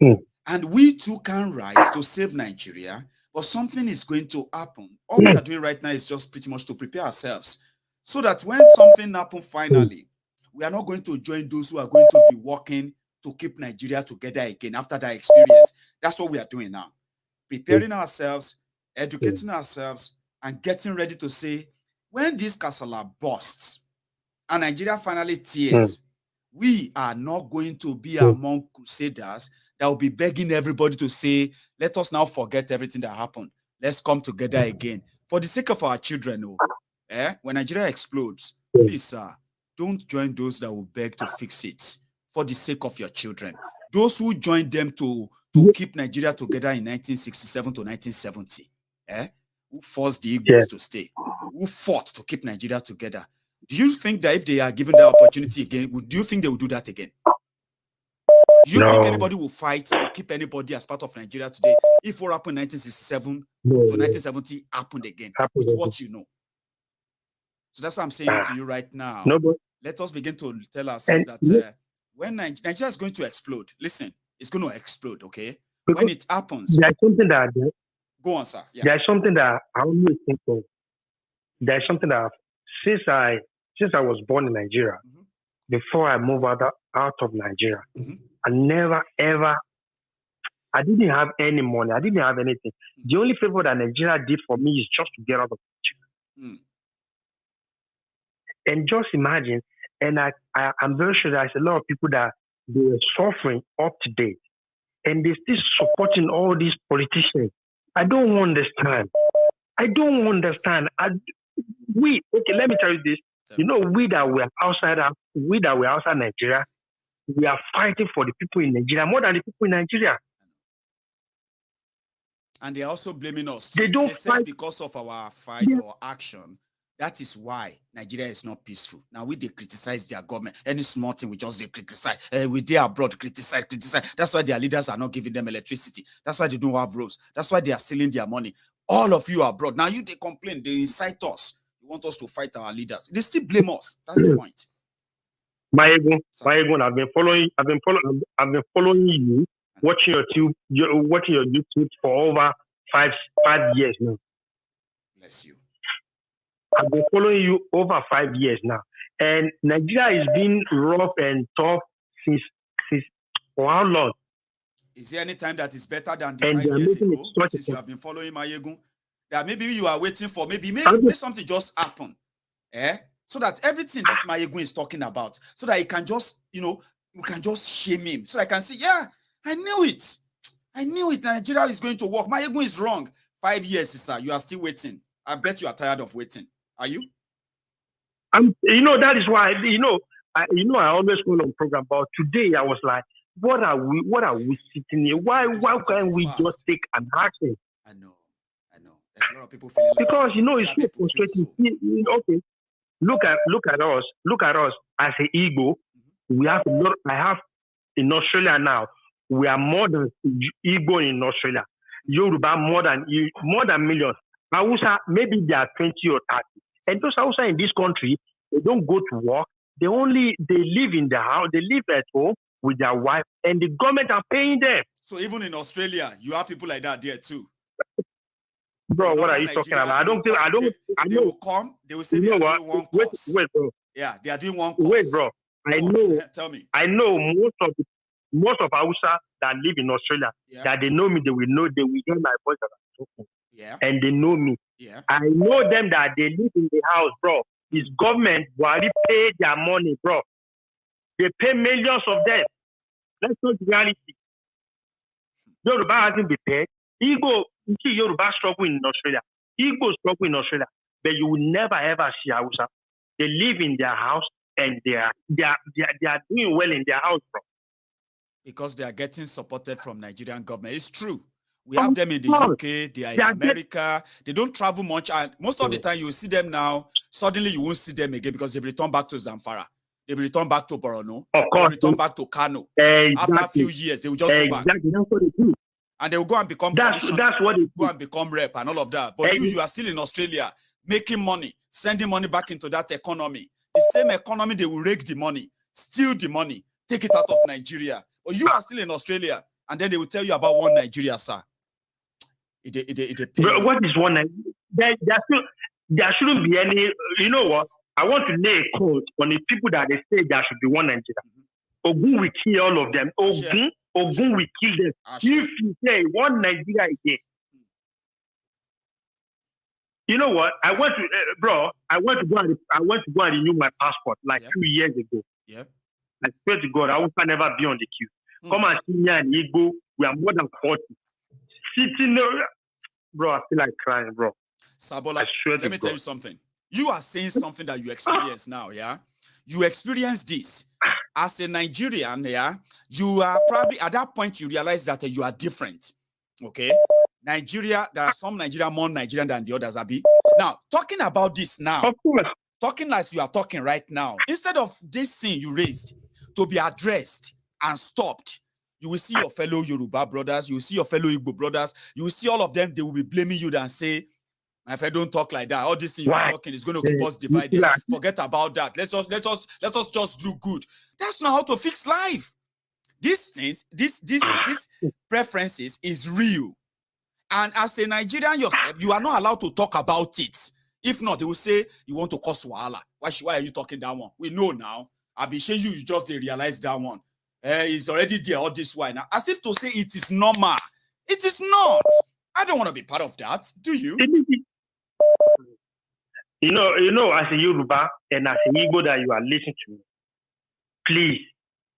Speaker 3: and we too can rise to save Nigeria. But something is going to happen. All we are doing right now is just pretty much to prepare ourselves so that when something happens finally, we are not going to join those who are going to be working to keep Nigeria together again after that experience. That's what we are doing now. Preparing ourselves, educating ourselves, and getting ready to say, when this casala bursts and Nigeria finally tears, we are not going to be among crusaders that will be begging everybody to say, let us now forget everything that happened. Let's come together again. For the sake of our children, when Nigeria explodes, please, sir, don't join those that will beg to fix it. For the sake of your children. Those who joined them to keep Nigeria together in 1967 to 1970, who forced the Igbos to stay, who fought to keep Nigeria together. Do you think that if they are given that opportunity again, do you think they will do that again? Do you think anybody will fight to keep anybody as part of Nigeria today if what happened in 1967 to 1970 happened again with what you know? So that's what I'm saying to you right now. Let us begin to tell ourselves that when Nigeria is going to explode, listen, it's going to explode, okay? Because when it happens,
Speaker 11: there's something that
Speaker 3: go on, sir. Yeah.
Speaker 11: There's something that I always think of. There's something that since I was born in Nigeria, before I moved out of Nigeria, I never ever, I didn't have any money. I didn't have anything. The only favor that Nigeria did for me is just to get out of Nigeria. And just imagine, and I'm very sure there's a lot of people that they were suffering up to date, and they're still supporting all these politicians. I don't understand. Let me tell you this. We that were outside Nigeria, we are fighting for the people in Nigeria more than the people in Nigeria.
Speaker 3: And they're also blaming us.
Speaker 11: They
Speaker 3: fight because of our fight or action. That is why Nigeria is not peaceful. Now they criticize their government. Any small thing we just criticize. We they abroad criticize. That's why their leaders are not giving them electricity. That's why they don't have roads. That's why they are stealing their money. All of you are abroad. Now they complain. They incite us. They want us to fight our leaders. They still blame us. That's the point.
Speaker 11: Maiyegun, I've been following you, watching your YouTube for over 5 years now.
Speaker 3: Bless you.
Speaker 11: I've been following you over 5 years now. And Nigeria has been rough and tough since for how long?
Speaker 3: Is there any time that is better than the 5 years ago since you have been following Maiyegun? That maybe you are waiting for, maybe something just happen. So that everything this Maiyegun is talking about, so that he can just, we can just shame him. So I can say, yeah, I knew it. Nigeria is going to work. Maiyegun is wrong. 5 years, sir. You are still waiting. I bet you are tired of waiting. Are you?
Speaker 11: That is why, I always follow on program, but today I was like, what are we sitting here? Why can't we just take an action?
Speaker 3: I know. There's a lot of people feeling like
Speaker 8: because
Speaker 3: that.
Speaker 8: it's so frustrating. Okay, look at us as an Igbo. We have a lot. I have in Australia now. We are more than Igbo in Australia. Yoruba more than millions. Hausa, maybe they are 20 or 30. And those Hausa in this country, they don't go to work. They live in the house. They live at home with their wife, and the government are paying them.
Speaker 3: So even in Australia, you have people like that there too.
Speaker 8: Bro, what are you talking about?
Speaker 3: They will come. They will say they are doing one course.
Speaker 8: Wait, bro.
Speaker 3: Yeah, they are doing one course.
Speaker 8: Wait, bro.
Speaker 3: Tell me.
Speaker 8: I know most of Hausa that live in Australia, that they know me, they will hear my voice as I'm talking.
Speaker 3: Yeah.
Speaker 8: And they know me.
Speaker 3: Yeah.
Speaker 8: I know them that they live in the house, bro. This government will already pay their money, bro. They pay millions of them. That's not reality. Yoruba hasn't been paid. Igbo, you see Yoruba struggling in Australia. Igbo struggle in Australia. But you will never ever see Hausa. They live in their house and they are doing well in their house, bro.
Speaker 3: Because they are getting supported from Nigerian government. It's true. We have them in the UK, they are in America. They don't travel much. And most of the time you will see them now. Suddenly you won't see them again because they return back to Zamfara. They return back to Borno.
Speaker 8: Of course.
Speaker 3: They return back to Kanu.
Speaker 8: Exactly.
Speaker 3: After a few years, they will just go back.
Speaker 8: That's what they do.
Speaker 3: And they will go and become
Speaker 8: that's what they
Speaker 3: go and become rep and all of that. But you are still in Australia making money, sending money back into that economy. The same economy, they will rake the money, steal the money, take it out of Nigeria. But you are still in Australia, and then they will tell you about one Nigeria, sir.
Speaker 8: Bro, what is one Nigeria? There shouldn't be any. You know what? I want to lay a quote on the people that they say there should be one Nigeria. Ogun will kill all of them. Ogun will kill them. If you say one Nigeria again, you know what? I went to go and renew my passport like 2 years ago.
Speaker 3: Yeah.
Speaker 8: I swear to God, I will never be on the queue. Come and see me and Igbo. We are more than 40. Sitting there, bro, I feel like crying, bro.
Speaker 3: Sabola, let me tell you something. You are saying something that you experience now, yeah? You experience this. As a Nigerian, yeah, you are probably, at that point, you realize that you are different, okay? Nigeria, there are some Nigerian more Nigerian than the others, Abi. Now, talking about this now, talking as you are talking right now, instead of this thing you raised to be addressed and stopped, you will see your fellow Yoruba brothers, you will see your fellow Igbo brothers, you will see all of them, they will be blaming you and say, my friend, don't talk like that. All this thing you're talking is going to keep us divided. Forget about that. Let us just do good. That's not how to fix life. These things, these preferences is real. And as a Nigerian yourself, you are not allowed to talk about it. If not, they will say you want to cause wahala. Why are you talking that one? We know now. I'll be sure you just realize that one. It's already there all this while now. As if to say it is normal. It is not. I don't want to be part of that. Do you?
Speaker 8: You know, as a Yoruba and as an Igbo that you are listening to, please.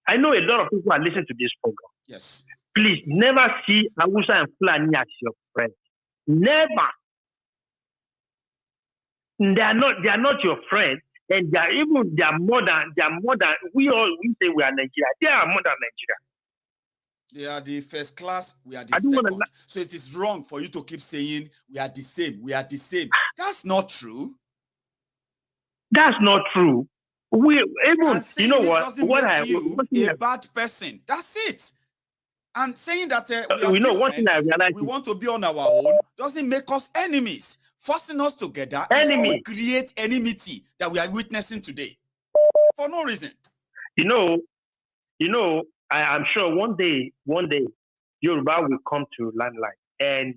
Speaker 8: I know a lot of people are listening to this program.
Speaker 3: Yes.
Speaker 8: Please never see Hausa and Fulani as your friends. Never. They are not your friends, and they are more than we say we are Nigeria. They are more than Nigeria.
Speaker 3: They are the first class, we are the second. So it is wrong for you to keep saying we are the same, we are the same. That's not true.
Speaker 8: That's not true. You know what?
Speaker 3: What I a bad person. That's it. And saying that we know
Speaker 8: one thing I realized,
Speaker 3: we want to be on our own doesn't make us enemies. Forcing us together will create enmity that we are witnessing today for no reason.
Speaker 8: You know. I'm sure one day, Yoruba will come to limelight, and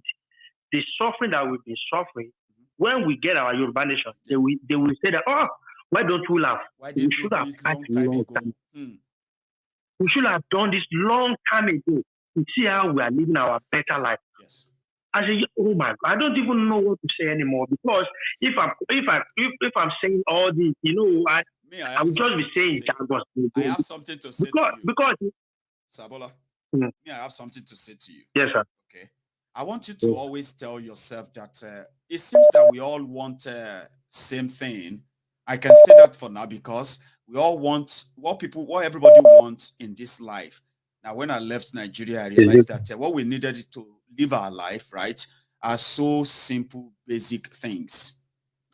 Speaker 8: the suffering that we've been suffering, when we get our Yoruba nation, they will say that, oh, why don't you laugh? We should have started a long time. We should have done this long time ago to see how we are living our better life.
Speaker 3: Yes.
Speaker 8: I say, oh my God, I don't even know what to say anymore, because if I'm saying all this, I would just be saying it.
Speaker 3: I have something to say to you.
Speaker 8: Because
Speaker 3: Sabola, me, I have something to say to you.
Speaker 8: Yes, sir.
Speaker 3: Okay. I want you to always tell yourself that it seems that we all want same thing. I can say that for now because we all want what everybody wants in this life. Now, when I left Nigeria, I realized that what we needed to live our life, right? are so simple, basic things.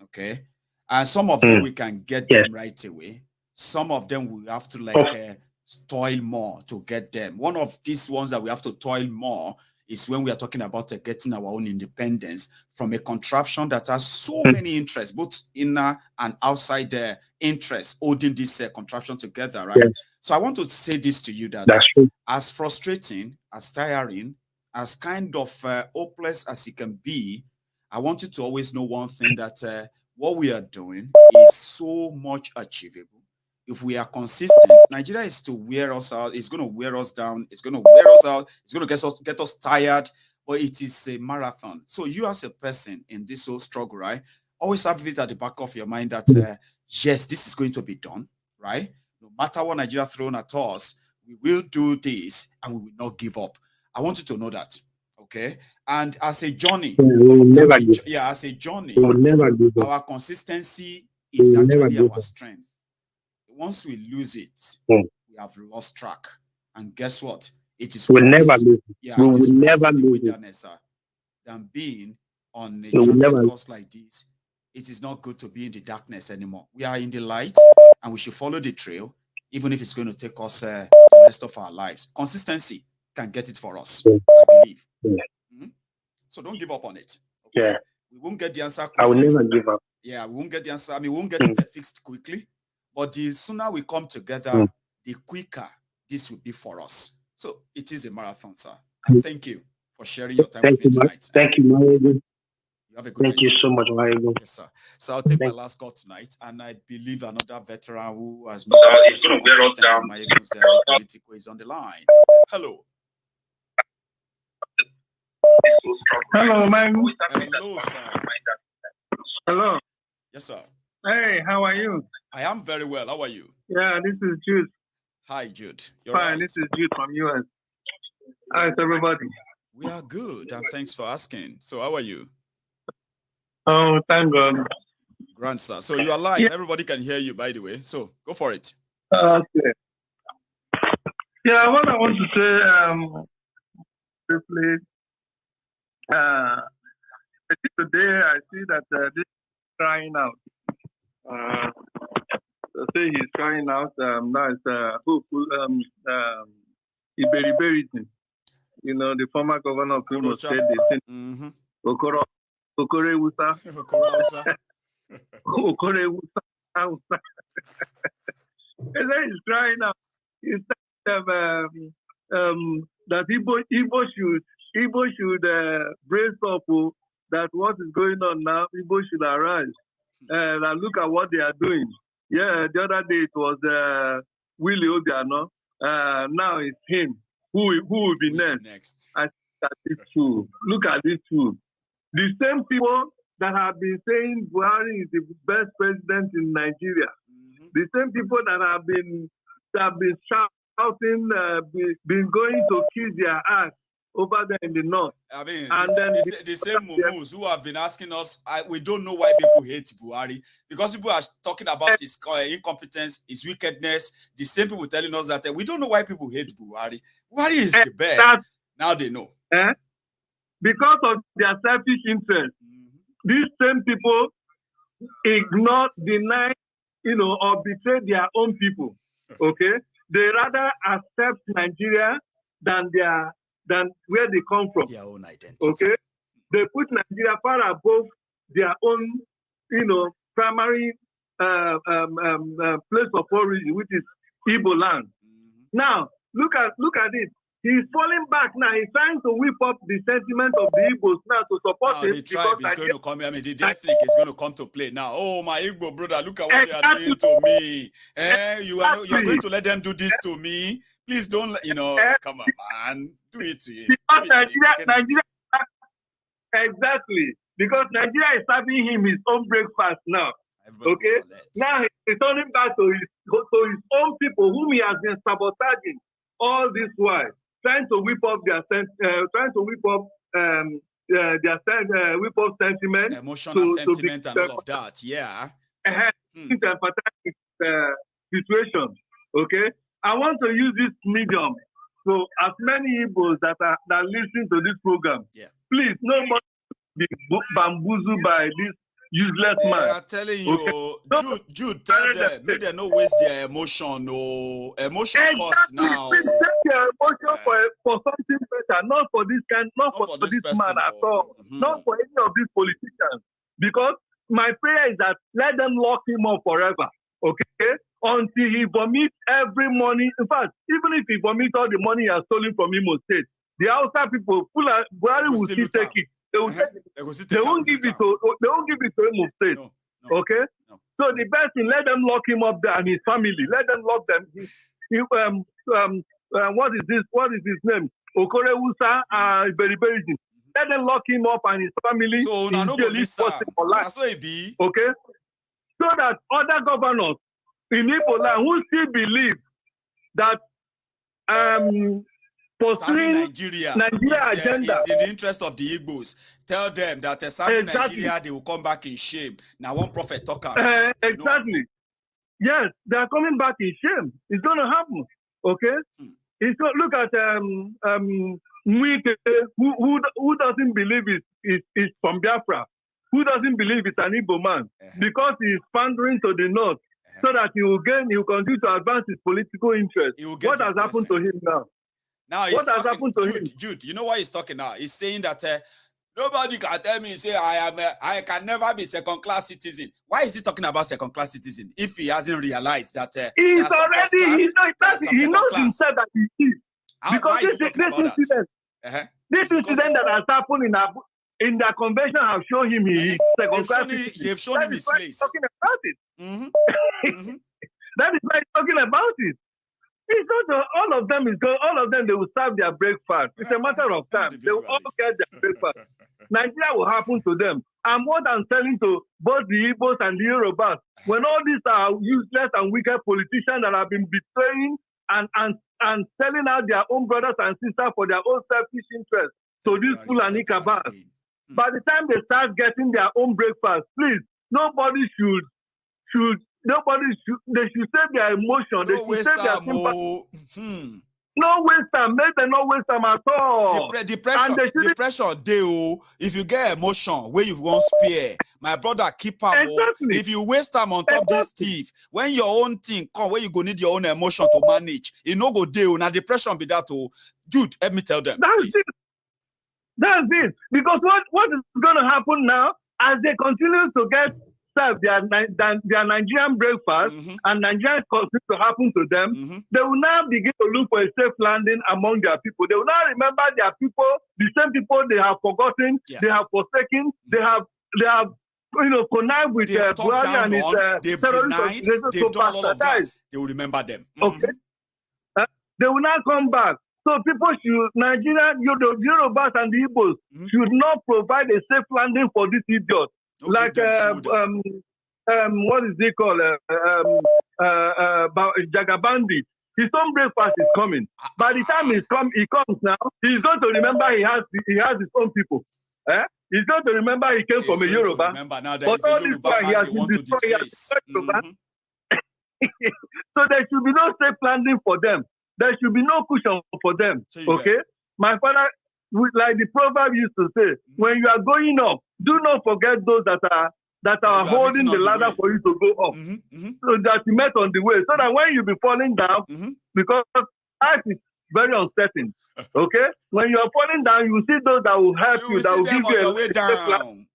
Speaker 3: Okay. And some of them we can get them right away. Some of them we have to like toil more to get them. One of these ones that we have to toil more is when we are talking about getting our own independence from a contraption that has so many interests, both inner and outside the interests, holding this contraption together, right? Yes. So I want to say this to you, that as frustrating, as tiring, as kind of hopeless as it can be, I want you to always know one thing, that what we are doing is so much achievable. If we are consistent, Nigeria is to wear us out. It's going to wear us down. It's going to wear us out. It's going to get us tired. But it is a marathon. So you as a person in this whole struggle, right, always have it at the back of your mind that, yes, this is going to be done, right? No matter what Nigeria thrown at us, we will do this and we will not give up. I want you to know that, okay? And as a journey, as a journey, our consistency is actually our strength. Once we lose it, we have lost track. And guess what? It is worse. Yeah, it is worse in the wilderness than being on a charted course like this. It is not good to be in the darkness anymore. We are in the light, and we should follow the trail, even if it's going to take us the rest of our lives. Consistency can get it for us, I believe. So don't give up on it. Okay? Yeah. We won't get the answer quickly. I will never give up. Yeah, we won't get the answer. I mean, we won't get it fixed quickly. But the sooner we come together, the quicker this will be for us. So it is a marathon, sir. And thank you for sharing your time with me tonight.
Speaker 11: Thank you, Maiyegun.
Speaker 3: You have a good
Speaker 11: Thank you so much, Maiyegun.
Speaker 3: Yes, sir. So I'll take my last call tonight, and I believe another veteran who has made consistency in Maiyegun's Politico is on the line. Hello.
Speaker 12: Hello, Maiyegun.
Speaker 3: Hello, sir.
Speaker 12: Hello.
Speaker 3: Yes, sir.
Speaker 12: Hey, how are you?
Speaker 3: I am very well. How are you?
Speaker 12: Yeah, this is Jude.
Speaker 3: Hi, Jude.
Speaker 12: You're fine. Right. This is Jude from US. How's everybody?
Speaker 3: We are good, and thanks for asking. So, how are you?
Speaker 12: Oh, thank God.
Speaker 3: Grand, sir. So you are live. Yeah. Everybody can hear you, by the way. So go for it.
Speaker 12: Okay. Yeah, what I want to say, briefly, today I see that this is crying out. Say he's crying out. Now it's Iberiberism. You know, the former governor of Imo State, they say Okorewusa. Okorewusa. He's crying out. He's that Igbo should brace up. That what is going on now, Igbo should arise. And look at what they are doing. Yeah, the other day it was Willie Obiano. Now it's him. Who will be next? I think that is true. Look at this too. The same people that have been saying Buhari is the best president in Nigeria. The same people that have been shouting, been going to kiss their ass over there in the north. I mean,
Speaker 3: the same mumus who have been asking us, we don't know why people hate Buhari, because people are talking about his incompetence, his wickedness. The same people telling us that we don't know why people hate Buhari. Buhari is the best. Now they know.
Speaker 12: Because of their selfish interest. These same people ignore, deny, or betray their own people. Okay? They rather accept Nigeria than where they come from.
Speaker 3: Their own identity.
Speaker 12: Okay? They put Nigeria far above their own, primary place of origin, which is Igbo land. Now, look at it. He's falling back now. He's trying to whip up the sentiment of the Igbos now to support him.
Speaker 3: The tribe is going to come. I mean, the death thing is going to come to play now. Oh, my Igbo brother, look at what they are doing to me. You are going to let them do this to me? Please don't, come on, man. Do it to you.
Speaker 12: Because Nigeria, exactly. Because Nigeria is serving him his own breakfast now. Okay? Now he's turning back to his own people whom he has been sabotaging all this while. Trying to whip up their whip up sentiment,
Speaker 3: emotional sentiment, and all of that. Yeah.
Speaker 12: Situation. Okay. I want to use this medium so as many Igbos that listen to this program.
Speaker 3: Yeah.
Speaker 12: Please, no more be bamboozled by this useless man.
Speaker 3: They are telling you, okay. Jude, tell them, make them not waste their emotion. No, emotion costs now.
Speaker 12: Take your emotion for something better, not for this not for this man at all, not for any of these politicians. Because my prayer is that let them lock him up forever, okay? Until he vomits every money. In fact, even if he vomits all the money he has stolen from Imo State, the outside people, BUhari will still take it. They will take it. They won't give it to Imo State. No. Okay? No. So the best thing, let them lock him up there and his family. Let them lock them. What is this? What is his name? Okorewusa Beriberi. Let them lock him up and his family.
Speaker 3: So
Speaker 12: in jail for life. That's what it be. Okay? So that other governors in Igbo land who still believe that pursuing Nigeria agenda
Speaker 3: is in the interest of the Igbos. Tell them that serving Nigeria, they will come back in shame. Now one prophet talk out.
Speaker 12: Exactly. Yes, they are coming back in shame. It's going to happen. Okay? It's look at Mwike, who doesn't believe is from Biafra, who doesn't believe it's an Igbo man, because he is pandering to the north, so that he will continue to advance his political interest. What has happened to him now? What has happened to him?
Speaker 3: Jude, you know why he's talking now? He's saying that nobody can tell me, say I can never be second-class citizen. Why is he talking about second-class citizen if he hasn't realized that
Speaker 12: he knows himself that he is? Because this incident that has happened in the convention have shown him he is second-class citizen.
Speaker 3: They've shown him his place.
Speaker 12: Talking about it. That is why he's talking about it. It's not all of them they will serve their breakfast. It's a matter of time. They will all get their breakfast. Nigeria will happen to them. And what I'm telling to both the Igbos and the Yorubas, when all these are useless and wicked politicians that have been betraying and selling out their own brothers and sisters for their own selfish interests to these Fulani Kidnappers, by the time they start getting their own breakfast, please, they should save their emotion. They should save their sympathy. No waste time. Make them not waste time at all.
Speaker 3: Depression, if you get emotion where you want spare, my brother, keep up. Exactly. If you waste time on top this thief, when your own thing come, where you go need your own emotion to manage, it no go deal. Now depression be that. Dude, let me tell them.
Speaker 12: That's it. Because what is going to happen now, as they continue to get serve their Nigerian breakfast and Nigerian continue to happen to them, they will now begin to look for a safe landing among their people. They will now remember their people, the same people they have forgotten, they have forsaken, they have connived with BUhari and his terrorist.
Speaker 3: They've done all of that. They will remember them.
Speaker 12: Okay. They will now come back. So people should, Nigeria, the Yorubas and the Igbos should not provide a safe landing for these idiots. Okay, like what is it called? Jagabandi. His own breakfast is coming. By the time he comes now, he's going to remember he has his own people. He's going to remember he came from a Yoruba. But all this time he has been destroyed. So there should be no safe landing for them. There should be no cushion for them. Okay? My father, like the proverb used to say, when you are going up, do not forget those that are holding the ladder for you to go up. So that you met on the way. So that when you be falling down, because life is very uncertain. Okay? When you are falling down, you see those that will help you, that will give you a way down.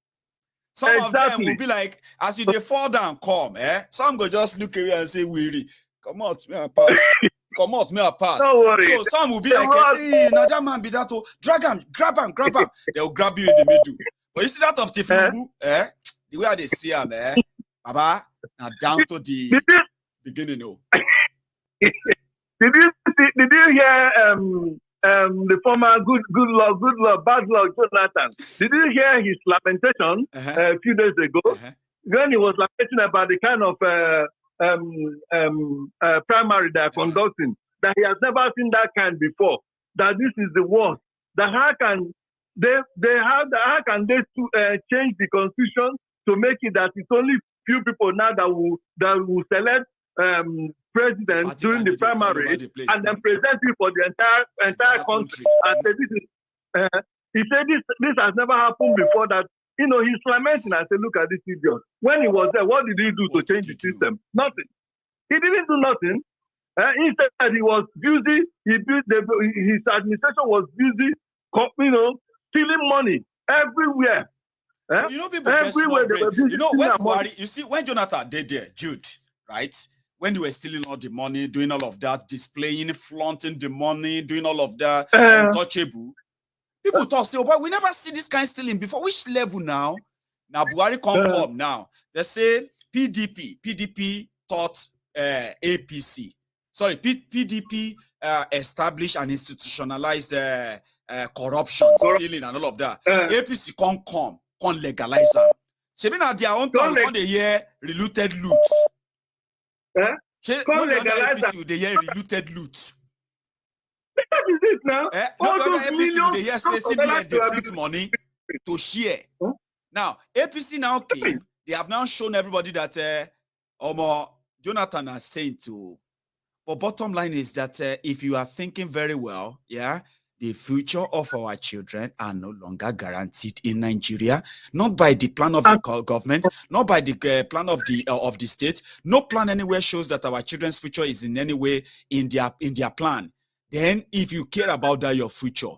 Speaker 3: Some of them will be like, as you fall down, come, some go just look away and say, weary, come out, me and pass. Come out, me a pass.
Speaker 12: Don't worry.
Speaker 3: So some will be like, hey, now that man be that, drag him, grab him. They'll grab you in the middle. But you see that of Tinubu, the way they see him, Baba, now down to the beginning.
Speaker 12: Did you hear the former good luck, bad luck Jonathan? Did you hear his lamentation a few days ago? When he was lamenting about the kind of primary they are conducting, that he has never seen that kind before, that this is the worst, that how can they change the constitution to make it that it's only few people now that will select president during the primary and then present it for the entire country and say this is He said this has never happened before. That he's lamenting. I said, look at this idiot. When he was there, what did he do to change the system? Nothing. He didn't do nothing. Instead, he was busy. His administration was busy, stealing money everywhere.
Speaker 3: People get small brain. When Buhari, you see, when Jonathan did there, Jude, right? When they were stealing all the money, doing all of that, displaying, flaunting the money, doing all of that, untouchable. People thought, say, but we never see this kind of stealing before. Which level now? Now Buhari come now. They say PDP taught APC. Sorry, PDP established and institutionalized corruption, stealing, and all of that. APC come legalize them. So now their own time, they hear relooted loot. APC they hear relooted loot.
Speaker 12: What is this now?
Speaker 3: APC they hear say CBN they print money to share. Now APC now came. They have now shown everybody that Jonathan is saying to. But bottom line is that if you are thinking very well, the future of our children are no longer guaranteed in Nigeria, not by the plan of the government, not by the plan of the state. No plan anywhere shows that our children's future is in any way in their plan. Then, if you care about that your future,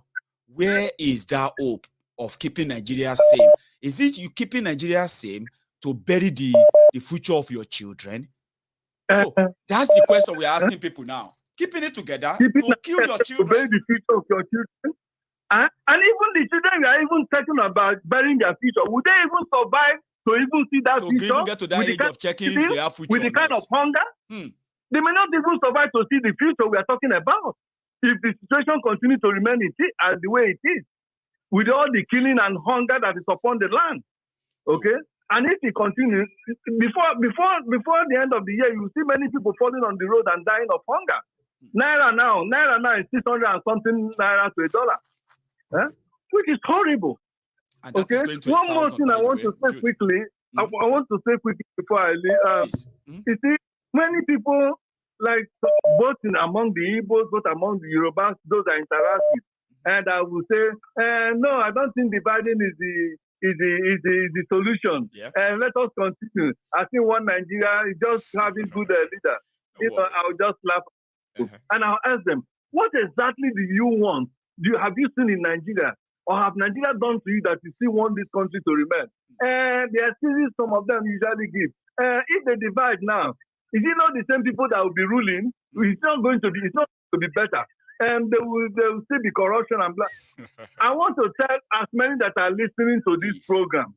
Speaker 3: where is that hope of keeping Nigeria same? Is it you keeping Nigeria same to bury the future of your children? So that's the question we're asking people now. Keeping it together to kill your children. To bury the future of your children. And even the children we are even talking about burying their future. Would they even survive to even see that future? To even get to that age of checking if they have future. With the kind of hunger? They may not even survive to see the future we are talking about. If the situation continues to remain as the way it is, with all the killing and hunger that is upon the land. Okay? And if it continues, before the end of the year, you will see many people falling on the road and dying of hunger. Naira now is 600 and something naira to $1, which is horrible. Okay. One more thing I want to say quickly. I want to say quickly before I leave. You see, many people like both among the Igbos, both among the Yorubas, those are interactive, and I will say, no, I don't think dividing is the solution. And let us continue. I think one Nigeria is just having good leader. I'll just laugh. And I'll ask them, what exactly do you want? Have you seen in Nigeria? Or have Nigeria done to you that you still want this country to remain? There are series some of them usually give. If they divide now, is it not the same people that will be ruling? It's not going to be better. And they will still be corruption and blah. I want to tell as many that are listening to this program,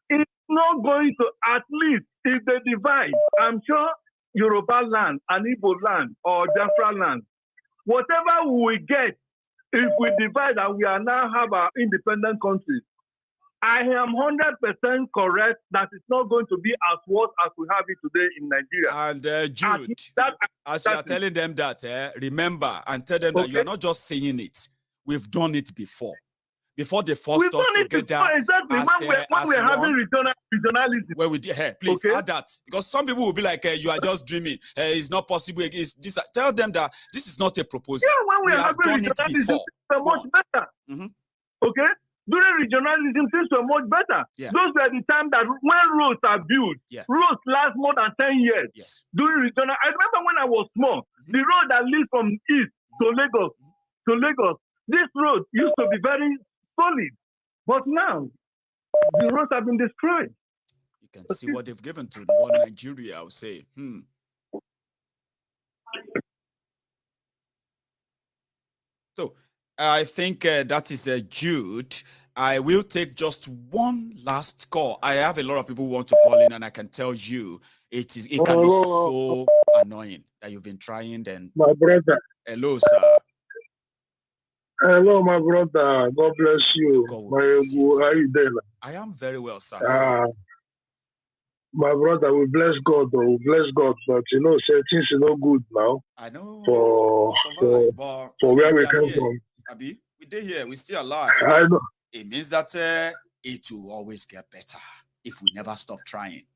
Speaker 3: it's not going to, at least if they divide, I'm sure Yoruba land and Igbo land or Biafra land, whatever we get, if we divide and we are now have our independent countries, I am 100% correct that it's not going to be as worse as we have it today in Nigeria. And Jude, as you are telling them that, remember and tell them that you are not just saying it. We've done it before. Before they forced us together.
Speaker 12: Exactly. When we're having regionalism.
Speaker 3: Where we did, please add that. Because some people will be like, you are just dreaming. It's not possible. It's this. Tell them that this is not a proposal.
Speaker 12: Yeah, when we are having regionalism, it's much better. Okay? During regionalism, things were much better. Those were the time that when roads are built, roads last more than 10 years. During regional, I remember when I was small, the road that leads from east to Lagos, this road used to be very solid. But now, the roads have been destroyed.
Speaker 3: You can see what they've given to one Nigeria, I would say. So, I think that is Jude. I will take just one last call. I have a lot of people who want to call in, and I can tell you it can be so annoying that you've been trying. Then,
Speaker 13: my brother.
Speaker 3: Hello, sir.
Speaker 13: Hello, my brother. God bless you. Maiyegun, how you doing?
Speaker 3: I am very well, sir.
Speaker 13: My brother, we bless God, though. We bless God, but things are not good now.
Speaker 3: I know.
Speaker 13: For where we come from.
Speaker 3: Abi, we did here. We're still alive.
Speaker 13: I know.
Speaker 3: It means that it will always get better if we never stop trying.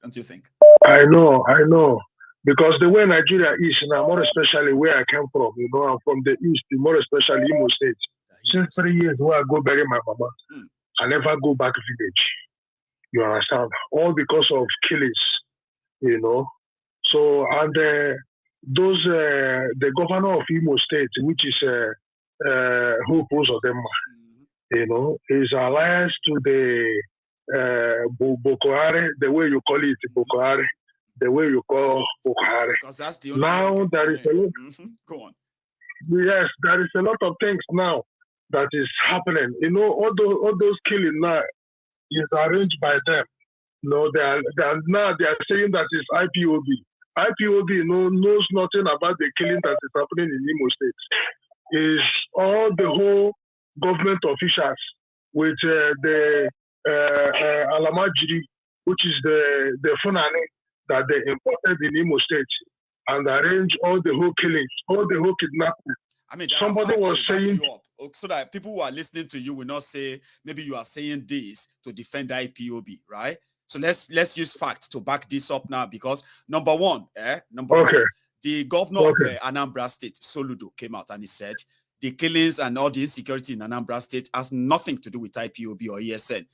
Speaker 3: Don't you think?
Speaker 13: I know. Because the way Nigeria is now, more especially where I come from, I'm from the east, more especially Imo State. Since 3 years where I go bury my mama, I never go back village. You understand? All because of killings, So, and the governor of Imo State, which is Hope Uzodinma, is alliance to the Buhari, the way you call it, Buhari, the way you call Buhari.
Speaker 3: Because that's the only
Speaker 13: now there is a lot.
Speaker 3: Go on.
Speaker 13: Yes, there is a lot of things now that is happening. All those killing now is arranged by them. Now they are saying that it's IPOB. IPOB knows nothing about the killing that is happening in Imo State. Is all the whole government officials with the Alamajiri, which is the Fulani that they imported in Imo State and arrange all the whole killings, all the whole kidnapping.
Speaker 3: I mean,
Speaker 13: somebody was saying,
Speaker 3: so that people who are listening to you will not say, maybe you are saying this to defend IPOB, right? So let's use facts to back this up now, because number one, the governor of Anambra State, Soludo, came out and he said the killings and all the insecurity in Anambra State has nothing to do with IPOB or ESN.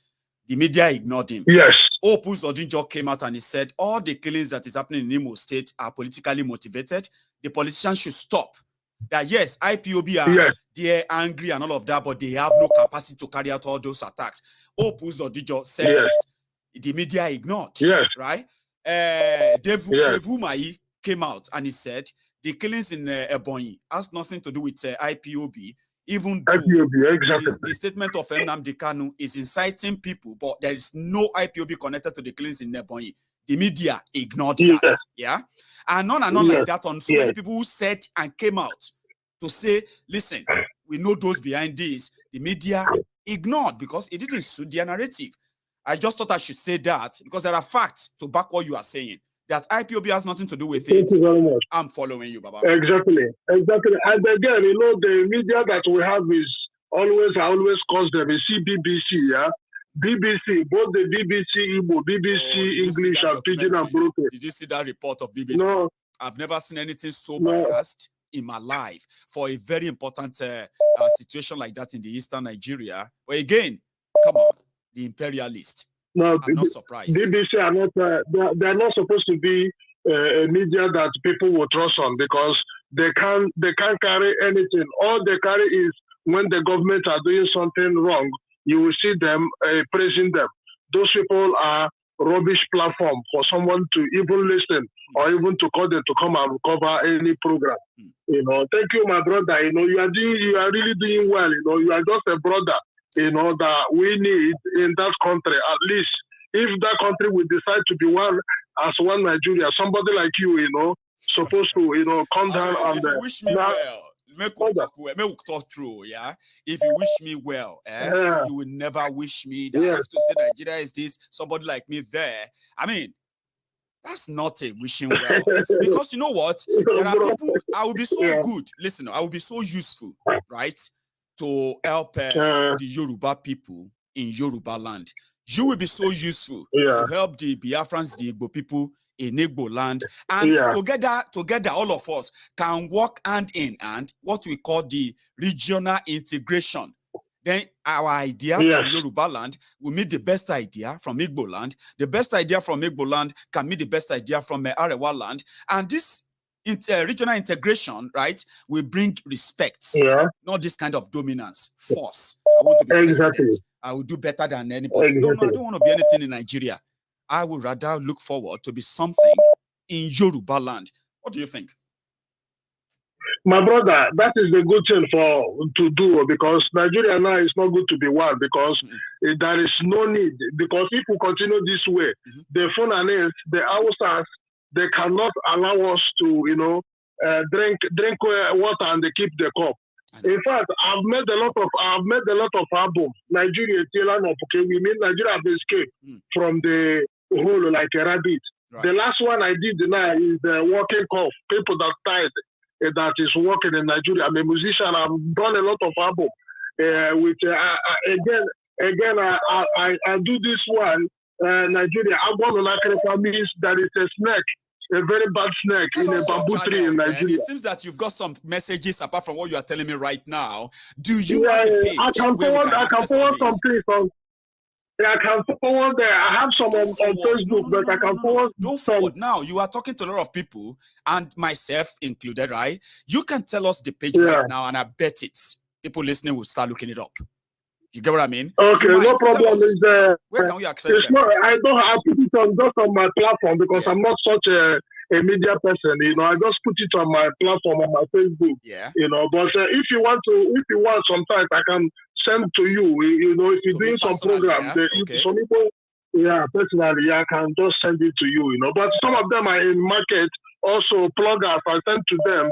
Speaker 3: The media ignored him.
Speaker 13: Yes.
Speaker 3: Opus Odinjo came out and he said all the killings that is happening in Imo State are politically motivated. The politicians should stop. That yes, IPOB are they're angry and all of that, but they have no capacity to carry out all those attacks. Opus Odinjo said it. The media ignored. Right? Devumai came out and he said the killings in Ebonyi has nothing to do with IPOB. Even though the statement of Nnamdi Kanu is inciting people, but there is no IPOB connected to the killings in Ebonyi. The media ignored that. Yeah. And on like that on so many people who said and came out to say, listen, we know those behind this. The media ignored because it didn't suit their narrative. I just thought I should say that because there are facts to back what you are saying. That IPOB has nothing to do with it.
Speaker 13: Thank you very much.
Speaker 3: I'm following you, Baba.
Speaker 13: Exactly. And again, the media that we have is I always calls them CBBC, yeah? BBC, both the BBC Igbo, BBC English, and Pidgin and Broken.
Speaker 3: Did you see that report of BBC?
Speaker 13: No.
Speaker 3: I've never seen anything so biased in my life for a very important situation like that in the eastern Nigeria. But again, come on, the imperialist.
Speaker 13: No,
Speaker 3: I'm not surprised.
Speaker 13: BBC are not. They're not supposed to be a media that people will trust on because they can't carry anything. All they carry is when the government are doing something wrong, you will see them praising them. Those people are rubbish platform for someone to even listen or even to call them to come and cover any program. Thank you, my brother. You are really doing well. You are just a brother. That we need in that country, at least if that country will decide to be one as one Nigeria, somebody like you, supposed to, come down and
Speaker 3: if you wish me well, make talk true, yeah. If you wish me well, you will never wish me that I have to say Nigeria is this, somebody like me there. I mean, that's not a wishing well. Because you know what? There are people, I will be so good. Listen, I will be so useful, right? To help the Yoruba people in Yoruba land. You will be so useful to help the Biafrans, the Igbo people in Igbo land. And together, all of us can work hand in hand, what we call the regional integration. Then our idea from Yoruba land will meet the best idea from Igbo land. The best idea from Igbo land can meet the best idea from Arewa land. And this regional integration, right, will bring respect, not this kind of dominance, force. I want to be president. I will do better than anybody. No, I don't want to be anything in Nigeria. I would rather look forward to be something in Yoruba land. What do you think?
Speaker 13: My brother, that is the good thing to do because Nigeria now is not good to be one because there is no need. Because if we continue this way, the Funanis, the Hausas, they cannot allow us to, drink water and they keep the cup. In fact, I've made a lot of albums. Nigeria, we mean Nigeria have escaped from the hole like a rabbit. Right. The last one I did now is the walking cough. People that died that is working in Nigeria. I'm a musician. I've done a lot of albums. I do this one. Nigeria, means there is a snake a very bad snake in a bamboo tree in Nigeria.
Speaker 3: It seems that you've got some messages apart from what you are telling me right now. Do you have a page
Speaker 13: I can forward some things on. I can forward there. I have some on Facebook, but I can forward.
Speaker 3: Don't forward now. You are talking to a lot of people, and myself included, right? You can tell us the page right now, and I bet people listening will start looking it up. You get what I mean?
Speaker 13: Okay, no problem.
Speaker 3: Where can we access it?
Speaker 13: I put it on just on my platform because I'm not such a media person. You know, I just put it on my platform on my Facebook.
Speaker 3: Yeah.
Speaker 13: You know, but if you want, sometimes I can send to you. You know, if you're doing some programs, some people, personally, I can just send it to you. You know, but some of them are in market. Also, pluggers, I send to them.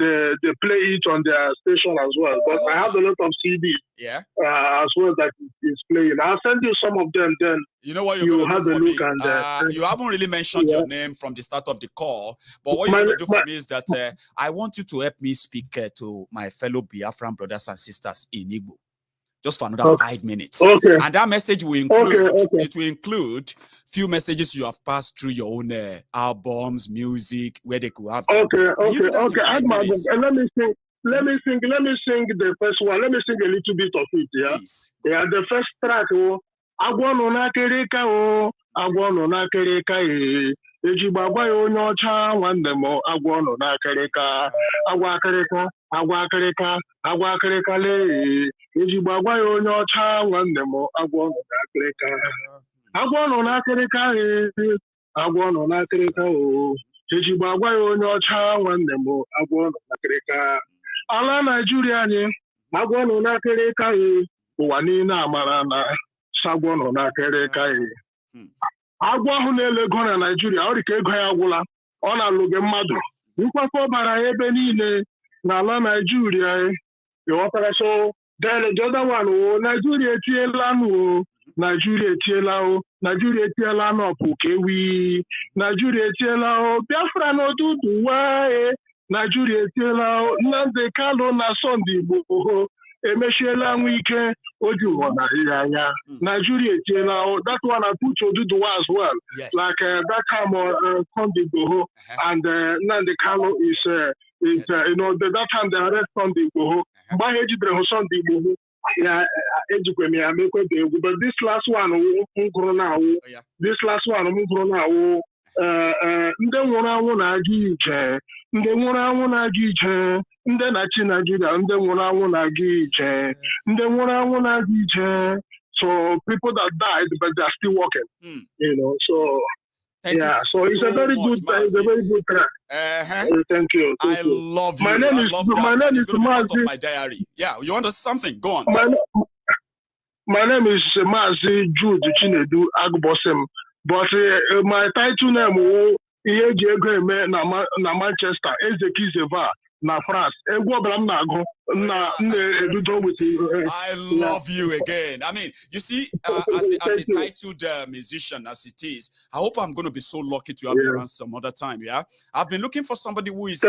Speaker 13: They play it on their station as well. But I have a lot of CDs as well that is playing. I'll send you some of them. Then
Speaker 3: you know what you're going to do for me. And, you haven't really mentioned your name from the start of the call, but what you're going to do for me is that I want you to help me speak to my fellow Biafran brothers and sisters in Igbo. Just for another 5 minutes.
Speaker 13: Okay.
Speaker 3: And that message will include, it will include few messages you have passed through your own albums, music, where they could have.
Speaker 13: Okay. Let me sing the first one. Let me sing a little bit of it, yeah?
Speaker 3: Please.
Speaker 13: Yeah, the first track, Agwano na kereka Agwano na kereka Ejibagwa onye ọcha nwanne m agwọ nọ n'akịrịka agwa akịrịka lee ejibagwa onye ọcha nwanne m agwọ nọ n'akịrịka o ejibagwa onye ọcha nwanne m agwọ nọ n'akịrịka ala Nigeria anyị agwọ nọ n'akịrịka ụwa niile amara na sagwọ nọ n'akịrịka agwọ ahụ na-ele ego na Nigeria ọ dị ka ego ya agwụla ọ na-alụge mmadụ nkwakọ bara ebe niile n'ala Nigeria ịghọtara so the other one Nigeria etiela nụ Nigeria etiela n'ọpụ ka ewi Nigeria etiela Biafra n'ụtụtụ wae Nigeria etiela Nnamdi Kanu na Sunday Igbo emechiela nwa ike oji ụwa na ihe anya Nigeria etiela that one I put Oduduwa as well like that time Sunday Igbo and Nnamdi Kanu is you know that time they arrest Sunday Igbo mgbe ahụ ejidere Sunday Igbo ya ejikwe m ya mekwe the egwu but this last one m gụrụ na-awụ ndị nwụrụ anwụ na-aga ije ndị nwụrụ anwụ na-aga ije ndị na-achị Nigeria ndị nwụrụ anwụ na-aga ije ndị nwụrụ anwụ na-aga ije so people that died but they are still working you know so so it's a very good track. Thank you.
Speaker 3: I love you.
Speaker 13: My name is
Speaker 3: Mazi. My diary. Yeah, you want to say something? Go on.
Speaker 13: My name is Mazi Jude Chinedu Agbosem, but my title name is na Manchester, Ezekizeva, na France.
Speaker 3: I love you again. I mean, you see, as a titled musician as it is, I hope I'm going to be so lucky to have you around some other time. Yeah, I've been looking for somebody who is,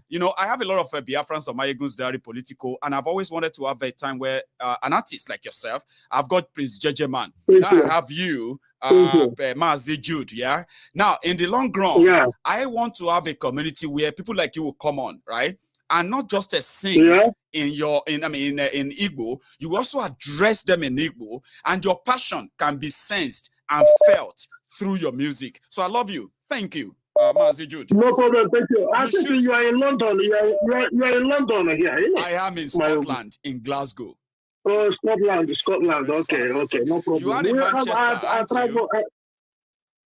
Speaker 3: you know, I have a lot of Biafrans on Maiyegun General Politico, and I've always wanted to have a time where an artist like yourself, I've got Prince Jejeman, now I have you. Mazi Jude, yeah. Now, in the long run, I want to have a community where people like you will come on, right? And not just a sing in Igbo, you also address them in Igbo, and your passion can be sensed and felt through your music. So I love you. Thank you, Mazi Jude.
Speaker 13: No problem. Thank you. I think you are in London. You are in London here.
Speaker 3: I am in Scotland, in Glasgow.
Speaker 13: Oh, Scotland. Okay, no problem.
Speaker 3: You are in Manchester,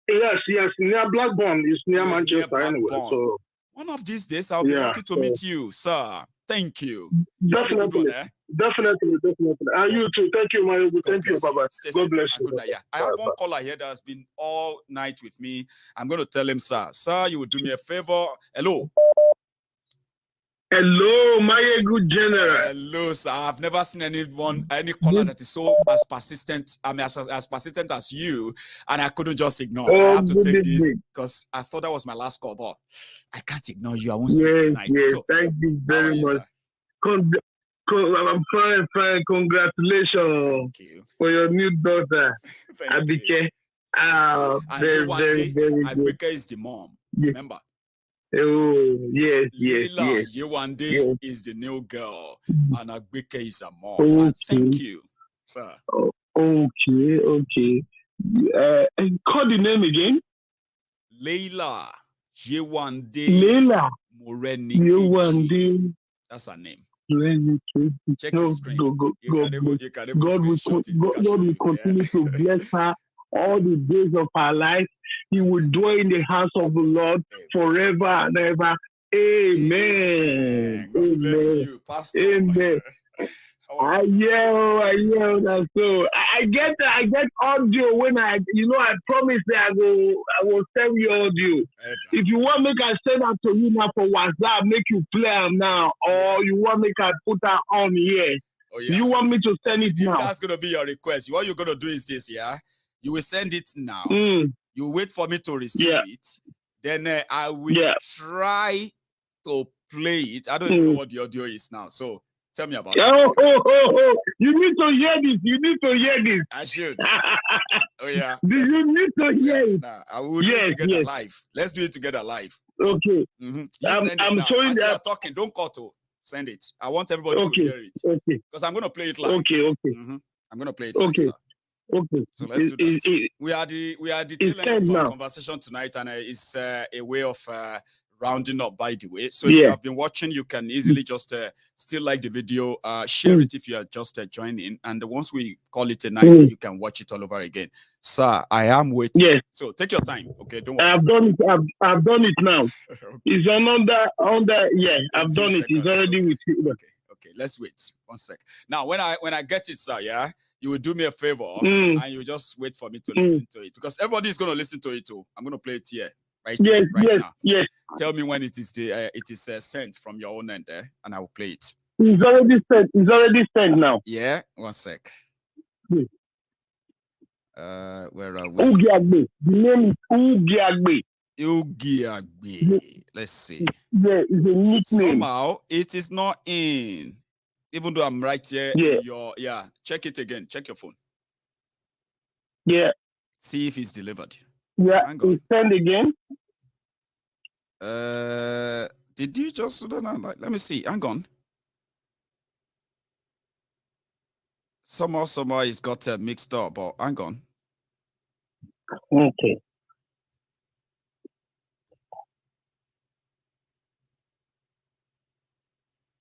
Speaker 13: Yes, near Blackburn. It's near Manchester anyway. So
Speaker 3: one of these days, I'll be lucky to meet you, sir. Thank you.
Speaker 13: Definitely. And you too. Thank you, Maiyegun. Thank you, Baba. God bless you.
Speaker 3: I have one caller here that has been all night with me. I'm going to tell him, sir, you will do me a favor. Hello.
Speaker 13: Hello, Maiyegun General.
Speaker 3: Hello, sir. I've never seen any caller that is so as persistent. I mean, as persistent as you, and I couldn't just ignore. I have to take this because I thought that was my last call, but I can't ignore you. I won't see you tonight. So,
Speaker 13: thank you very much. I'm fine. Congratulations for your new daughter, Abike.
Speaker 3: Very good.
Speaker 13: Abike
Speaker 3: is the mom. Remember?
Speaker 8: Oh, yes,
Speaker 3: Leila
Speaker 8: yes.
Speaker 3: Yewande is the new girl, and Agbeke is a mom.
Speaker 8: Okay.
Speaker 3: Thank you, sir.
Speaker 8: Oh, okay. And call the name again.
Speaker 3: Leila Yewande.
Speaker 8: Leila
Speaker 3: Moreni.
Speaker 8: Yewande.
Speaker 3: That's her name.
Speaker 8: Check your
Speaker 3: screen.
Speaker 8: God will continue to bless her all the days of her life. He will dwell in the house of the Lord forever and ever. Amen.
Speaker 3: God bless you, Pastor.
Speaker 8: Amen. I yell that. So I get audio when I promise that I will send you audio. If you want me, I send that to you now for WhatsApp, make you play them now, or you want me, I put that on here.
Speaker 3: Oh, yeah.
Speaker 8: You want me to send it now?
Speaker 3: If that's gonna be your request, what you're gonna do is this, yeah. You will send it now. You wait for me to receive it. Then I will try to play it. I don't even know what the audio is now. So tell me about it.
Speaker 8: You need to hear this.
Speaker 3: I should. Oh, yeah.
Speaker 8: You need to hear it.
Speaker 3: Nah, I will do it together live. Let's do it together live.
Speaker 8: Okay.
Speaker 3: I'm showing that. As you are talking, don't cut to send it. I want everybody to hear it.
Speaker 8: Okay.
Speaker 3: Because I'm going to play it live.
Speaker 8: Okay.
Speaker 3: I'm going to play it live, sir.
Speaker 8: Okay.
Speaker 3: So let's do that. We are the tail end of our conversation tonight, and it's a way of rounding up, by the way. So if you have been watching, you can easily just still like the video, share it if you are just joining, and once we call it a night, you can watch it all over again. Sir, I am waiting.
Speaker 8: Yes.
Speaker 3: So take your time, okay? Don't worry.
Speaker 8: I've done it. I've done it now. Okay. It's under. Yeah, I've done it. It's already with you.
Speaker 3: Okay. Let's wait 1 sec. Now, when I get it, sir, you will do me a favor and you just wait for me to listen to it, because everybody is going to listen to it too. I'm going to play it here. Right now.
Speaker 8: Yes.
Speaker 3: Tell me when it is sent from your own end, and I will play it.
Speaker 8: It's already sent. It's already sent now.
Speaker 3: Yeah, 1 sec. Where are we?
Speaker 8: Ugiagbe. The name is Ugiagbe.
Speaker 3: Ugiagbe. Let's see.
Speaker 8: Yeah, it's a nickname.
Speaker 3: Somehow it is not in. Even though I'm right here. Check it again. Check your phone.
Speaker 8: Yeah.
Speaker 3: See if it's delivered.
Speaker 8: Yeah, it's sent again.
Speaker 3: Did you just let me see? Hang on. Somehow it's got mixed up, but hang on.
Speaker 8: Okay.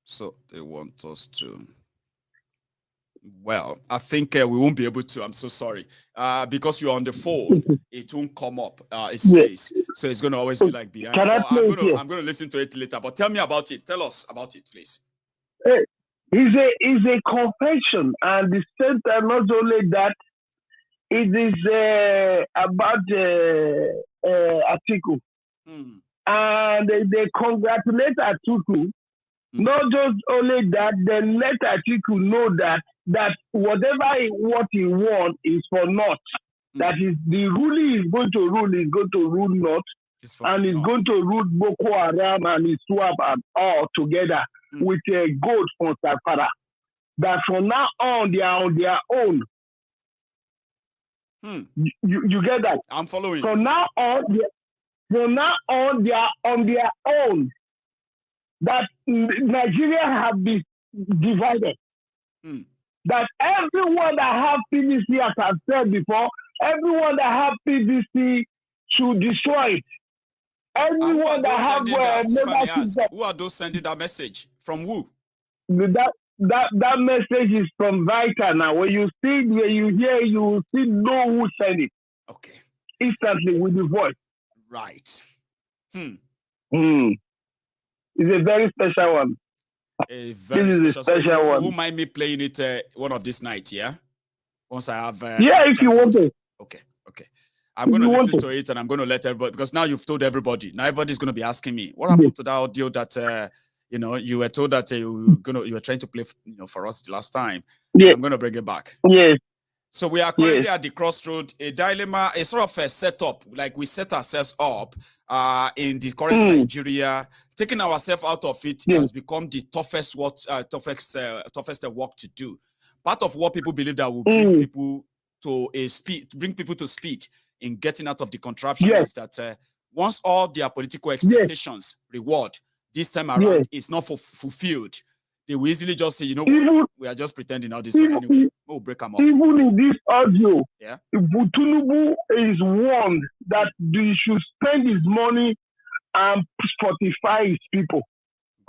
Speaker 3: So they want us to. Well, I think we won't be able to. I'm so sorry. Because you're on the phone, it won't come up. It says so. It's going to always be like behind. I'm going to listen to it later. But tell me about it. Tell us about it, please.
Speaker 8: It's a confession, and the same time, not only that, it is about Atiku, and they congratulate Atiku. Not just only that, they let Atiku know that whatever what he wants is for naught. That is, the ruling is going to rule naught, and is going to rule Boko Haram and Iswap and all together with a gold from Safara. That from now on, they are on their own. You get that?
Speaker 3: I'm following.
Speaker 8: From now on, they are on their own. That Nigeria have been divided. That everyone that have PVC, as I've said before, everyone that have PVC should destroy it. Everyone that have
Speaker 3: who are those sending that message? From who?
Speaker 8: That message is from Vita now. When you hear, you will see know who sent it.
Speaker 3: Okay.
Speaker 8: Instantly with the voice.
Speaker 3: Right.
Speaker 8: It's a very special one.
Speaker 3: A very special one. Who mind me playing it one of this night, yeah? Once I have...
Speaker 8: if you want to.
Speaker 3: Okay. I'm going to listen to it, and I'm going to let everybody... Because now you've told everybody. Now everybody's going to be asking me, what happened to that audio that, you were told that you were trying to play for us the last time?
Speaker 8: Yeah.
Speaker 3: I'm going to bring it back.
Speaker 8: Yes.
Speaker 3: So we are currently at the crossroad, a dilemma, a sort of a setup, like we set ourselves up in the current Nigeria. Taking ourselves out of it has become the toughest work to do. Part of what people believe that will bring people to speed in getting out of the contraption is that once all their political expectations reward this time around is not fulfilled, they will easily just say, you know what, we are just pretending all this anyway. We'll break them up.
Speaker 13: Even in this audio, Tinubu is warned that he should spend his money and fortify his people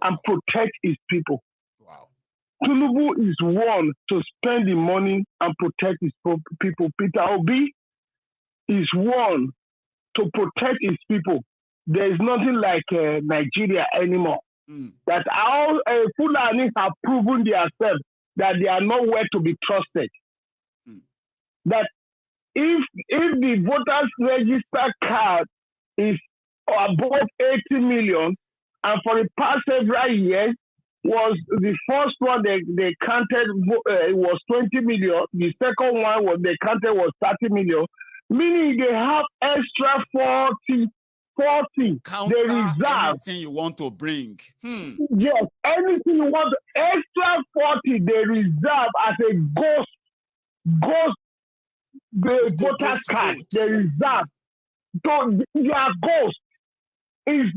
Speaker 13: and protect his people.
Speaker 3: Wow.
Speaker 13: Tinubu is warned to spend the money and protect his people. Peter Obi is warned to protect his people. There is nothing like Nigeria anymore. That all Fulanis have proven themselves that they are nowhere to be trusted. That if the voters register card is above 80 million, and for the past several years was the first one they counted was 20 million, the second one was they counted was 30 million, meaning they have extra 40.
Speaker 3: Counter
Speaker 13: they reserve
Speaker 3: anything you want to bring.
Speaker 13: Yes, anything you want. Extra 40 they reserve as a ghost the voters card. They reserve. So their ghost is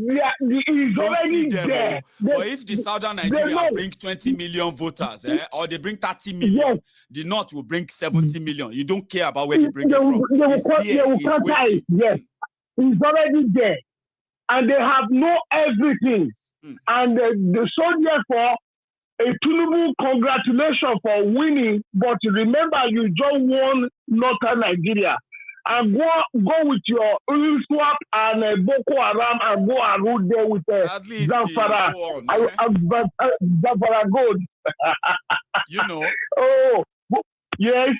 Speaker 13: already there.
Speaker 3: But if the Southern Nigeria bring 20 million voters, or they bring 30 million, the North will bring 70 million. You don't care about where they bring it from.
Speaker 13: Yes. It's already there. And they have no everything. And so therefore, a Tinubu, congratulations for winning, but remember you just won Northern Nigeria. And go with your swap and Boko Haram and go and root there with Zamfara. Zamfara Gold.
Speaker 3: You know.
Speaker 13: Oh, yes.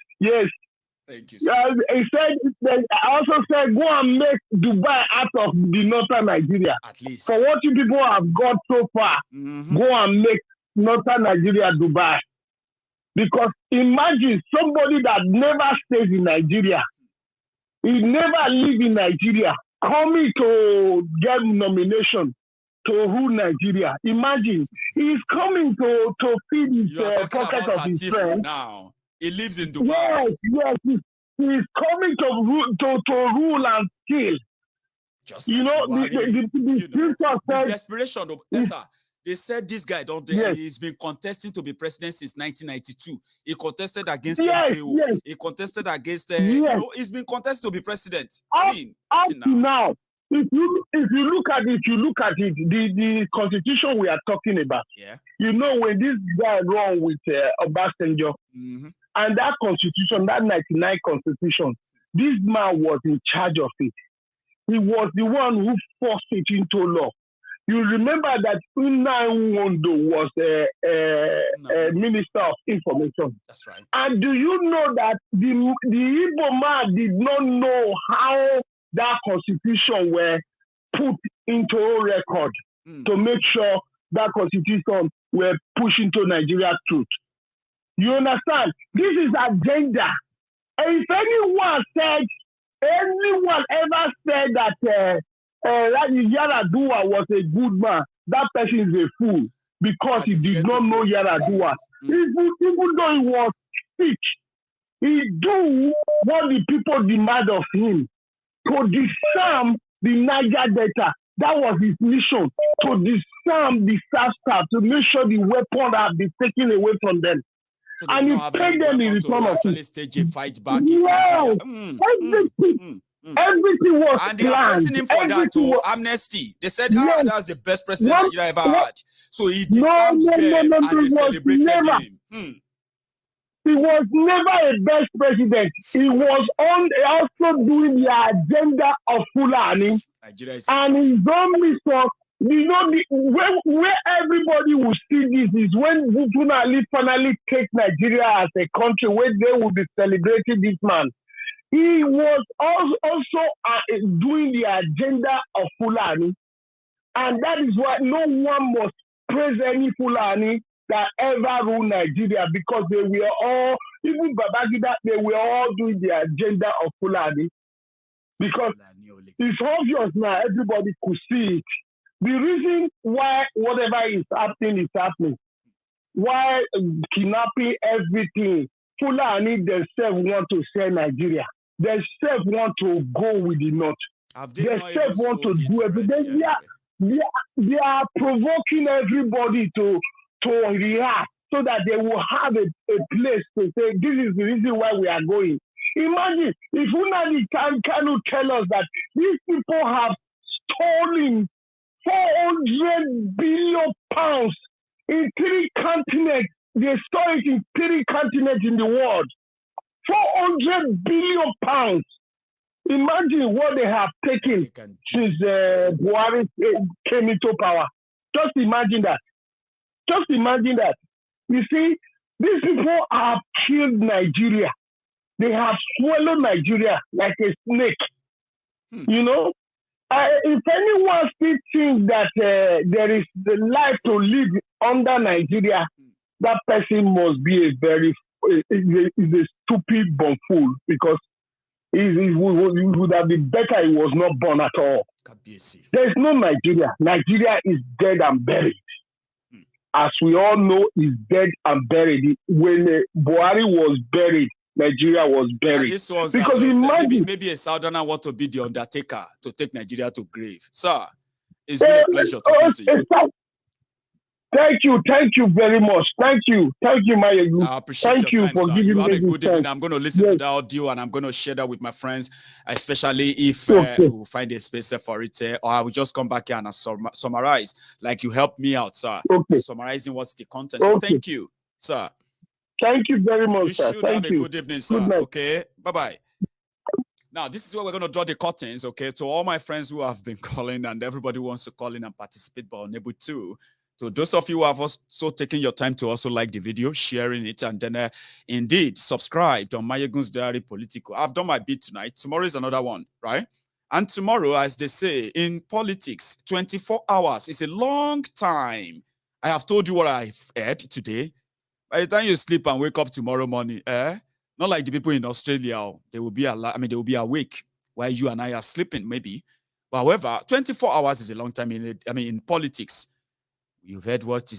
Speaker 3: Thank you.
Speaker 13: I also said, go and make Dubai out of the Northern Nigeria.
Speaker 3: At least.
Speaker 13: For what you people have got so far, go and make Northern Nigeria Dubai. Because imagine somebody that never stays in Nigeria, he never live in Nigeria, coming to get nomination to rule Nigeria. Imagine, he's coming to feed his pocket of his friend.
Speaker 3: Now. He lives in Dubai.
Speaker 13: Yes. He's coming to rule and kill.
Speaker 3: Just
Speaker 13: you know,
Speaker 3: the desperation of they said this guy, don't they? He's been contesting to be president since 1992. He contested against MKO. He contested against he's been contested to be president.
Speaker 13: Up to now, if you look at it, the constitution we are talking about. You know, when this guy ran with Obasanjo, and that constitution, that 99 constitution, this man was in charge of it. He was the one who forced it into law. You remember that Unai Wondo was a minister of information.
Speaker 3: That's right.
Speaker 13: And do you know that the Igbo man did not know how that constitution were put into record to make sure that constitution were pushed into Nigeria's truth? You understand? This is agenda. And if anyone ever said that Yaradua was a good man, that person is a fool because he did not know Yaradua. Even though he was sick, he do what the people demand of him to disarm the Niger Delta. That was his mission, to disarm the South, to make sure the weapons have been taken away from them.
Speaker 3: So
Speaker 13: and he paid them in return of
Speaker 3: it. Stage a fight back.
Speaker 13: Everything was
Speaker 3: and they are pressing him for that to amnesty. They said, that's the best president Nigeria ever had. So he disarmed them and they celebrated him.
Speaker 13: He was never a best president. He was also doing the agenda of Fulani. And his own mission, you know, where everybody will see this is when Fulani finally take Nigeria as a country where they will be celebrating this man. He was also doing the agenda of Fulani. And that is why no one must praise any Fulani that ever ruled Nigeria, because they were all, even Babangida, they were all doing the agenda of Fulani. Because it's obvious now, everybody could see it. The reason why whatever is happening, why kidnapping everything, Fulani themselves want to sell Nigeria. They themselves want to go with the North. They self want to do everything. They are provoking everybody to react so that they will have a place to say, this is the reason why we are going. Imagine if Unadi Kanu tell us that these people have stolen 400 billion pounds in 3 continents. They store it in 3 continents in the world. 400 billion pounds. Imagine what they have taken since Buhari came into power. Just imagine that. Just imagine that. You see, these people have killed Nigeria. They have swallowed Nigeria like a snake. You know? If anyone still thinks that there is the life to live under Nigeria, that person must be a stupid buffoon, because it would have been better he was not born at all. There is no Nigeria. Nigeria is dead and buried. As we all know, is dead and buried. When Buhari was buried, Nigeria was buried.
Speaker 3: This was
Speaker 13: because
Speaker 3: maybe a Southerner want to be the undertaker to take Nigeria to grave. Sir, it's been a pleasure talking to you.
Speaker 13: Thank you very much. Thank you, Maiyegun.
Speaker 3: I appreciate your time,
Speaker 13: for
Speaker 3: sir.
Speaker 13: giving
Speaker 3: You have
Speaker 13: me
Speaker 3: a good evening.
Speaker 13: time.
Speaker 3: I'm going to listen to the audio and I'm going to share that with my friends, especially if we'll find a space for it. Or I will just come back here and summarize, like you helped me out, sir. Summarizing what's the content. So thank you, sir.
Speaker 13: Thank you very much,
Speaker 3: you
Speaker 13: sir.
Speaker 3: Should have a good evening, sir. Okay, bye-bye. Now, this is where we're going to draw the curtains, okay? To all my friends who have been calling and everybody wants to call in and participate but unable to. So those of you who have also taken your time to also like the video, sharing it, and then indeed subscribe on Maiyegun's Diary Politico. I've done my bit tonight. Tomorrow is another one, right? And tomorrow, as they say in politics, 24 hours is a long time. I have told you what I've heard today. By the time you sleep and wake up tomorrow morning, not like the people in Australia, they will be they will be awake while you and I are sleeping, maybe. But however, 24 hours is a long time in politics. You've heard what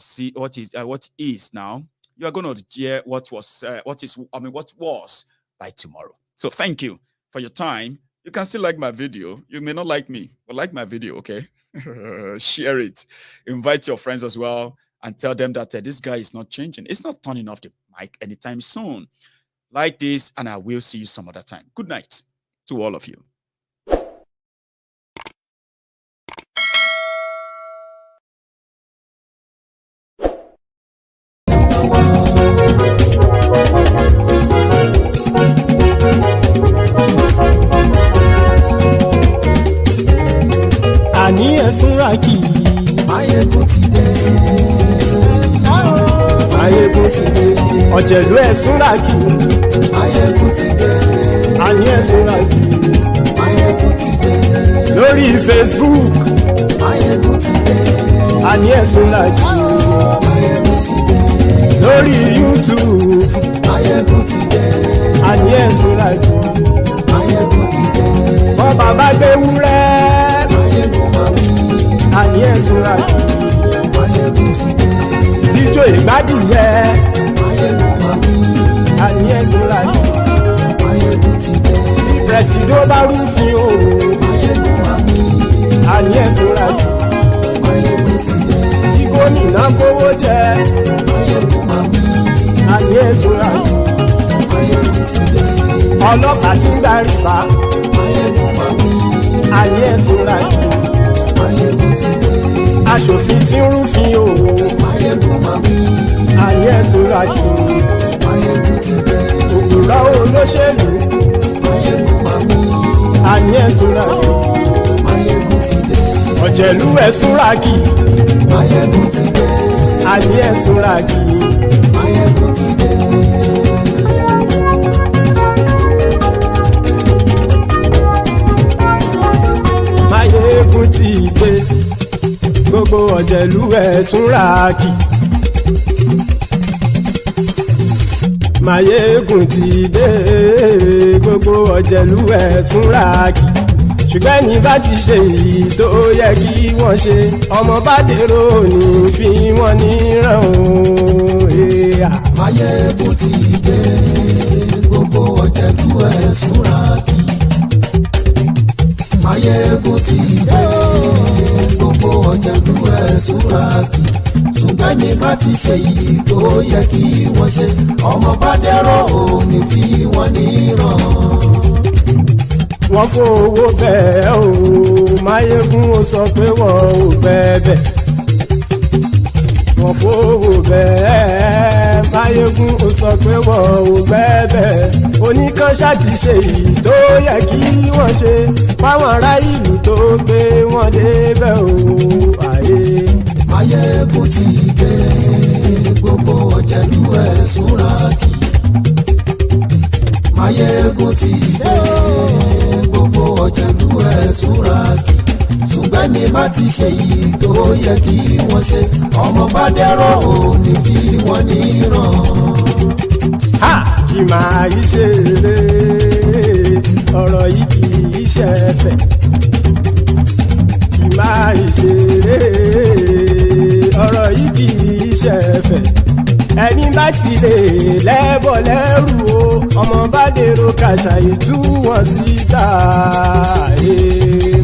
Speaker 3: is now. You are going to hear what was by tomorrow. So thank you for your time. You can still like my video. You may not like me, but like my video, okay? Share it. Invite your friends as well and tell them that this guy is not changing. It's not turning off the mic anytime soon. Like this, and I will see you some other time. Good night to all of you.
Speaker 2: Àní ẹ̀sùnra kì í.
Speaker 4: Maiyegun ti dé.
Speaker 2: Maiyegun ti dé. Ọ̀jẹ̀lú ẹ̀sùnra kì í.
Speaker 4: Maiyegun ti dé.
Speaker 2: Àní ẹ̀sùnra kì í.
Speaker 4: Maiyegun ti dé.
Speaker 2: Lórí Facebook.
Speaker 4: Maiyegun ti dé.
Speaker 2: Àní ẹ̀sùnra kì í.
Speaker 4: Maiyegun ti dé.
Speaker 2: Lórí YouTube.
Speaker 4: Maiyegun ti dé.
Speaker 2: Àní ẹ̀sùnra kì í.
Speaker 4: Maiyegun ti dé.
Speaker 2: Bọ́ bàbá gbé wúrẹ́. Àní ẹ̀sùnra kì í.
Speaker 4: Maiyegun ti dé.
Speaker 2: Ijó ìgbádìyẹ.
Speaker 4: Maiyegun máa bí.
Speaker 2: Àní ẹ̀sùnra kì í.
Speaker 4: Maiyegun ti dé.
Speaker 2: Presido bá rúfin o.
Speaker 4: Maiyegun máa bí.
Speaker 2: Àní ẹ̀sùnra kì í.
Speaker 4: Maiyegun ti dé.
Speaker 2: Gómìnà kówó jẹ.
Speaker 4: Maiyegun máa bí.
Speaker 2: Àní ẹ̀sùnra kì í.
Speaker 4: Maiyegun ti dé.
Speaker 2: Ọlọ́pàá tí ń gba rìbá.
Speaker 4: Maiyegun máa bí.
Speaker 2: Àní ẹ̀sùnra kì í.
Speaker 4: Maiyegun ti dé.
Speaker 2: Aṣòfin tí ń rúfin o.
Speaker 4: Maiyegun máa bí.
Speaker 2: Àní ẹ̀sùnra kì í.
Speaker 4: Maiyegun ti dé.
Speaker 2: Òpùrọ́ olóṣèlú.
Speaker 4: Maiyegun máa bí.
Speaker 2: Àní ẹ̀sùnra kì í.
Speaker 4: Maiyegun ti dé.
Speaker 2: Ọ̀jẹ̀lú ẹ̀sùnra kì í.
Speaker 4: Maiyegun ti dé.
Speaker 2: Àní ẹ̀sùnra kì í.
Speaker 4: Maiyegun ti dé.
Speaker 2: Maiyegun ti dé. Gbogbo ọ̀jẹ̀lú ẹ̀sùnra kì í. Maiyegun ti dé. Gbogbo ọ̀jẹ̀lú ẹ̀sùnra kì í. Ṣùgbọ́n ní bá ti ṣe èyí tó yẹ kí wọ́n ṣe, ọmọ bá dèrò ní fi wọ́n níran o.
Speaker 4: Maiyegun ti dé. Gbogbo ọ̀jẹ̀lú ẹ̀sùnra kì í. Maiyegun ti dé gbogbo ọ̀jẹ̀lú ẹ̀ súra kì ṣùgbọ́n ní bá ti ṣe yìí tó yẹ kí wọ́n ṣe ọmọ bá dẹ́rọ̀ ò ní fi wọ́n níran.
Speaker 14: Wọ́n fowó bẹ́ẹ̀ o Maiyegun ó sọ pé wọ́n ò bẹ́ẹ̀ wọ́n fowó bẹ́ẹ̀ Maiyegun ó sọ pé wọ́n ò bẹ́ẹ̀ oníkanṣá ti ṣe yìí tó yẹ kí wọ́n ṣe fáwọn ará ìlú tó gbé wọn débẹ̀ o àyè.
Speaker 4: Maiyegun ti dé gbogbo ọ̀jẹ̀lú ẹ̀ súra kì Maiyegun ti dé gbogbo ọ̀jẹ̀lú ẹ̀ súra kì ṣùgbọ́n ní bá ti ṣe yìí tó yẹ kí wọ́n ṣe ọmọ bá dẹ́rọ̀ ò ní fi wọ́n níran.
Speaker 14: Kì máa yí ṣe eré ọ̀rọ̀ yìí kì í ṣe ẹ̀fẹ̀ kì máa yí ṣe eré ọ̀rọ̀ yìí kì í ṣe ẹ̀fẹ̀ ẹni bá ti lè lẹ́bọ̀ lẹ́rù o ọmọ bá dèrò kàṣà ìtú wọn síta.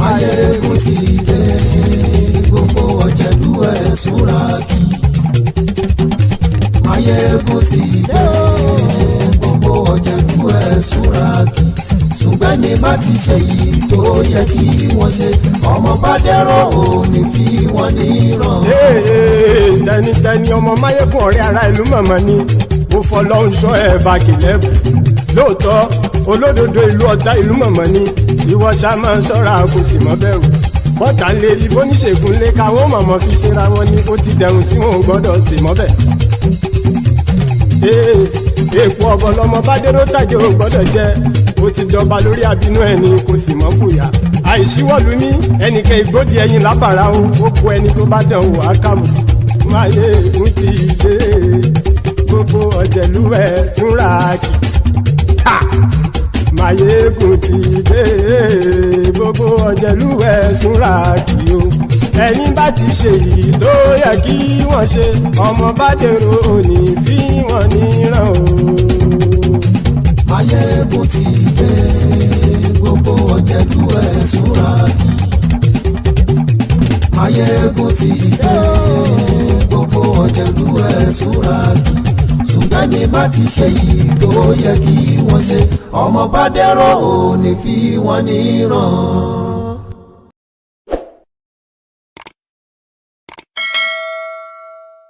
Speaker 4: Maiyegun ti dé gbogbo ọ̀jẹ̀lú ẹ̀ súra kì Maiyegun ti dé gbogbo ọ̀jẹ̀lú ẹ̀ súra kì ṣùgbọ́n ní bá ti ṣe yìí tó yẹ kí wọ́n ṣe ọmọ bá dẹ́rọ̀ ò ní fi wọ́n níran.
Speaker 14: tẹnitẹni ọmọ Maiyegun ọ̀rẹ́ ara ìlú mọ̀mọ́ ni mo fọlọ́hún sọ ẹ̀ bá kìlẹ́bù lóòótọ́ olódodo ìlú ọ̀tá ìlú mọ̀mọ́ ni ìwọ ṣá máa ń ṣọ́ra kò sì mọ́ bẹ̀rù bọ́tà ń lè rí bóníṣègùn lé káwọn mọ̀mọ́ fi ṣera wọn ni ó ti dẹ̀rùn tí wọn ò gbọ́dọ̀ sì mọ́ bẹ̀. èèpo ọ̀bọ lọmọ bá dérò tàjẹ́ ò gbọ́dọ̀ jẹ́ ó ti jọba lórí abínú ẹni kò sì mọ́ fòyà àìsíwọ́lu ní ẹnìkẹ́ ìgbódì ẹyin lábàrá ó kó ẹni tó bá dán wò á kàmù. Maiyegun ti dé gbogbo ọ̀jẹ̀lú ẹ̀ túnra kì Maiyegun ti dé gbogbo ọ̀jẹ̀lú ẹ̀ túnra kì o ẹni bá ti ṣe yìí tó yẹ kí wọ́n ṣe ọmọ bá dèrò òní fi wọ́n níran o.
Speaker 4: Maiyegun ti dé gbogbo ọ̀jẹ̀lú ẹ̀ súra kì Maiyegun ti dé gbogbo ọ̀jẹ̀lú ẹ̀ súra kì ṣùgbọ́n ní bá ti ṣe yìí tó yẹ kí wọ́n ṣe ọmọ bá dẹ́rọ̀ ò ní fi wọ́n níran.